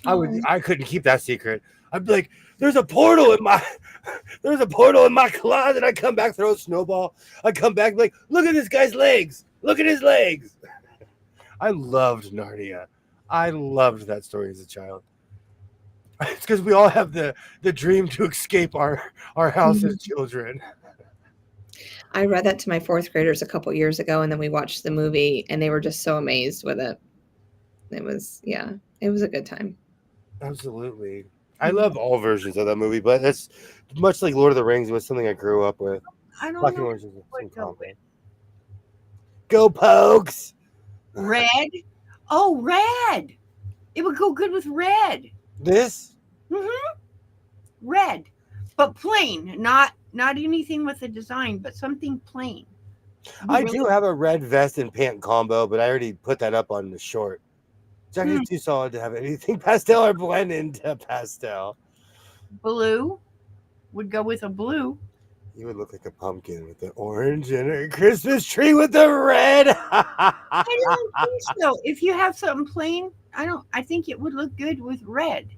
I couldn't keep that secret. I'd be like, there's a portal in my closet. I come back, throw a snowball. I come back like, look at this guy's legs. Look at his legs. I loved Narnia. I loved that story as a child. It's because we all have the dream to escape our house as children. I read that to my fourth graders a couple years ago, and then we watched the movie, and they were just so amazed with it. It was a good time. Absolutely. I love all versions of that movie, but it's much like Lord of the Rings. It was something I grew up with. I don't Black and know. orange is what some to go combo. with. Go Pokes! Red. Oh, red. It would go good with red. This? Red, but plain. Not anything with a design, but something plain. I do have a red vest and pant combo, but I already put that up on the short. Jacket's too solid to have anything pastel or blend into pastel. Blue would go with a blue. You would look like a pumpkin with the orange and a Christmas tree with the red. I don't think so. If you have something plain, I think it would look good with red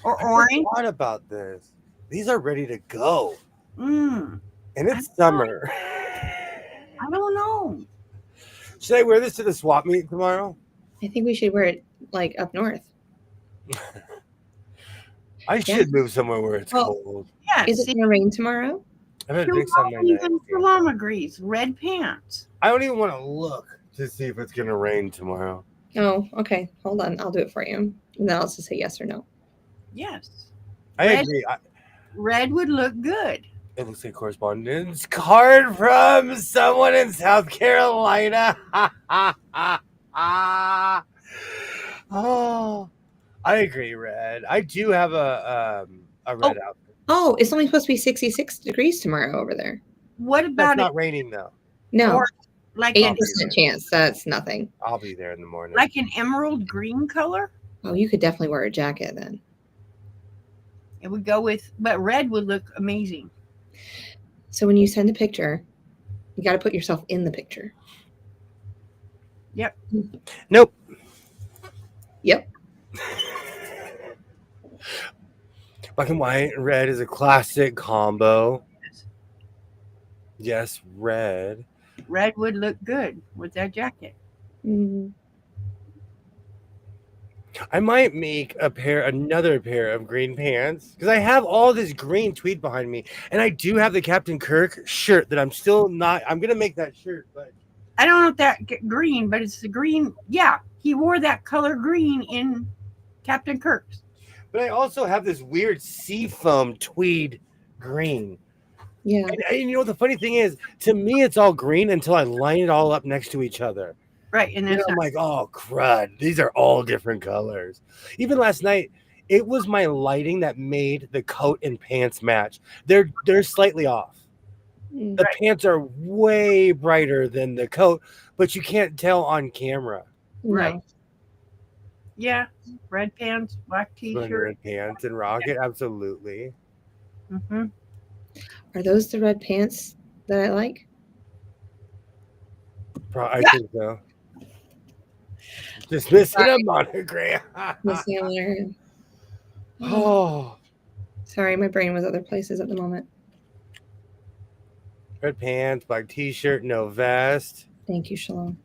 or orange. What about this? These are ready to go. And it's summer. I don't know. Should I wear this to the swap meet tomorrow? I think we should wear it like up north. I should move somewhere where it's cold. Yeah. Is it going to rain tomorrow? I bet Vic's on my neck. Even Shalom agrees. Red pants. I don't even want to look to see if it's going to rain tomorrow. Oh, okay. Hold on. I'll do it for you. And then I'll just say yes or no. Yes. I agree. Red would look good. It looks like a correspondence card from someone in South Carolina. Oh, I agree, red. I do have a red outfit. Oh, it's only supposed to be 66 degrees tomorrow over there. What about It's not raining though? No. Or like 8% chance. That's nothing. I'll be there in the morning. Like an emerald green color? Oh, you could definitely wear a jacket then. It would go with, but red would look amazing. So when you send a picture, You got to put yourself in the picture. Yep. Nope. Yep. Black and white and red is a classic combo. Yes, red. Red would look good with that jacket. Mm-hmm. I might make another pair of green pants because I have all this green tweed behind me, and I do have the Captain Kirk shirt that I'm still not. I'm gonna make that shirt, but I don't know if that green, but it's the green. Yeah, he wore that color green in Captain Kirk's. But I also have this weird seafoam tweed green. Yeah. And you know the funny thing is, to me, it's all green until I line it all up next to each other. Right, and And that's I'm like, oh crud, these are all different colors. Even last night, it was my lighting that made the coat and pants match. They're slightly off. Mm. The pants are way brighter than the coat, but you can't tell on camera. right. No. Yeah, red pants, black t-shirt. Red pants and rocket, absolutely. Mm-hmm. Are those the red pants that I like? I think so. Just missing a monogram. Miss Hamler. Oh, Sorry, my brain was other places at the moment. red pants, black t-shirt, no vest. Thank you, Shalom.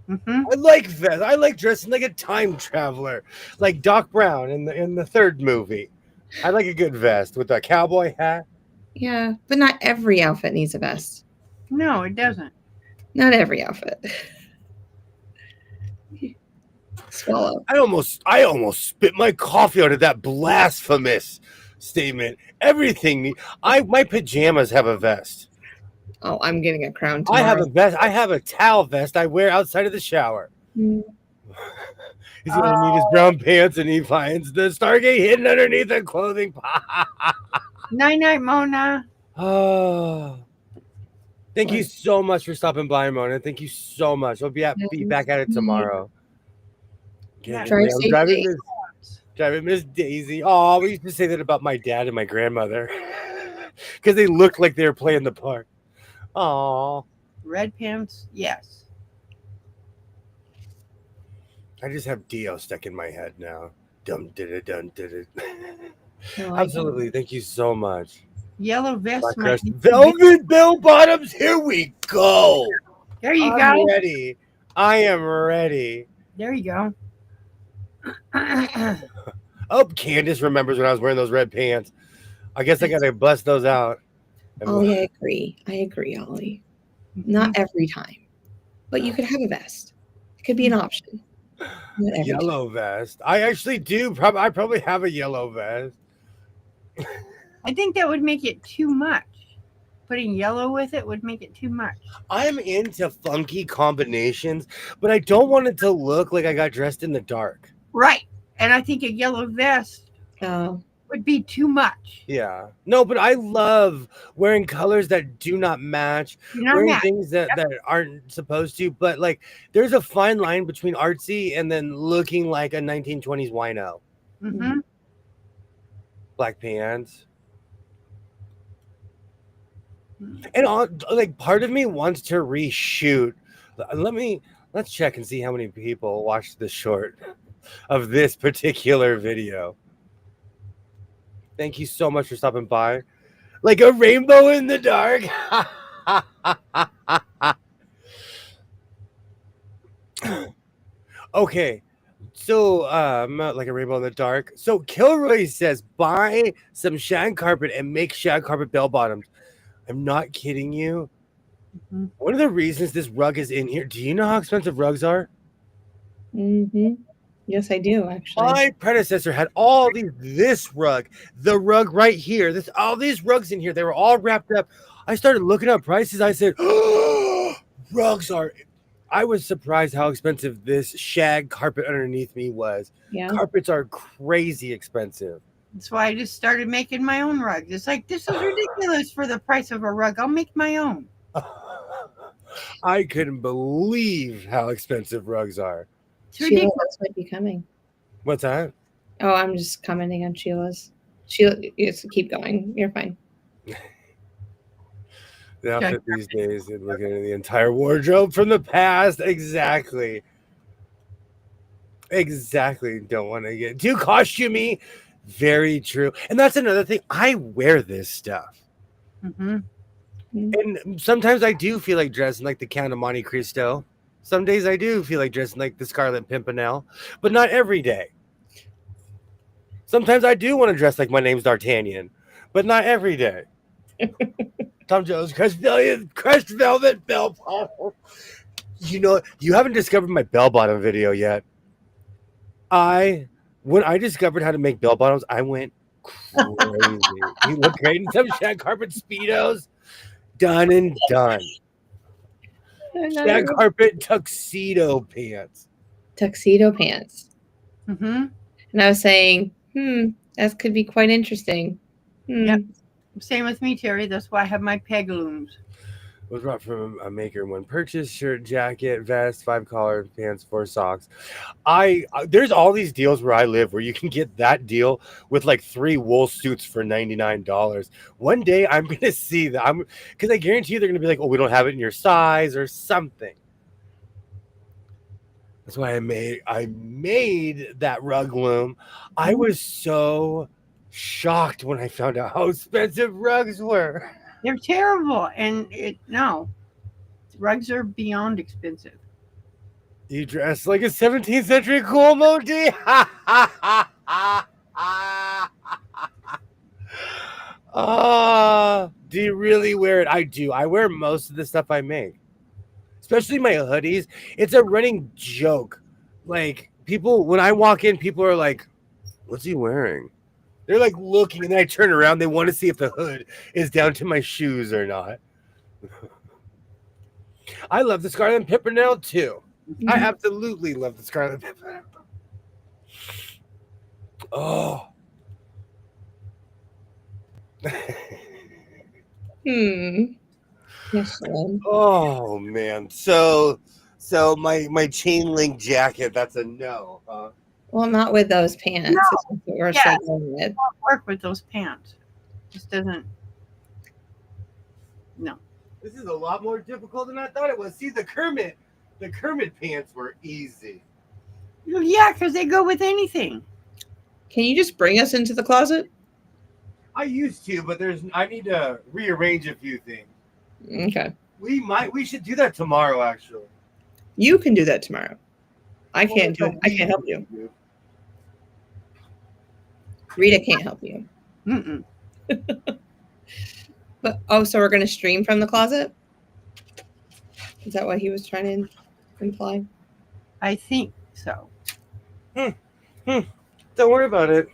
Mm-hmm. I like vest. I like dressing like a time traveler, like Doc Brown in the third movie. I like a good vest with a cowboy hat. Yeah, but not every outfit needs a vest. No, it doesn't. Not every outfit. Swallow. I almost spit my coffee out of that blasphemous statement. Everything. My pajamas have a vest. Oh, I'm getting a crown tomorrow. I have a vest. I have a towel vest I wear outside of the shower. Mm. He's gonna need his brown pants, and he finds the Stargate hidden underneath the clothing. Night night, Mona. Oh, thank you so much for stopping by, Mona. Thank you so much. I'll be back at it tomorrow. Yeah. Drive safely. Driving Miss Daisy. Oh, we used to say that about my dad and my grandmother because they looked like they were playing the part. Oh, Red pants, yes. I just have Dio stuck in my head now. Dum did it, dum did it. No, I Absolutely, thank you so much. Yellow vest. Black might Crust. be- Velvet bell bottoms. Here we go. There you I'm go. ready. I am ready. There you go. Oh, Candace remembers when I was wearing those red pants. I guess I gotta bust those out. Ollie, I agree, Ollie. Not every time, but you could have a vest. It could be an option. Not every time. Yellow vest. I actually do. I probably have a yellow vest. I think that would make it too much. Putting yellow with it would make it too much. I'm into funky combinations, but I don't want it to look like I got dressed in the dark. Right. And I think a yellow vest Oh, would be too much. Yeah. No, but I love wearing colors that do not match, You know wearing that. things that aren't supposed to, but like there's a fine line between artsy and then looking like a 1920s wino. Mm-hmm. Black pants. And like part of me wants to reshoot. Let's check and see how many people watched the short of this particular video. Thank you so much for stopping by. Like a rainbow in the dark. Okay. So like a rainbow in the dark. So Kilroy says buy some shag carpet and make shag carpet bell bottoms. I'm not kidding you. Mm-hmm. One of the reasons this rug is in here, do you know how expensive rugs are? mm-hmm. Yes, I do, actually. My predecessor had this rug, the rug right here, all these rugs in here, they were all wrapped up. I started looking up prices. I said, oh, rugs are, I was surprised how expensive this shag carpet underneath me was. Yeah. Carpets are crazy expensive. That's why I just started making my own rugs. It's like, this is ridiculous for the price of a rug. I'll make my own. I couldn't believe how expensive rugs are. It's Sheila, ridiculous. this might be coming. What's that? Oh, I'm just commenting on Sheila's. Sheila, keep going. You're fine. The outfit these days and looking at the entire wardrobe from the past. Exactly. Don't want to get too costumey. Very true. And that's another thing. I wear this stuff. Mm-hmm. And sometimes I do feel like dressing like the Count of Monte Cristo. Some days I do feel like dressing like the Scarlet Pimpernel, but not every day. Sometimes I do want to dress like my name's D'Artagnan, but not every day. Tom Jones, crushed velvet bell bottom. You know, you haven't discovered my bell bottom video yet. When I discovered how to make bell bottoms, I went crazy. You look great in some shag carpet speedos. Done and done. Shag carpet tuxedo pants. Tuxedo pants. Mm-hmm. And I was saying, that could be quite interesting. Yep. Same with me, Terry. That's why I have my pegalooms. Was brought from a maker when purchased: shirt, jacket, vest, 5 collar, pants, 4 socks. There's all these deals where I live where you can get that deal with like 3 wool suits for $99. One day I'm gonna see that, because I guarantee you they're gonna be like, oh, we don't have it in your size or something. That's why I made that rug loom. I was so shocked when I found out how expensive rugs were. They're terrible, and rugs are beyond expensive. You dress like a 17th century cool Modi. Do you really wear it? I do. I wear most of the stuff I make, especially my hoodies. It's a running joke. Like, people, when I walk in, people are like, what's he wearing? They're like looking, and then I turn around. They want to see if the hood is down to my shoes or not. I love the Scarlet Pimpernel too. I absolutely love the Scarlet Pimpernel. Oh. Yes, oh man. So my chain link jacket, that's a no, huh? Well, not with those pants. No. That's what we're struggling with. It won't work with those pants. Just doesn't. No. This is a lot more difficult than I thought it was. See, the Kermit pants were easy. Yeah, because they go with anything. Can you just bring us into the closet? I used to, but I need to rearrange a few things. Okay. We should do that tomorrow, actually. You can do that tomorrow. I can't do it. I can't help you. Rita can't help you. Mm-mm. But so we're going to stream from the closet? Is that what he was trying to imply? I think so. Don't worry about it.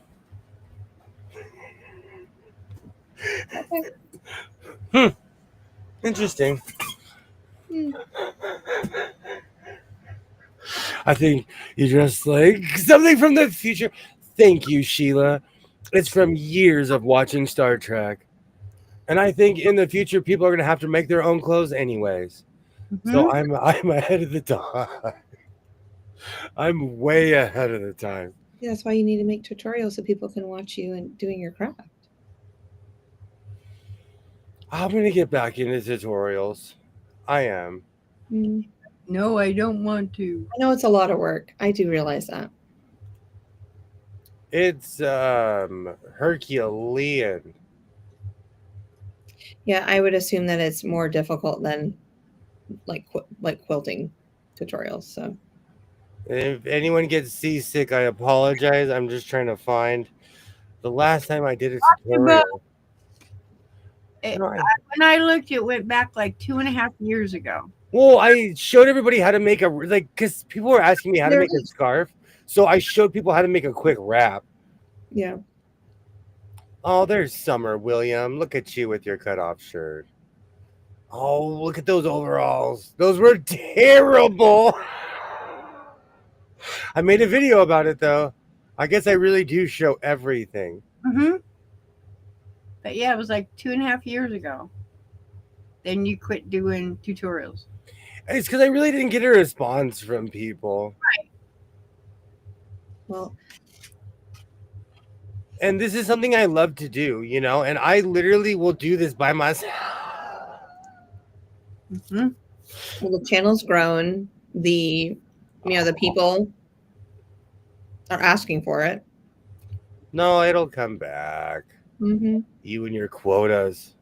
Okay. Interesting. I think you dress like something from the future. Thank you, Sheila. It's from years of watching Star Trek. And I think in the future, people are going to have to make their own clothes anyways. Mm-hmm. So I'm ahead of the time. I'm way ahead of the time. Yeah, that's why you need to make tutorials so people can watch you and doing your craft. I'm going to get back into tutorials. I am. No, I don't want to. I know it's a lot of work. I do realize that. It's Herculean. Yeah, I would assume that it's more difficult than like quilting tutorials. So If anyone gets seasick, I apologize. I'm just trying to find the last time I did a tutorial. When I looked, it went back like 2.5 years ago. Well, I showed everybody how to make because people were asking me how to make a scarf. So I showed people how to make a quick wrap. Yeah. Oh, there's Summer, William. Look at you with your cutoff shirt. Oh, look at those overalls. Those were terrible. I made a video about it, though. I guess I really do show everything. Mm-hmm. But yeah, it was like 2.5 years ago. Then you quit doing tutorials. It's because I really didn't get a response from people. Right. Well, and this is something I love to do, and I literally will do this by myself. Mm-hmm. Well, the channel's grown. The people are asking for it. No, it'll come back. Mm-hmm. You and your quotas.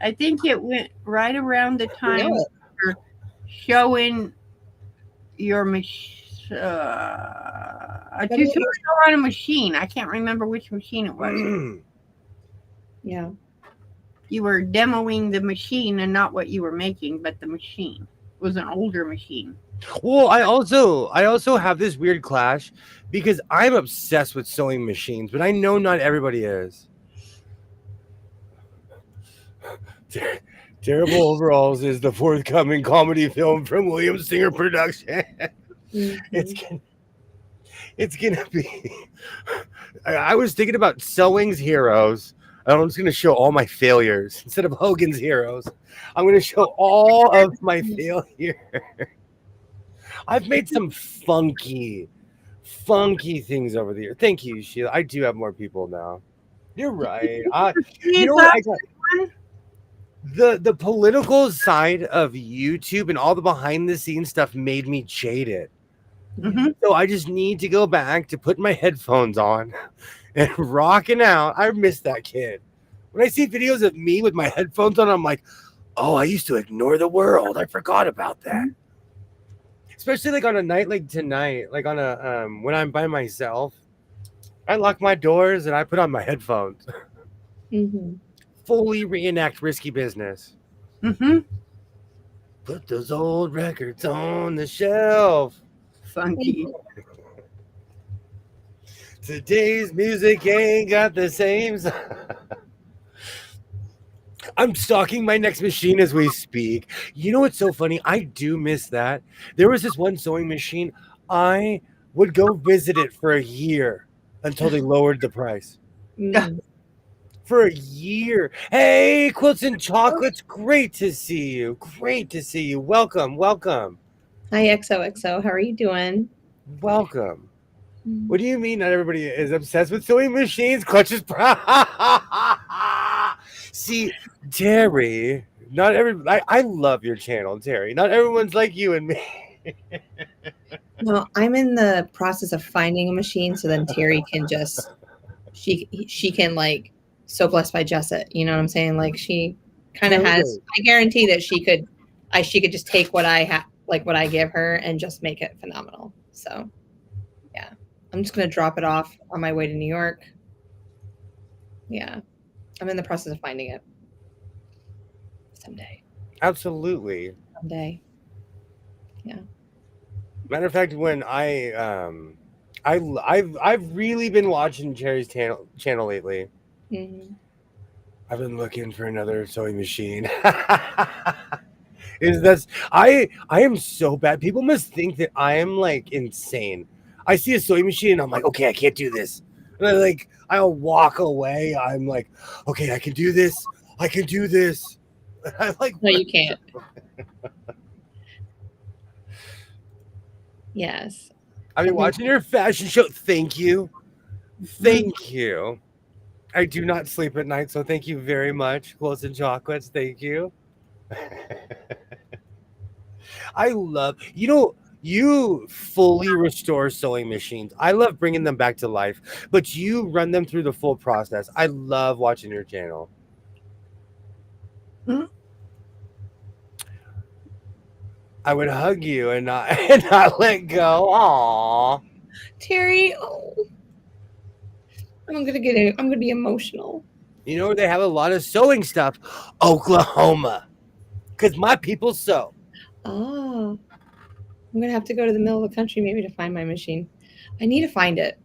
I think it went right around the You time know it. you're showing your a What is tutorial on a machine. I can't remember which machine it was. Yeah. You were demoing the machine and not what you were making, but the machine. It was an older machine. Well, I also have this weird clash because I'm obsessed with sewing machines, but I know not everybody is. Terrible Overalls is the forthcoming comedy film from William Singer Production. Mm-hmm. It's gonna be. I was thinking about Sewing's Heroes. I'm just gonna show all my failures instead of Hogan's Heroes. I'm gonna show all of my failures. I've made some funky things over the year. Thank you, Sheila. I do have more people now. You're right. You know what? I got the political side of YouTube and all the behind the scenes stuff made me jaded. Mm-hmm. So I just need to go back to putting my headphones on and rocking out. I miss that kid. When I see videos of me with my headphones on, I'm like, oh, I used to ignore the world. I forgot about that. Especially like on a night like tonight, like on a when I'm by myself, I lock my doors and I put on my headphones. Mm-hmm. Fully reenact Risky Business. Mm-hmm. Put those old records on the shelf. Funky. Today's music ain't got the same. I'm stalking my next machine as we speak. You know what's so funny? I do miss that. There was this one sewing machine. I would go visit it for a year until they lowered the price. Mm-hmm. For a year. Hey, Quilts and Chocolates. Great to see you. Great to see you. Welcome. Hi, XOXO. How are you doing? Welcome. What do you mean not everybody is obsessed with sewing machines? Clutches. See, Terry, not every. I love your channel, Terry. Not everyone's like you and me. No, I'm in the process of finding a machine so then Terry can just she can like so blessed by Jesset. You know what I'm saying? Like she kind of has. I guarantee that she could just take what I have, like what I give her, and just make it phenomenal. So, yeah, I'm just gonna drop it off on my way to New York. Yeah, I'm in the process of finding it. Someday. Absolutely. Someday. Yeah. Matter of fact, when I've really been watching Terry's channel lately. Mm-hmm. I've been looking for another sewing machine. I am so bad. People must think that I am like insane. I see a sewing machine and I'm like, okay, I can't do this. And I'll walk away. I'm like, okay, I can do this. I can do this. I'm like, no, you can't. Yes. I've been watching your fashion show. Thank you. Thank you. I do not sleep at night, so thank you very much. Clothes and Chocolates, thank you. I love, you fully restore sewing machines. I love bringing them back to life, but you run them through the full process. I love watching your channel. Mm-hmm. I would hug you and not let go. Aww. Terry, I'm gonna be emotional. You know, they have a lot of sewing stuff. Oklahoma. Because my people sew. Oh. I'm gonna have to go to the middle of the country maybe to find my machine. I need to find it.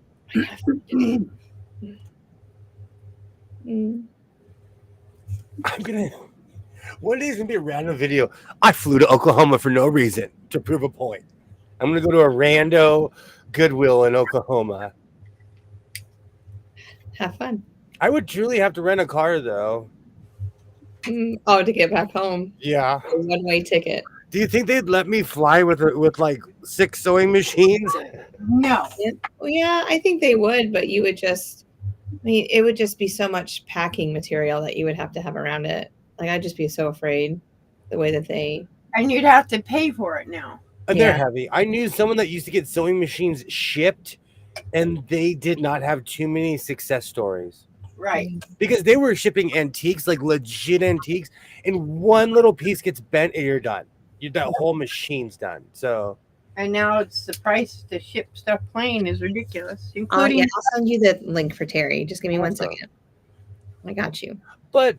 One day it's gonna be a random video. I flew to Oklahoma for no reason to prove a point. I'm gonna go to a rando Goodwill in Oklahoma. Have fun. I would truly have to rent a car though. To get back home. Yeah. A one-way ticket. Do you think they'd let me fly with like 6 sewing machines? No. Yeah, I think they would, but you would just, it would just be so much packing material that you would have to have around it. Like, I'd just be so afraid the way that they. And you'd have to pay for it now. They're Yeah. heavy. I knew someone that used to get sewing machines shipped, and they did not have too many success stories. Right. Because they were shipping antiques, like legit antiques, and one little piece gets bent and you're done. That whole machine's done. So, And now it's the price to ship stuff plain is ridiculous, Yeah, including. I'll send you the link for Terry. Just give me 1 Awesome. second. I got you. but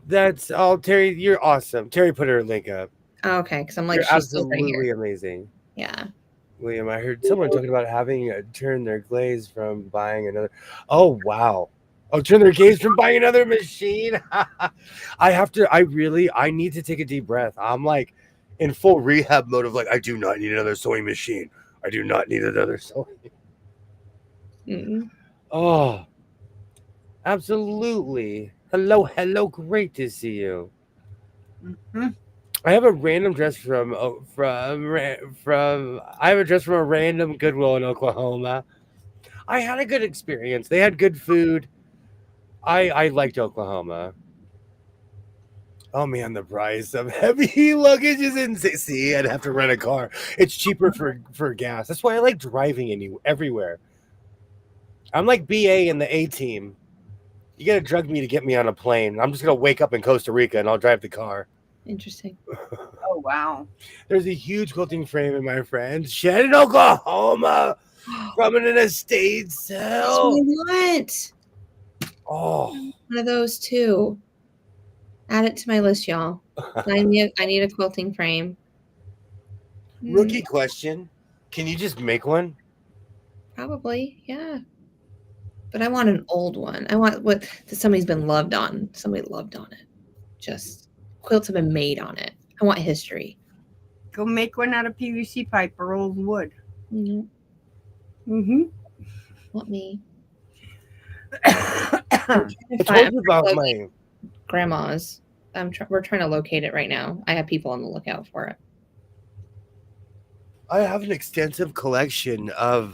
that's all. Terry, you're awesome. Terry put her link up. Oh, okay, because I'm like, You're she's still right absolutely here. amazing. Yeah. William, I heard someone talking about having turn their glaze from buying another. Oh, wow. Oh, turn their gaze from buying another machine. I need to take a deep breath. I'm like in full rehab mode of like, I do not need another sewing machine. I do not need another sewing. Mm-mm. Oh, absolutely. Hello. Great to see you. Hmm. I have a random dress from I have a dress from a random Goodwill in Oklahoma. I had a good experience. They had good food. I liked Oklahoma. Oh man, the price of heavy luggage is insane. See, I'd have to rent a car. It's cheaper for gas. That's why I like driving everywhere. I'm like BA in the A team. You gotta drug me to get me on a plane. I'm just gonna wake up in Costa Rica and I'll drive the car. Interesting. Oh, wow. There's a huge quilting frame in my friend's shed in Oklahoma from an estate That's sale. what I want. Oh, One of those too. Add it to my list, y'all. I need a quilting frame. rookie question. Can you just make one? Probably, yeah. But I want an old one. I want what that somebody's been loved on. Somebody loved on it. Just quilts have been made on it. I want history. Go make one out of PVC pipe or old wood. Mm, Mm-hmm. Not me. I told you about my. grandma's. We're trying to locate it right now. I have people on the lookout for it. I have an extensive collection of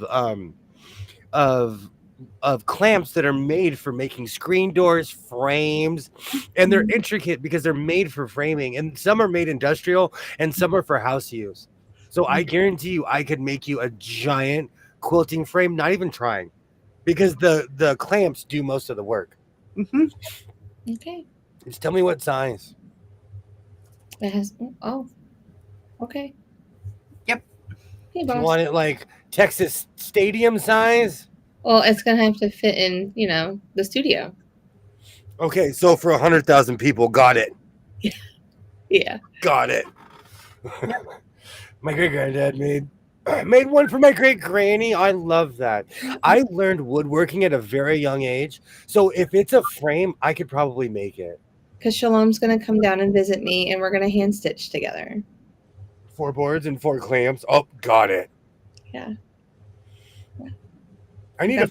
clamps that are made for making screen doors, frames, and they're intricate because they're made for framing. And some are made industrial, and some are for house use. So I guarantee you, I could make you a giant quilting frame, not even trying, because the clamps do most of the work. Mm-hmm. Okay. Just tell me what size. It has. Oh. Okay. Yep. Hey, Do boss. you want it like Texas Stadium size? Well, it's gonna have to fit in, the studio. Okay, so for 100,000 people, got it. Yeah. Got it. My great granddad made one for my great granny. I love that. I learned woodworking at a very young age. So if it's a frame, I could probably make it. Because Shalom's gonna come down and visit me, and we're gonna hand stitch together. 4 boards and 4 clamps. Oh, got it. Yeah. I need to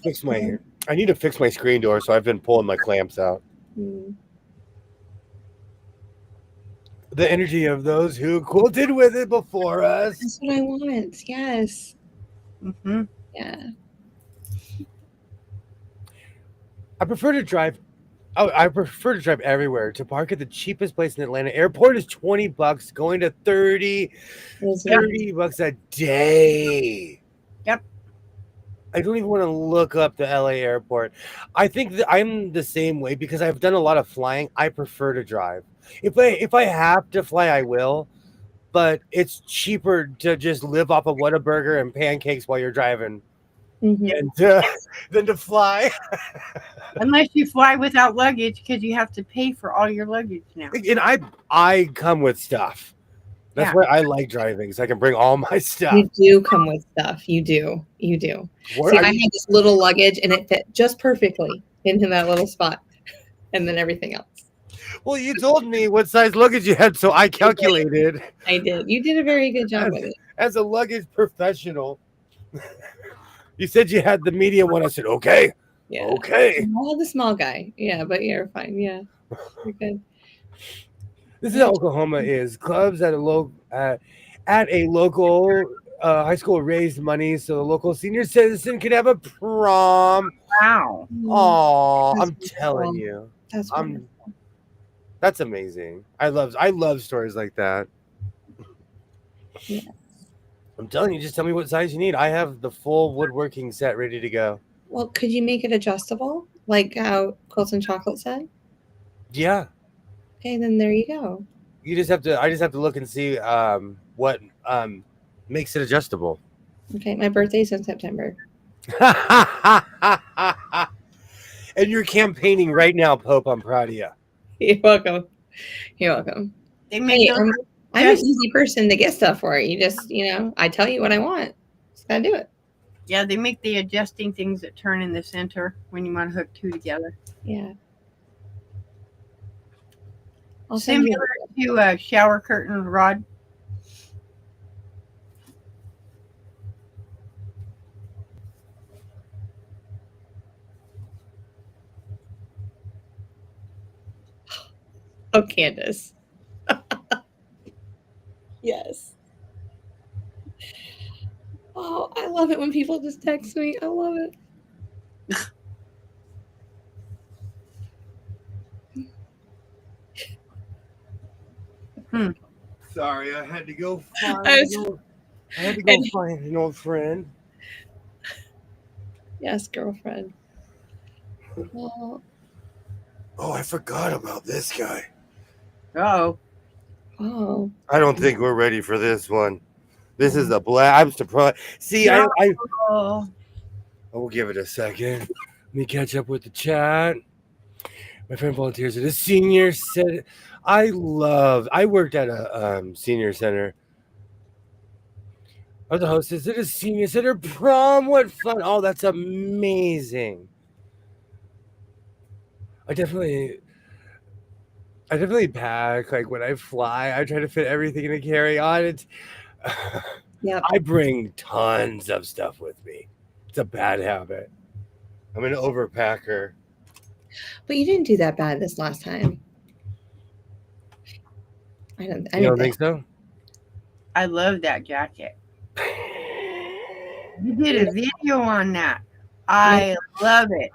fix my screen door, so I've been pulling my clamps out. Mm. The energy of those who quilted with it before us. That's what I want. Yes. Mm-hmm. Yeah. I prefer to drive everywhere. To park at the cheapest place in Atlanta. Airport is $20, going to 30 bucks a day. Yep. I don't even want to look up the LA airport. I think that I'm the same way because I've done a lot of flying. I prefer to drive. If I have to fly, I will. But it's cheaper to just live off of Whataburger and pancakes while you're driving than to fly. Unless you fly without luggage, because you have to pay for all your luggage now. And I come with stuff. That's why I like driving, so I can bring all my stuff. You do come with stuff. You do. Where See, I had this little luggage, and it fit just perfectly into that little spot, and then everything else. Well, you told me what size luggage you had, so I calculated. I did. You did a very good job with it. As a luggage professional. You said you had the medium one. I said, okay. Yeah. Okay. I had the small guy. Yeah, but you're fine. Yeah. You're good. This is how Oklahoma is. Clubs at a local high school raised money so the local senior citizen could have a prom. Wow. Oh, That's I'm telling you. That's I'm wonderful. That's amazing. I love stories like that. Yeah. I'm telling you, just tell me what size you need. I have the full woodworking set ready to go. Well, could you make it adjustable, like how Quilts and Chocolate said? Yeah. Okay, then there you go. I just have to look and see what makes it adjustable. Okay, my birthday's in September. And you're campaigning right now, Pope. I'm proud of you. You're welcome. You're welcome. They make Hey, those I'm an easy person to get stuff for. You just, I tell you what I want. Just gotta do it. Yeah, they make the adjusting things that turn in the center when you want to hook two together. Yeah. I'll send you. Similar to a shower curtain rod. Oh, Candace. Yes. Oh, I love it when people just text me. I love it. Sorry, I had to go I had to go find an old friend. Yes, girlfriend. Oh, Oh, I forgot about this guy. Oh, oh. I don't think we're ready for this one. This is a black. I'm surprised. See, No. I will give it a second. Let me catch up with the chat. My friend volunteers at a senior center. I worked at a senior center. I was the hostess at a senior center prom. What fun. Oh, that's amazing. I definitely pack. Like when I fly, I try to fit everything in a carry-on. It's Yep. I bring tons of stuff with me. It's a bad habit. I'm an overpacker. But you didn't do that bad this last time. I You don't think so? I love that jacket. You did a video on that. I love it.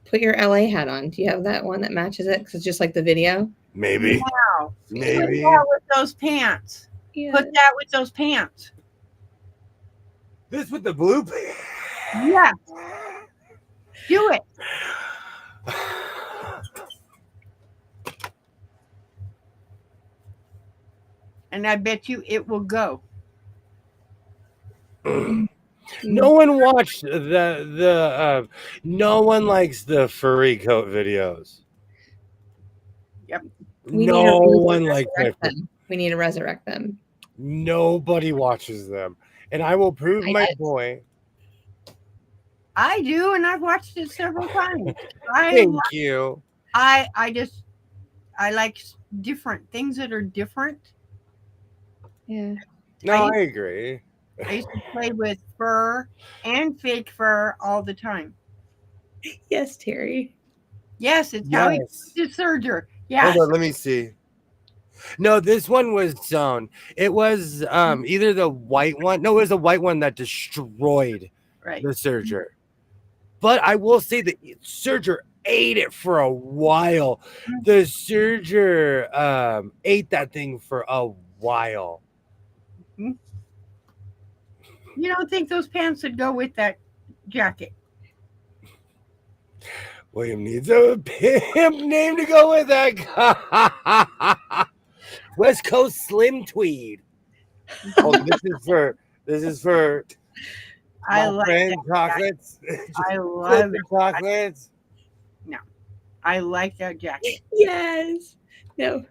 Put your LA hat on. Do you have that one that matches it? Because it's just like the video. Maybe. Wow. Maybe. Put that with those pants. Yeah. Put that with those pants. This with the blue pants. Yeah. Do it. And I bet you it will go. No one watched the no one likes the furry coat videos. Yep. No one likes them. We need to resurrect them. Nobody watches them. And I will prove my point. I do, and I've watched it several times. Thank you. I like different things that are different. Yeah. No, I agree. I used to play with fur and fake fur all the time. Yes, Terry. Yes, it's how he did surgery. Yeah. Hold on, let me see. No, this one was sewn. It was either the white one. No, it was the white one that destroyed the serger. But I will say the serger ate it for a while. The serger ate that thing for a while. You don't think those pants would go with that jacket? William needs a pimp name to go with that. West Coast Slim Tweed. Oh, this is for I my like friend that chocolates. I love it. Chocolates. No, I like that jacket. Yes. No.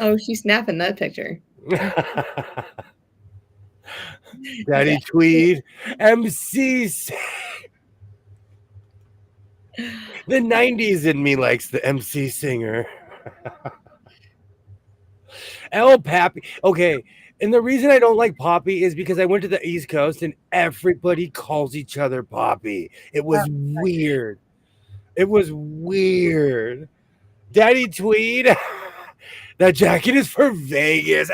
Oh, she's snapping that picture. Daddy Tweed, MC. The 90s in me likes the MC singer. El Pappy. Okay. And the reason I don't like Poppy is because I went to the East Coast and everybody calls each other Poppy. It was weird. It was weird. Daddy Tweed. That jacket is for Vegas.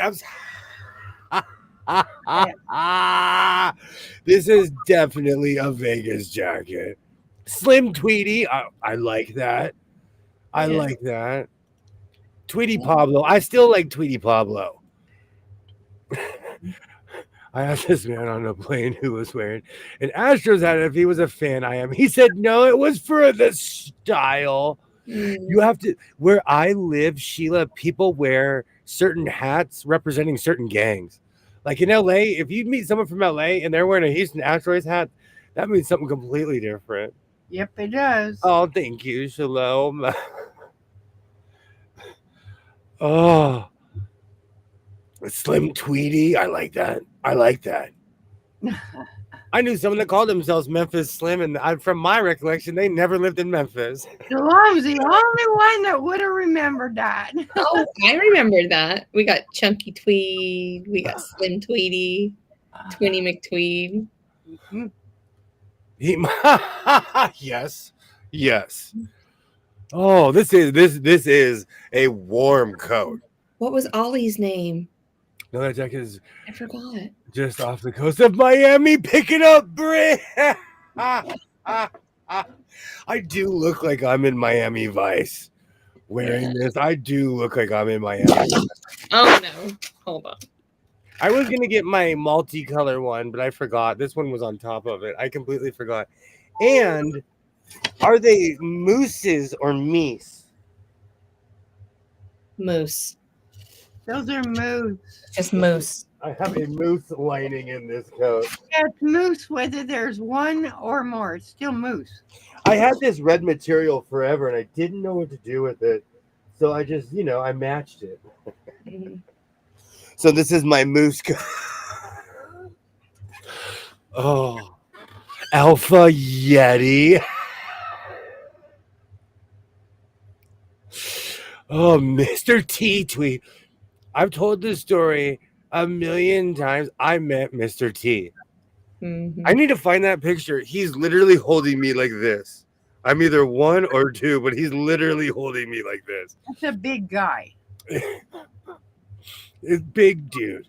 This is definitely a Vegas jacket. Slim Tweety. I like that. I Yeah. like that. Tweety Pablo. I still like Tweety Pablo. I asked this man on a plane who was wearing an Astros hat if he was a fan. I am. He said no, it was for the style. You have to. Where I live, Sheila, people wear certain hats representing certain gangs. Like in LA, if you meet someone from LA and they're wearing a Houston Astros hat, that means something completely different. Yep, it does. Oh, thank you, Shalom. Oh, Slim Tweety. I like that. I like that. I knew someone that called themselves Memphis Slim, and from my recollection, they never lived in Memphis. Shalom's the only one that would have remembered that. Oh, I remember that. We got Chunky Tweed. We got Slim Tweety. Twinny McTweed. Yes, yes. Oh, this is a warm coat. What was Ollie's name? No, that jacket is I forgot. just off the coast of Miami, picking up Brit. I do look like I'm in Miami Vice wearing this. I do look like I'm in Miami. Oh no! Hold on. I was gonna get my multicolor one, but I forgot. This one was on top of it. I completely forgot. And are they mooses or meese? Moose. Those are moose. Just moose. I have a moose lining in this coat. Yeah, it's moose whether there's one or more. It's still moose. I had this red material forever and I didn't know what to do with it. So I just, I matched it. So this is my moose coat. Oh, Alpha Yeti. Oh, Mr. T tweet. I've told this story a million times. I met Mr. T. I need to find that picture. He's literally holding me like this. I'm either 1 or 2, but he's literally holding me like this. That's a big guy. It's big dude.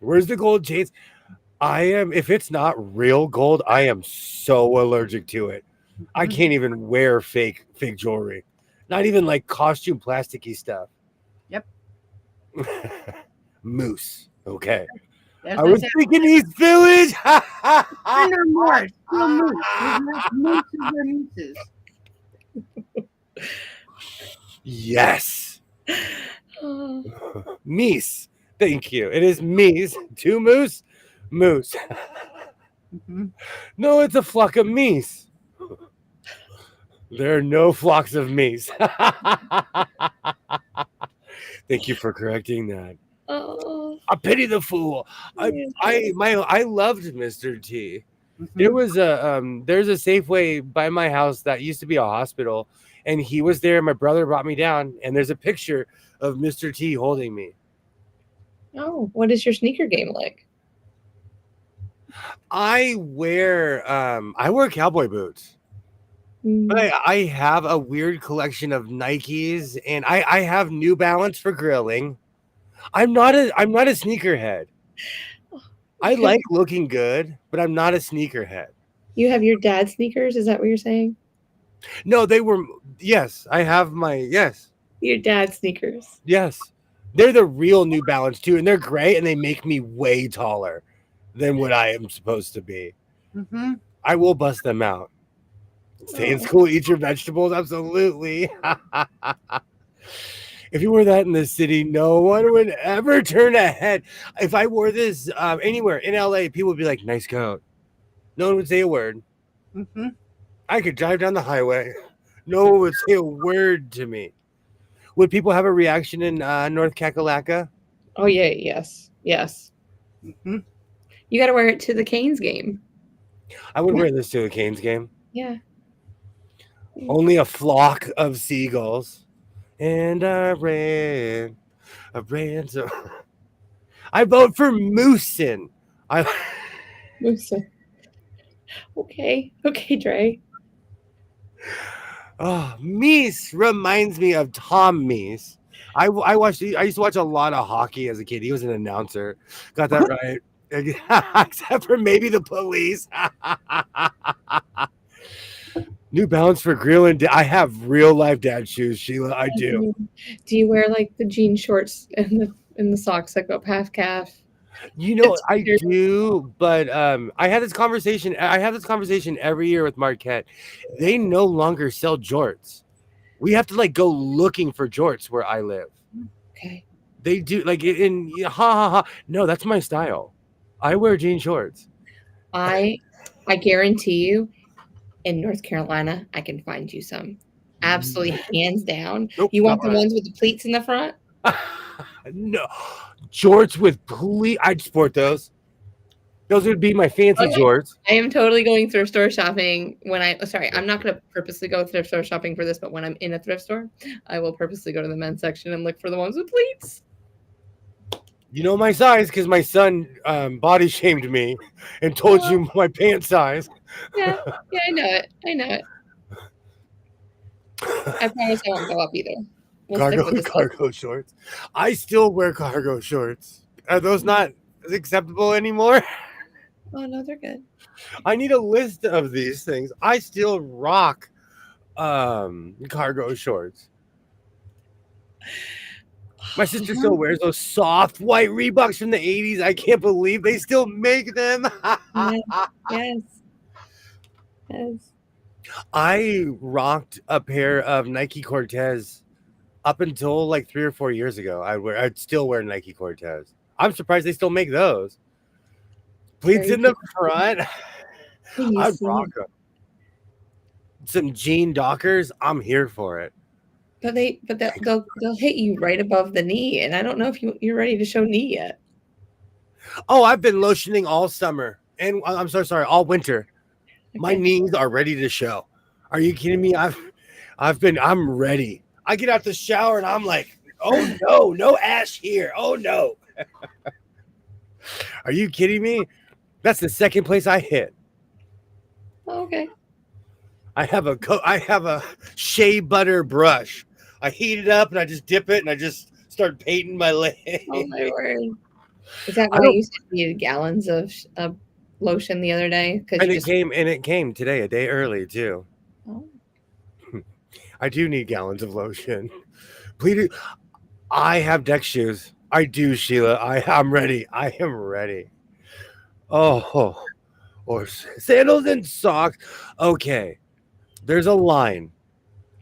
Where's the gold chains? If it's not real gold, I am so allergic to it. I can't even wear fake jewelry. Not even like costume plasticky stuff. Yep. Moose. Okay. That's I was thinking East Village. no more. Still moose. Mooses are mooses. Yes. Meese. Thank you. It is meese. 2 moose. Moose. No, it's a flock of meese. There are no flocks of meese. Thank you for correcting that. Oh. I pity the fool. I loved Mr. T. There was there's a Safeway by my house that used to be a hospital, and he was there. My brother brought me down, and there's a picture of Mr. T holding me. Oh, what is your sneaker game like? I wear cowboy boots. But I have a weird collection of Nikes, and I have New Balance for grilling. I'm not a sneakerhead. I like looking good, but I'm not a sneakerhead. You have your dad's sneakers? Is that what you're saying? No, they were. Yes, I have your dad's sneakers. Yes, they're the real New Balance too, and they're great, and they make me way taller than what I am supposed to be. I will bust them out. Stay in school, eat your vegetables. Absolutely. If you wore that in the city, no one would ever turn a head. If I wore this anywhere in LA, people would be like, nice coat. No one would say a word. I could drive down the highway. No one would say a word to me. Would people have a reaction in North Kakalaka? Oh, yeah. Yes. You got to wear it to the Canes game. I would wear this to a Canes game. Yeah. Only a flock of seagulls. And I ran. So I vote for Moosin. Moosin. Okay, Dre. Oh, Meese reminds me of Tom Meese. I used to watch a lot of hockey as a kid. He was an announcer. Got that right. Except for maybe the police. New Balance for grilling. I have real life dad shoes, Sheila. I do. Do you wear like the jean shorts and the socks that go up half calf? I do, but I had this conversation. I have this conversation every year with Marquette. They no longer sell jorts. We have to like go looking for jorts where I live. Okay. They do like in ha ha ha. No, that's my style. I wear jean shorts. I guarantee you, in North Carolina, I can find you some. Absolutely, hands down. Nope, You want not the ones with the pleats in the front? No, jorts with pleat. I'd sport those. Those would be my fancy Okay. jorts. I am totally going thrift store shopping when I'm not going to purposely go thrift store shopping for this, but when I'm in a thrift store, I will purposely go to the men's section and look for the ones with pleats. You know my size because my son body shamed me and told you my pant size. Yeah, I know it. I promise I won't go up either. We'll stick with the cargo shorts. I still wear cargo shorts. Are those not acceptable anymore? Oh no, they're good. I need a list of these things. I still rock cargo shorts. My sister still wears those soft white Reeboks from the 80s. I can't believe they still make them. Yes. I rocked a pair of Nike Cortez up until like 3 or 4 years ago. I'd still wear Nike Cortez. I'm surprised they still make those. Pleats in the front. I'd rock them. Some jean Dockers. I'm here for it. But they'll hit you right above the knee, and I don't know if you're ready to show knee yet. Oh, I've been lotioning all summer, and I'm so sorry, all winter. Okay. My knees are ready to show. Are you kidding me? I'm ready. I get out the shower and I'm like, oh no ash here. Oh no. Are you kidding me? That's the second place I hit. Okay. I have a shea butter brush. I heat it up and I just dip it and I just start painting my leg. Oh my word! Is that why you said you needed gallons of lotion the other day? It came today, a day early too. Oh. I do need gallons of lotion. Please, I have deck shoes. I do, Sheila. I'm ready. I am ready. Oh, or sandals and socks. Okay. There's a line.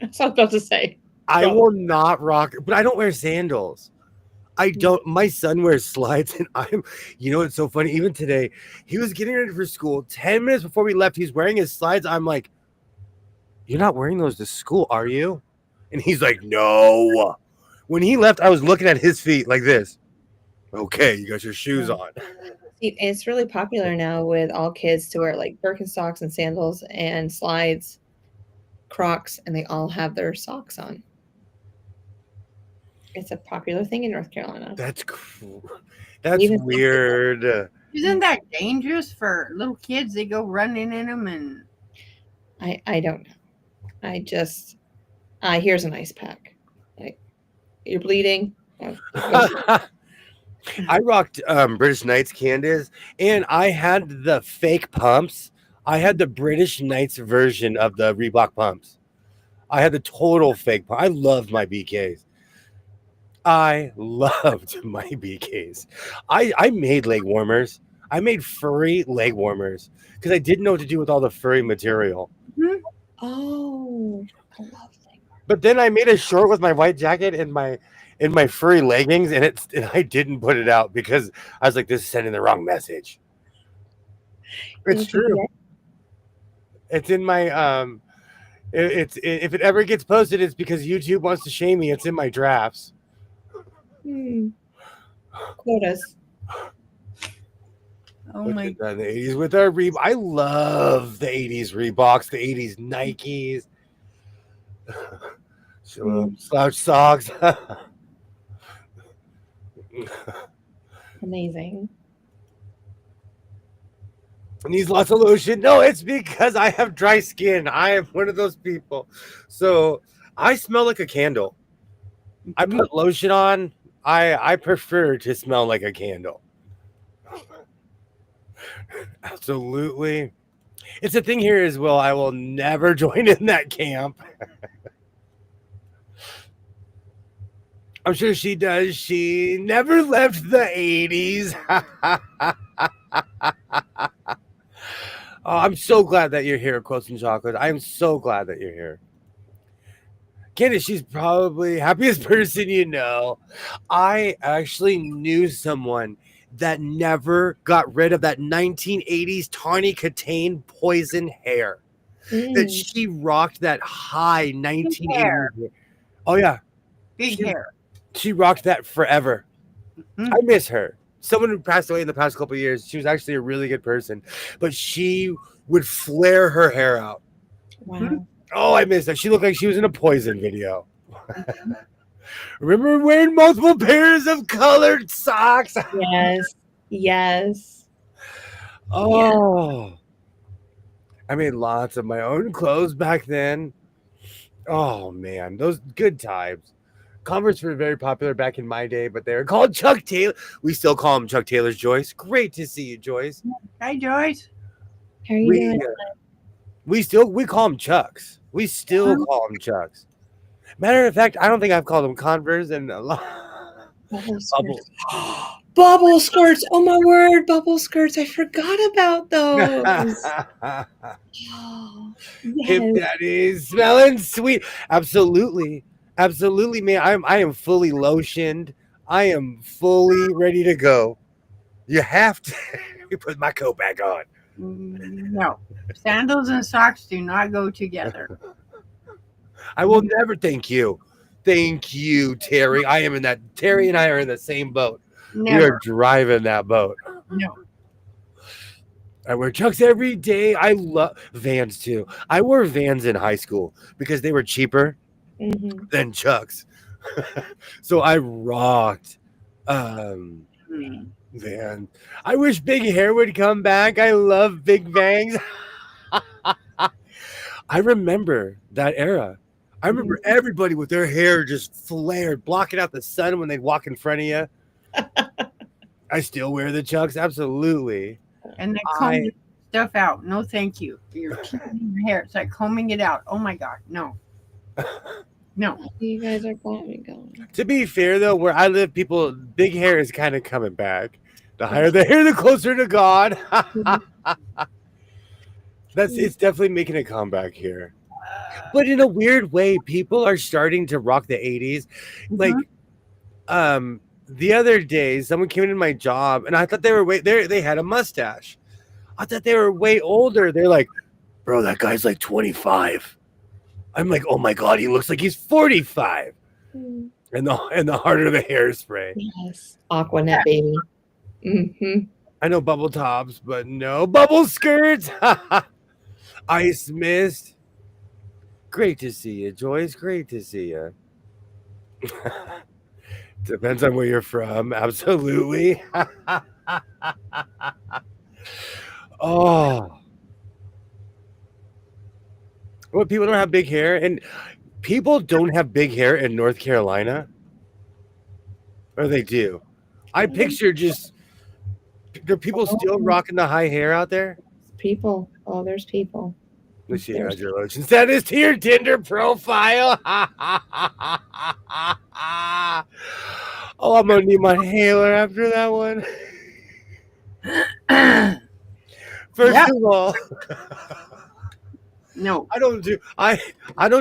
That's what I was about to say. I will not rock, but I don't wear sandals. I don't. My son wears slides, and it's so funny. Even today, he was getting ready for school. 10 minutes before we left, he's wearing his slides. I'm like, "You're not wearing those to school, are you?" And he's like, "No." When he left, I was looking at his feet like this. Okay, you got your shoes on. It's really popular now with all kids to wear like Birkenstocks and sandals and slides. Crocs, and they all have their socks on. It's a popular thing in North Carolina. That's cool. That's weird. Isn't that dangerous for little kids? They go running in them, and I don't know. I just here's an ice pack. Like, you're bleeding. I rocked British Knights Candace, and I had the fake pumps. I had the British Knights version of the Reebok pumps. I had the total fake pump. I loved my BKs. I made leg warmers. I made furry leg warmers because I didn't know what to do with all the furry material. Mm-hmm. Oh, I love leg warmers. But then I made a short with my white jacket and my furry leggings, and I didn't put it out because I was like, this is sending the wrong message. It's true. It's in my if it ever gets posted, it's because YouTube wants to shame me. It's in my drafts. Quotas. Oh my! In the 80s with our Reebok. I love the 80s Reeboks, the 80s Nikes, slouch socks. Amazing. Needs lots of lotion. No, it's because I have dry skin. I am one of those people. So I smell like a candle. I put lotion on. I prefer to smell like a candle. Absolutely. It's a thing here as well. I will never join in that camp. I'm sure she does. She never left the 80s. Oh, I'm so glad that you're here, Quilts and Chocolate. I am so glad that you're here. Candace, she's probably happiest person you know. I actually knew someone that never got rid of that 1980s Tawny Katane poison hair. That she rocked that high 1980s hair. Oh, yeah. Big hair. She rocked that forever. Mhm. I miss her. Someone who passed away in the past couple of years. She was actually a really good person, but she would flare her hair out. Wow. Oh, I miss that. She looked like she was in a Poison video. Remember wearing multiple pairs of colored socks? Yes. Yes. Oh. Yeah. I made lots of my own clothes back then. Oh, man. Those good times. Converse were very popular back in my day, but they were called Chuck Taylor. We still call them Chuck Taylor's, Joyce. Great to see you, Joyce. Hi, Joyce. How are you doing? We call them Chucks. We still call them Chucks. Matter of fact, I don't think I've called them Converse and Bubble skirts. Oh my word, bubble skirts. I forgot about those. Oh, Hip yes. Daddy's smelling sweet. Absolutely. Absolutely, man. I am fully lotioned. I am fully ready to go. You have to put my coat back on. No. Sandals and socks do not go together. I will never thank you. Thank you, Terry. Terry and I are in the same boat. Never. We are driving that boat. No. I wear Chucks every day. I love Vans too. I wore Vans in high school because they were cheaper than Chucks. So I rocked Van. I wish big hair would come back. I love big bangs. I remember that era. I remember everybody with their hair just flared, blocking out the sun when they'd walk in front of you. I still wear the Chucks, absolutely. And they comb stuff out. No, thank you. You're keeping your hair. It's like combing it out. Oh my God, no. No. You guys are got me going. To be fair, though, where I live, people, big hair is kind of coming back. The higher the hair, the closer to God. It's definitely making a comeback here. But in a weird way, people are starting to rock the 80s. Like, the other day, someone came into my job, and I thought they were they had a mustache. I thought they were way older. They're like, bro, that guy's like 25. I'm like, oh my God, he looks like he's 45. And the harder the hairspray. Yes. Aquanet baby. I know bubble tops, but no bubble skirts. Ice mist. Great to see you, Joyce. Great to see you. Depends on where you're from. Absolutely. Oh. Well, people don't have big hair, and people don't have big hair in North Carolina. Or they do. I picture are people still rocking the high hair out there? People. Oh, there's people. Let's see your lotion status to your Tinder profile. Oh, I'm gonna need my inhaler after that one. First of all, no, I don't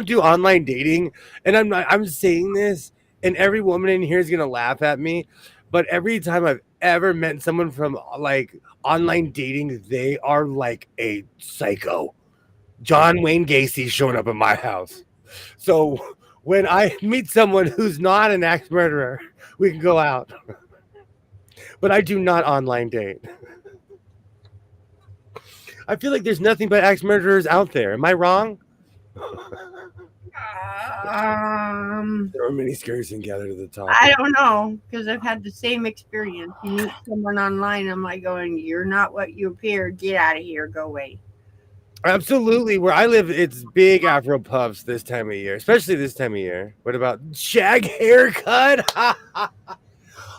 do online dating, and I'm saying this, and every woman in here is gonna laugh at me, but every time I've ever met someone from like online dating, they are like a psycho. John Wayne Gacy showing up at my house. So when I meet someone who's not an axe murderer, we can go out. But I do not online date. I feel like there's nothing but axe murderers out there. Am I wrong? There are many skirts and gather to the top. I don't know, because I've had the same experience. You meet someone online, I'm like going, you're not what you appear. Get out of here. Go away. Absolutely. Where I live, it's big Afro puffs this time of year, especially this time of year. What about shag haircut?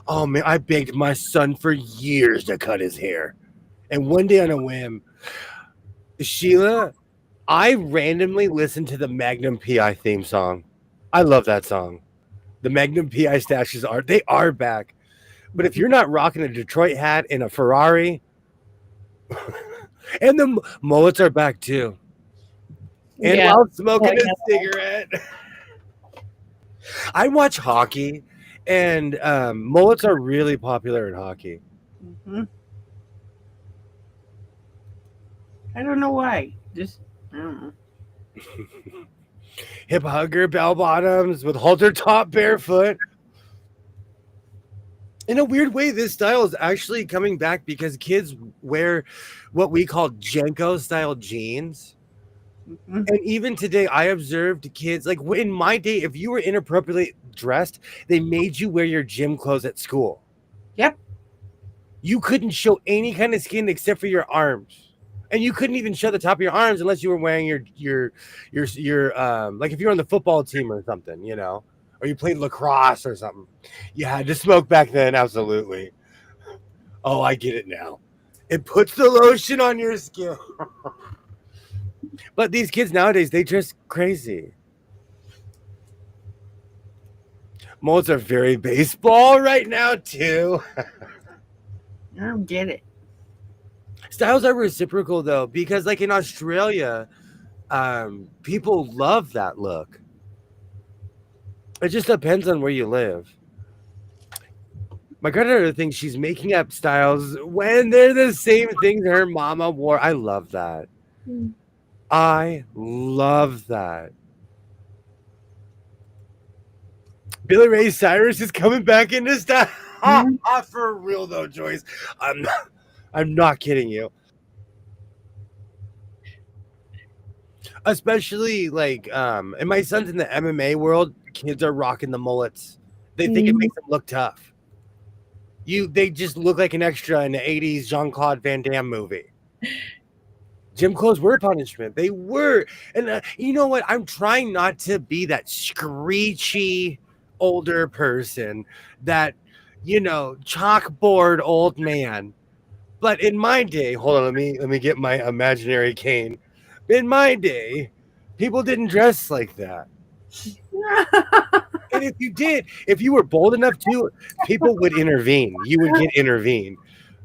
Oh, man, I begged my son for years to cut his hair. And one day on a whim, Sheila, I randomly listened to the Magnum PI theme song. I love that song. The Magnum PI stashes are back. But if you're not rocking a Detroit hat and a Ferrari, and the mullets are back too. And Yeah. while smoking Oh, a cigarette, I watch hockey, and mullets are really popular in hockey. Mhm. I don't know why. Just I don't know. Hip hugger, bell bottoms with halter top, barefoot. In a weird way, this style is actually coming back because kids wear what we call Jenko style jeans. Mhm. And even today, I observed kids like in my day, if you were inappropriately dressed, they made you wear your gym clothes at school. Yep. You couldn't show any kind of skin except for your arms. And you couldn't even show the top of your arms unless you were wearing your like if you're on the football team or something, you know, or you played lacrosse or something. You had to smoke back then, absolutely. Oh, I get it now. It puts the lotion on your skin. But these kids nowadays, they dress crazy. Molds are very baseball right now too. I don't get it. Styles are reciprocal though, because like in Australia, people love that look. It just depends on where you live. My granddaughter thinks she's making up styles when they're the same things her mama wore. I love that. Mm. I love that. Billy Ray Cyrus is coming back into style. Mhm. For real though, Joyce. I'm not kidding you. Especially like and my son's in the MMA world, kids are rocking the mullets. They think it Mhm. makes them look tough. They just look like an extra in the 80s Jean-Claude Van Damme movie. Gym clothes were punishment. They were. And you know what? I'm trying not to be that screechy older person, that, chalkboard old man. But in my day, hold on, let me get my imaginary cane. In my day, people didn't dress like that. And if you did, if you were bold enough to, people would intervene. You would get intervened.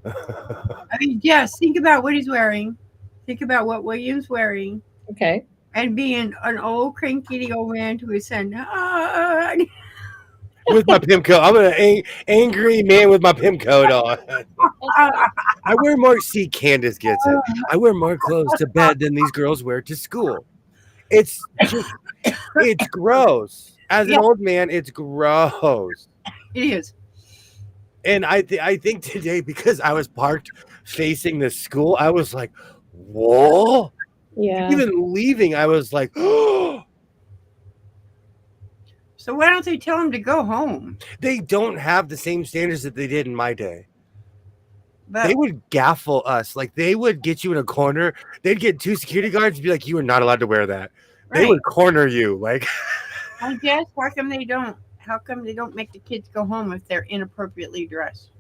I mean, yes. Think about what he's wearing. Think about what William's wearing, Okay. and being an old cranky old man to his son. "Ah." With my pimp coat. I'm an angry man with my pimp coat on. I wear more. See, Candace gets it. I wear more clothes to bed than these girls wear to school. It's just, it's gross. As an Yeah, old man, it's gross. it is. And I think today, because I was parked facing the school, I was like, whoa. Yeah. Even leaving, I was like, oh, So why don't they tell him to go home? they don't have the same standards that they did in my day. They But would gaffle us. Like they would get you in a corner. They'd get two security guards and be like, you are not allowed to wear that. They right, would corner you. Like, I guess how come they don't? How come they don't make the kids go home if they're inappropriately dressed?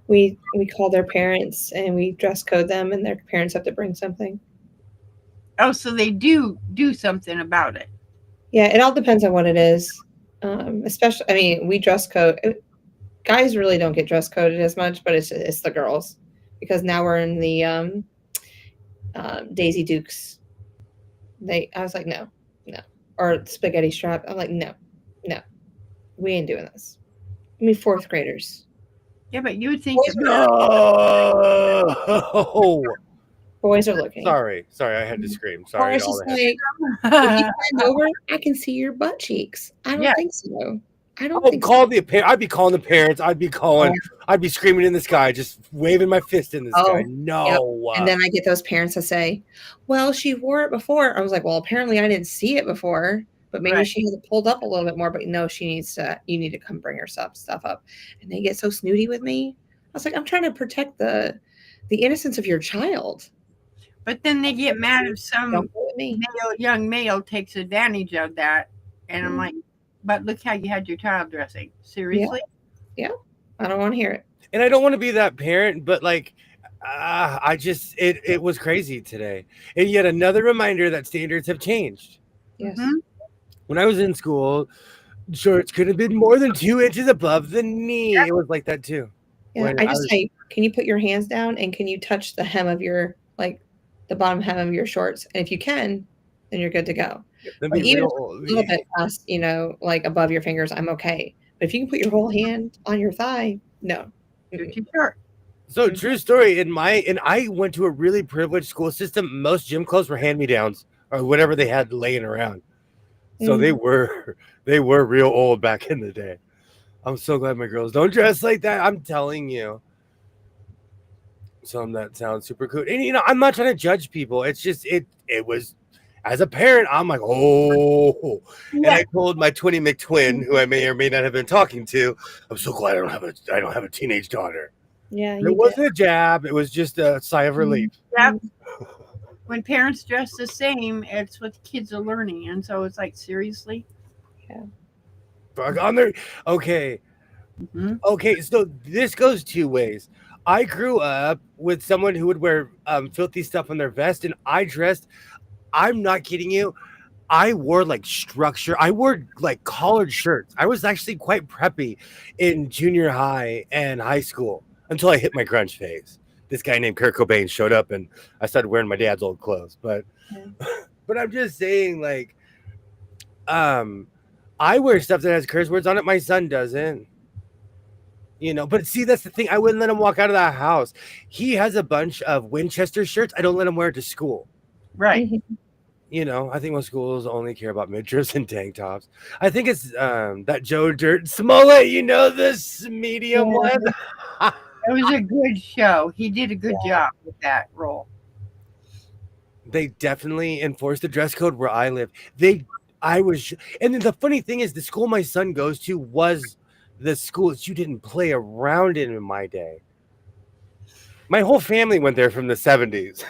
We call their parents and we dress code them, and their parents have to bring something. Oh, so they do something about it. Yeah, it all depends on what it is. Especially, I mean, we dress code. Guys really don't get dress coded as much, but it's the girls, because now we're in the Daisy Dukes. I was like, no, or spaghetti strap. I'm like, no, we ain't doing this. I mean, fourth graders. Yeah, but you would think that no. Boys are looking. Sorry, I had to scream. Or Sorry. it's just like, if you bend over, I can see your butt cheeks. I don't Yeah. think so. I don't Oh, think call so. the parents. I'd be calling the parents. I'd be screaming in the sky, just waving my fist in the sky. No. And then I get those parents that say, well, she wore it before. I was like, well, apparently I didn't see it before, but maybe Right. she had it pulled up a little bit more. But no, you need to come bring her stuff up. And they get so snooty with me. I was like, I'm trying to protect the innocence of your child. But then they get mad if some Don't go with me. young male takes advantage of that, and I'm like, but look how you had your child dressing. Seriously? Yeah. I don't want to hear it. And I don't want to be that parent, but like, it was crazy today, and yet another reminder that standards have changed. Yes. Mhm. When I was in school, shorts could have been more than 2 inches above the knee. It was like that too. Yeah. When I I just was, say, can you put your hands down and can you touch the hem of your like the bottom hem of your shorts? And if you can, then you're good to go. let But me even if real. it's a little bit past, like above your fingers, I'm okay. But if you can put your whole hand on your thigh, no. Too Mm-mm. too short. So true story. And I went to a really privileged school system. Most gym clothes were hand me downs or whatever they had laying around. So Mm. they were real old back in the day. I'm so glad my girls don't dress like that. I'm telling you. Some that sounds super cool. And I'm not trying to judge people. It's just it was as a parent, I'm like, oh. And Yeah. I told my 20 McTwin, who I may or may not have been talking to, I'm so glad I don't have a teenage daughter. Yeah, It you did. wasn't a jab, it was just a sigh of relief. Yep. When parents dress the same, it's what the kids are learning, and so it's like seriously. Fuck on there. Okay. Hmm. Okay, so this goes two ways. I grew up with someone who would wear filthy stuff on their vest, and I dressed. I'm not kidding you. I wore like structure. I wore like collared shirts. I was actually quite preppy in junior high and high school until I hit my grunge phase. This guy named Kurt Cobain showed up, and I started wearing my dad's old clothes. But, Yeah. but I'm just saying, like, I wear stuff that has curse words on it. My son doesn't. But see, that's the thing. I wouldn't let him walk out of that house. He has a bunch of Winchester shirts. I don't let him wear it to school. Right. Mhm. I think most schools only care about midriffs and tank tops. I think it's that Joe Dirt Smollett, this medium Yeah. one. It was a good show. He did a good job with that role. They definitely enforced the dress code where I live. And then the funny thing is, the school my son goes to was the school that you didn't play around in my day. My whole family went there from the 70s.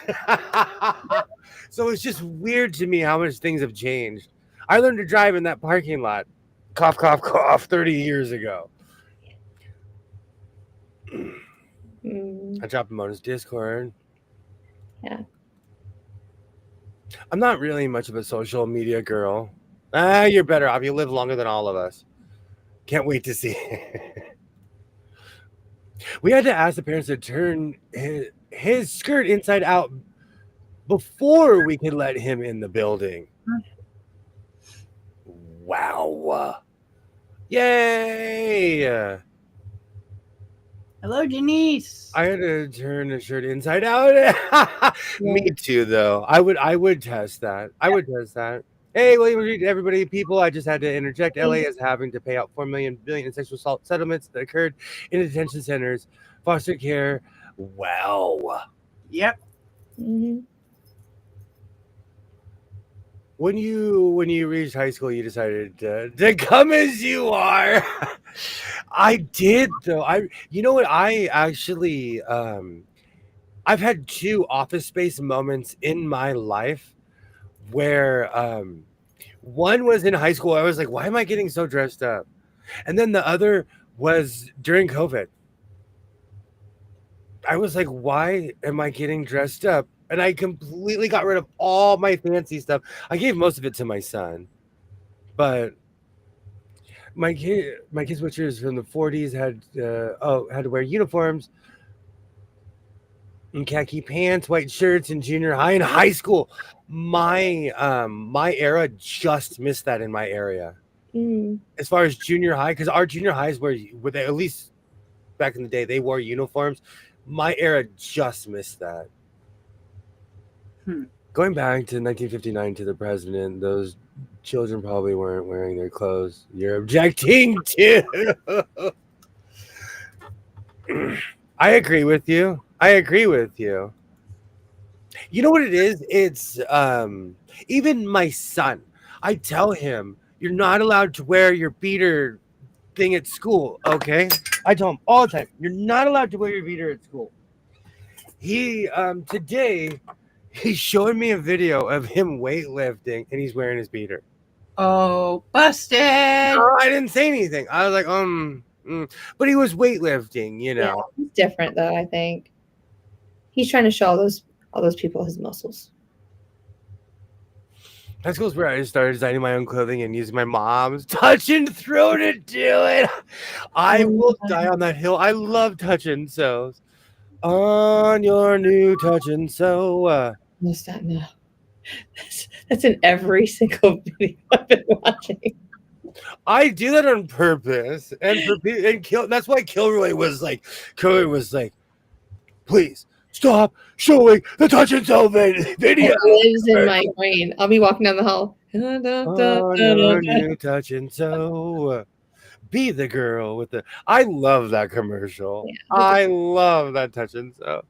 So it's just weird to me how much things have changed. I learned to drive in that parking lot, cough, cough, cough, 30 years ago. Mm. I dropped him on his Discord. Yeah. I'm not really much of a social media girl. You're better off. You live longer than all of us. Can't wait to see. We had to ask the parents to turn his skirt inside out before we could let him in the building. Wow. Yay. Hello, Denise. I had to turn the shirt inside out. Me too, though. I would test that. I would test that. Hey, William, everybody, people, I just had to interject. LA is having to pay out $4 billion in sexual assault settlements that occurred in detention centers, foster care. Wow. Yep. Mm-hmm. When you reached high school, you decided to come as you are. I did, though. You know what? I actually I've had two Office Space moments in my life where one was in high school. I was like, why am I getting so dressed up? And then the other was during COVID. I was like, why am I getting dressed up? And I completely got rid of all my fancy stuff. I gave most of it to my son, but my kids' pictures from the 40s had to wear uniforms and khaki pants, white shirts in junior high and high school. My era just missed that in my area. Mm. As far as junior high, because our junior highs were they, at least back in the day, they wore uniforms. My era just missed that. Going back to 1959 to the president, those children probably weren't wearing their clothes. You're objecting to. I agree with you. You know what it is? It's even my son. I tell him you're not allowed to wear your beater thing at school. Okay, I tell him all the time you're not allowed to wear your beater at school. He today he's showing me a video of him weightlifting and he's wearing his beater. Oh, busted! I didn't say anything. I was like, but he was weightlifting, Yeah, it's different though, I think. He's trying to show all those people his muscles. High school's where I started designing my own clothing and using my mom's touch and throw to do it. I will die on that hill. I love touch and sews. On your new touch and sew. What's that now? That's in every single video I've been watching. I do that on purpose, and Kill. That's why Kilroy was like, please stop showing the touch and sew video. It lives in my brain. I'll be walking down the hall. On your new touch and sew. Be the girl with the. I love that commercial. Yeah. I love that touch and sew.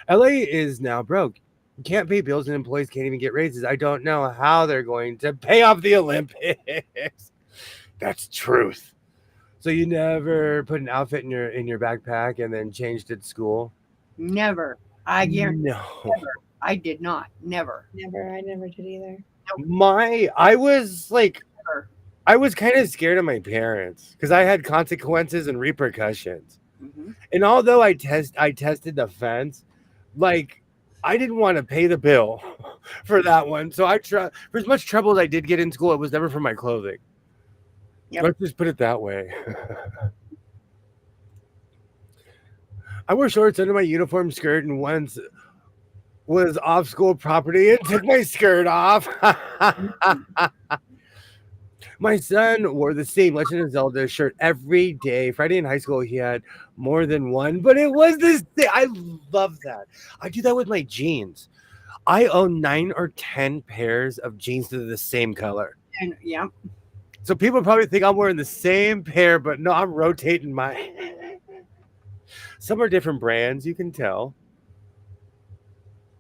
LA is now broke. You can't pay bills and employees can't even get raises. I don't know how they're going to pay off the Olympics. That's truth. So you never put an outfit in your backpack and then changed at school? Never. I guarantee. No. Never. I did not. Never. Never. I never did either. I was like, I was kind of scared of my parents because I had consequences and repercussions. Mm-hmm. And although I tested the fence, like I didn't want to pay the bill for that one. So for as much trouble as I did get in school, it was never for my clothing. Yep. Let's just put it that way. I wore shorts under my uniform skirt and once was off school property and took my skirt off. My son wore the same Legend of Zelda shirt every day. Friday in high school, he had more than one, but it was this thing. I love that. I do that with my jeans. I own 9 or 10 pairs of jeans that are the same color. And yeah. So people probably think I'm wearing the same pair, but no, I'm rotating mine. Some are different brands, you can tell.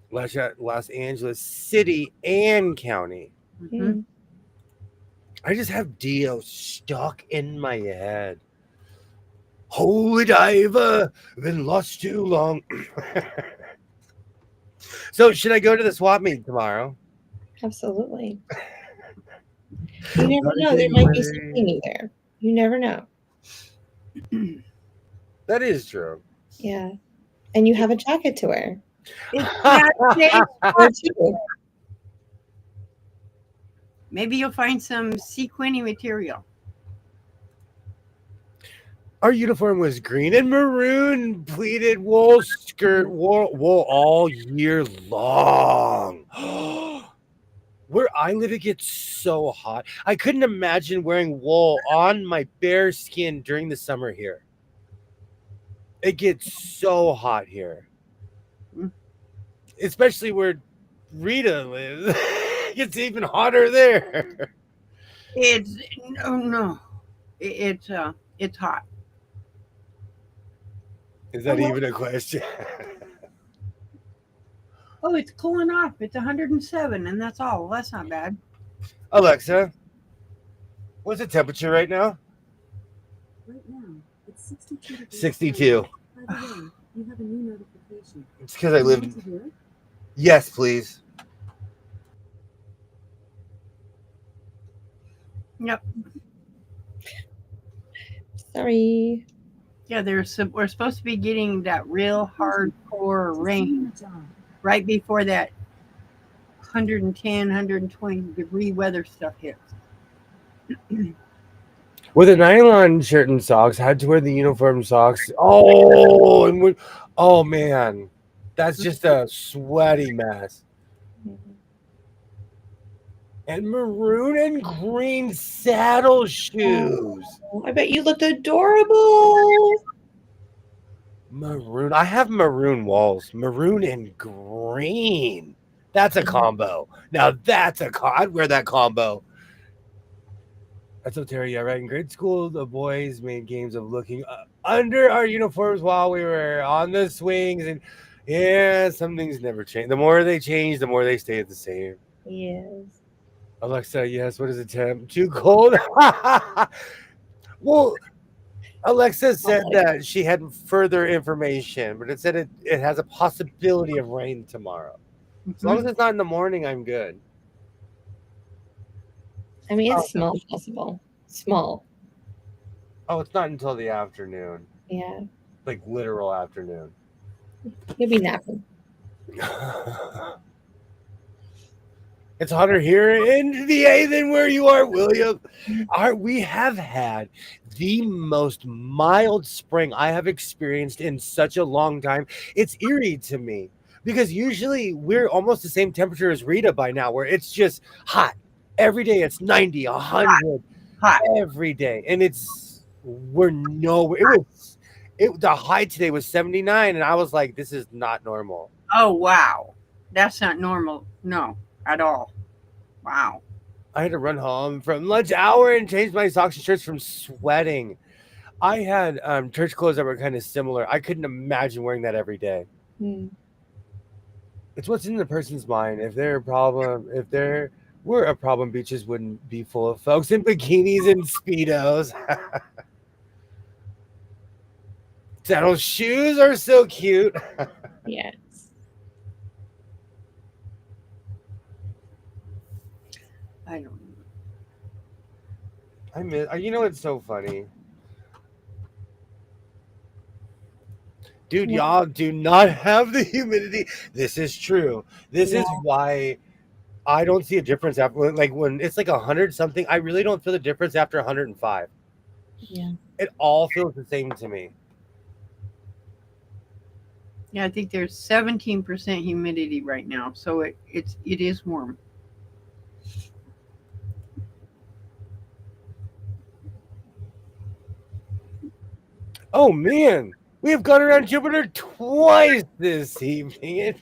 Los Angeles City and County. Mm-hmm. I just have Dio stuck in my head. Holy diver, been lost too long. So should I go to the swap meet tomorrow? Absolutely. You never know. There might be something new there. You never know. That is true. Yeah. And you have a jacket to wear. Maybe you'll find some sequiny material. Our uniform was green and maroon pleated wool skirt, wool all year long. Where I live, it gets so hot. I couldn't imagine wearing wool on my bare skin during the summer here. It gets so hot here. Especially where Rita lives. It's even hotter there. It's hot. Is that even a question? Oh, it's cooling off. It's 107, and that's all. Well, that's not bad. Alexa, what's the temperature right now? Right now, it's 62. 62. By the way, you have a new notification. It's because I live. Yes, please. Yep. Sorry. Yeah, we're supposed to be getting that real hardcore rain right before that 110, 120 degree weather stuff hits. With a nylon shirt and socks, had to wear the uniform socks. Oh man, that's just a sweaty mess. And maroon and green saddle shoes. I bet you looked adorable. Maroon. I have maroon walls. Maroon and green. That's a combo. Now that's I'd wear that combo. That's what Terry. Yeah, right. In grade school, the boys made games of looking under our uniforms while we were on the swings, and yeah, some things never change. The more they change, the more they stay the same. Yes. Alexa, yes. What is the temp? Too cold. Well, Alexa said that she had further information, but it said it has a possibility of rain tomorrow. As long as it's not in the morning, I'm good. I mean, it's small possible. Small. Oh, it's not until the afternoon. Yeah. Like literal afternoon. You'll be napping. It's hotter here in VA than where you are, William. We have had the most mild spring I have experienced in such a long time. It's eerie to me because usually we're almost the same temperature as Rita by now, where it's just hot. Every day it's 90, 100 Hot. every day. And we're nowhere. The high today was 79, and I was like, this is not normal. Oh, wow. That's not normal. No, at all. Wow. I had to run home from lunch hour and change my socks and shirts from sweating. I had church clothes that were kind of similar. I couldn't imagine wearing that every day. Hmm. It's what's in the person's mind. If they're a problem, if there were a problem, beaches wouldn't be full of folks in bikinis and Speedos. Saddle shoes are so cute. Yes. I don't know. I miss. You know what's so funny, dude? What? Y'all do not have the humidity. This is true. This is No. why I don't see a difference after when it's like 100 something. I really don't feel the difference after 105. Yeah. It all feels the same to me. Yeah, I think there's 17% humidity right now, so it is warm. Oh man, we have gone around Jupiter twice this evening.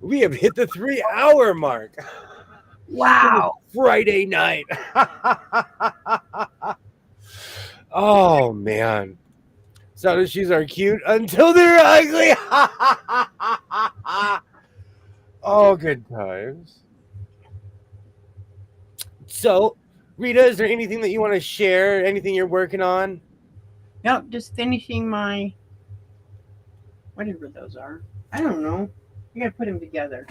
We have hit the 3-hour mark. Wow. Friday night. Oh man. Saddle shoes are cute until they're ugly. Oh, good times. So, Rita, is there anything that you want to share? Anything you're working on? Nope, just finishing my whatever those are. I don't know. I gotta put them together.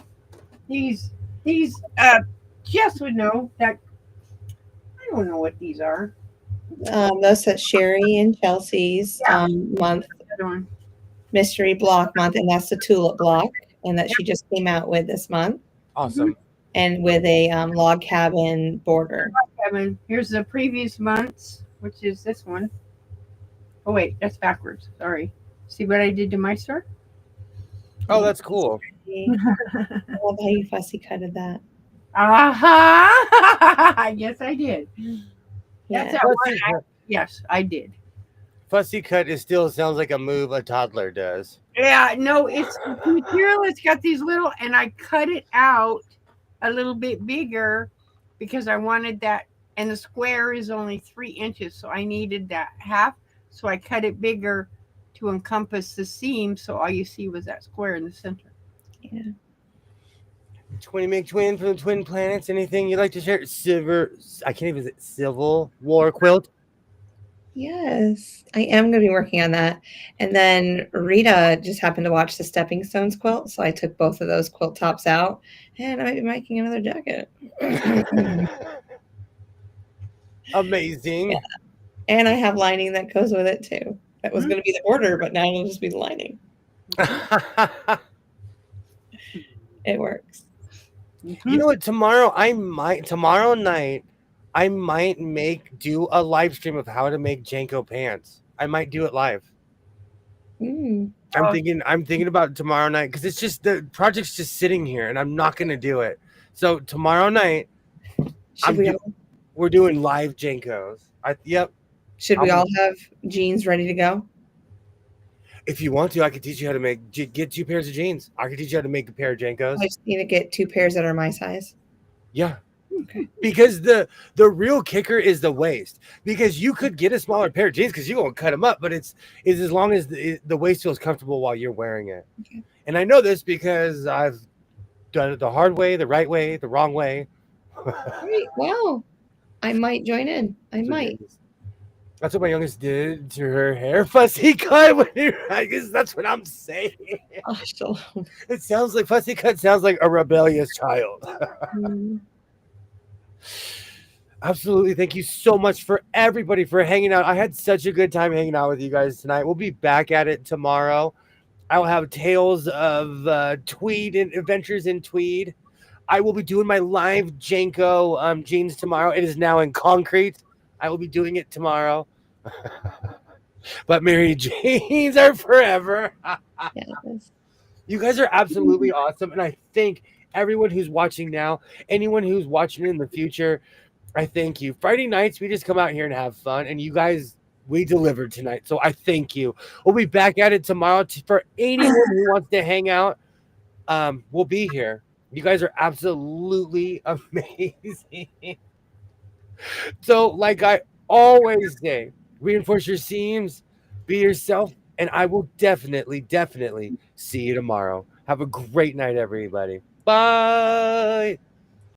These Jess would know that. I don't know what these are. Those at Sherry and Chelsea's month, Other one. mystery block month, and that's the tulip block, and that she just came out with this month, Awesome. and with a log cabin border. Kevin, here's the previous month's, which is this one. Oh wait, that's backwards. Sorry. See what I did to my store? Oh, that's cool. I love how you fussy cutted that. Yes, I did. Yeah. That's that one. Yes, I did. Fussy cut still sounds like a move a toddler does. Yeah, no, it's material. It's got these little, and I cut it out a little bit bigger because I wanted that, and the square is only 3 inches, so I needed that half. So I cut it bigger to encompass the seam, so all you see was that square in the center. Yeah. Twin make twin from the twin planets. Anything you'd like to share? I can't even say Civil War quilt. Yes, I am going to be working on that. And then Rita just happened to watch the Stepping Stones quilt, so I took both of those quilt tops out, and I might be making another jacket. Amazing. Yeah. And I have lining that goes with it too. That was going to be the border, but now it'll just be the lining. It works. You know what? Tomorrow night, I might do a live stream of how to make Janko pants. I might do it live. Mm. I'm thinking about tomorrow night because it's just the project's just sitting here and I'm not gonna do it. So tomorrow night, we're doing live Jankos. Yep. Should we all have jeans ready to go? If you want to, I could teach you how to get 2 pairs of jeans. I could teach you how to make a pair of Jankos. I just need to get 2 pairs that are my size. Yeah. Okay. Because the real kicker is the waist. Because you could get a smaller pair of jeans because you're gonna cut them up, but it's as long as the waist feels comfortable while you're wearing it. Okay. And I know this because I've done it the hard way, the right way, the wrong way. Great. Well, I might join in. I might. That's what my youngest did to her hair. Fussy cut. I guess that's what I'm saying. Oh, shalom. It sounds like fussy cut sounds like a rebellious child. Absolutely. Thank you so much for everybody for hanging out. I had such a good time hanging out with you guys tonight. We'll be back at it tomorrow. I'll have tales of Tweed and adventures in Tweed. I will be doing my live Janko jeans tomorrow. It is now in concrete. I will be doing it tomorrow. But Mary Janes are forever. Yes. You guys are absolutely awesome. And I thank everyone who's watching now, anyone who's watching in the future. I thank you. Friday nights, we just come out here and have fun. And you guys, we delivered tonight. So I thank you. We'll be back at it tomorrow. For anyone who wants to hang out, we'll be here. You guys are absolutely amazing. So, like I always say, reinforce your seams, be yourself, and I will definitely see you tomorrow. Have a great night, everybody. Bye.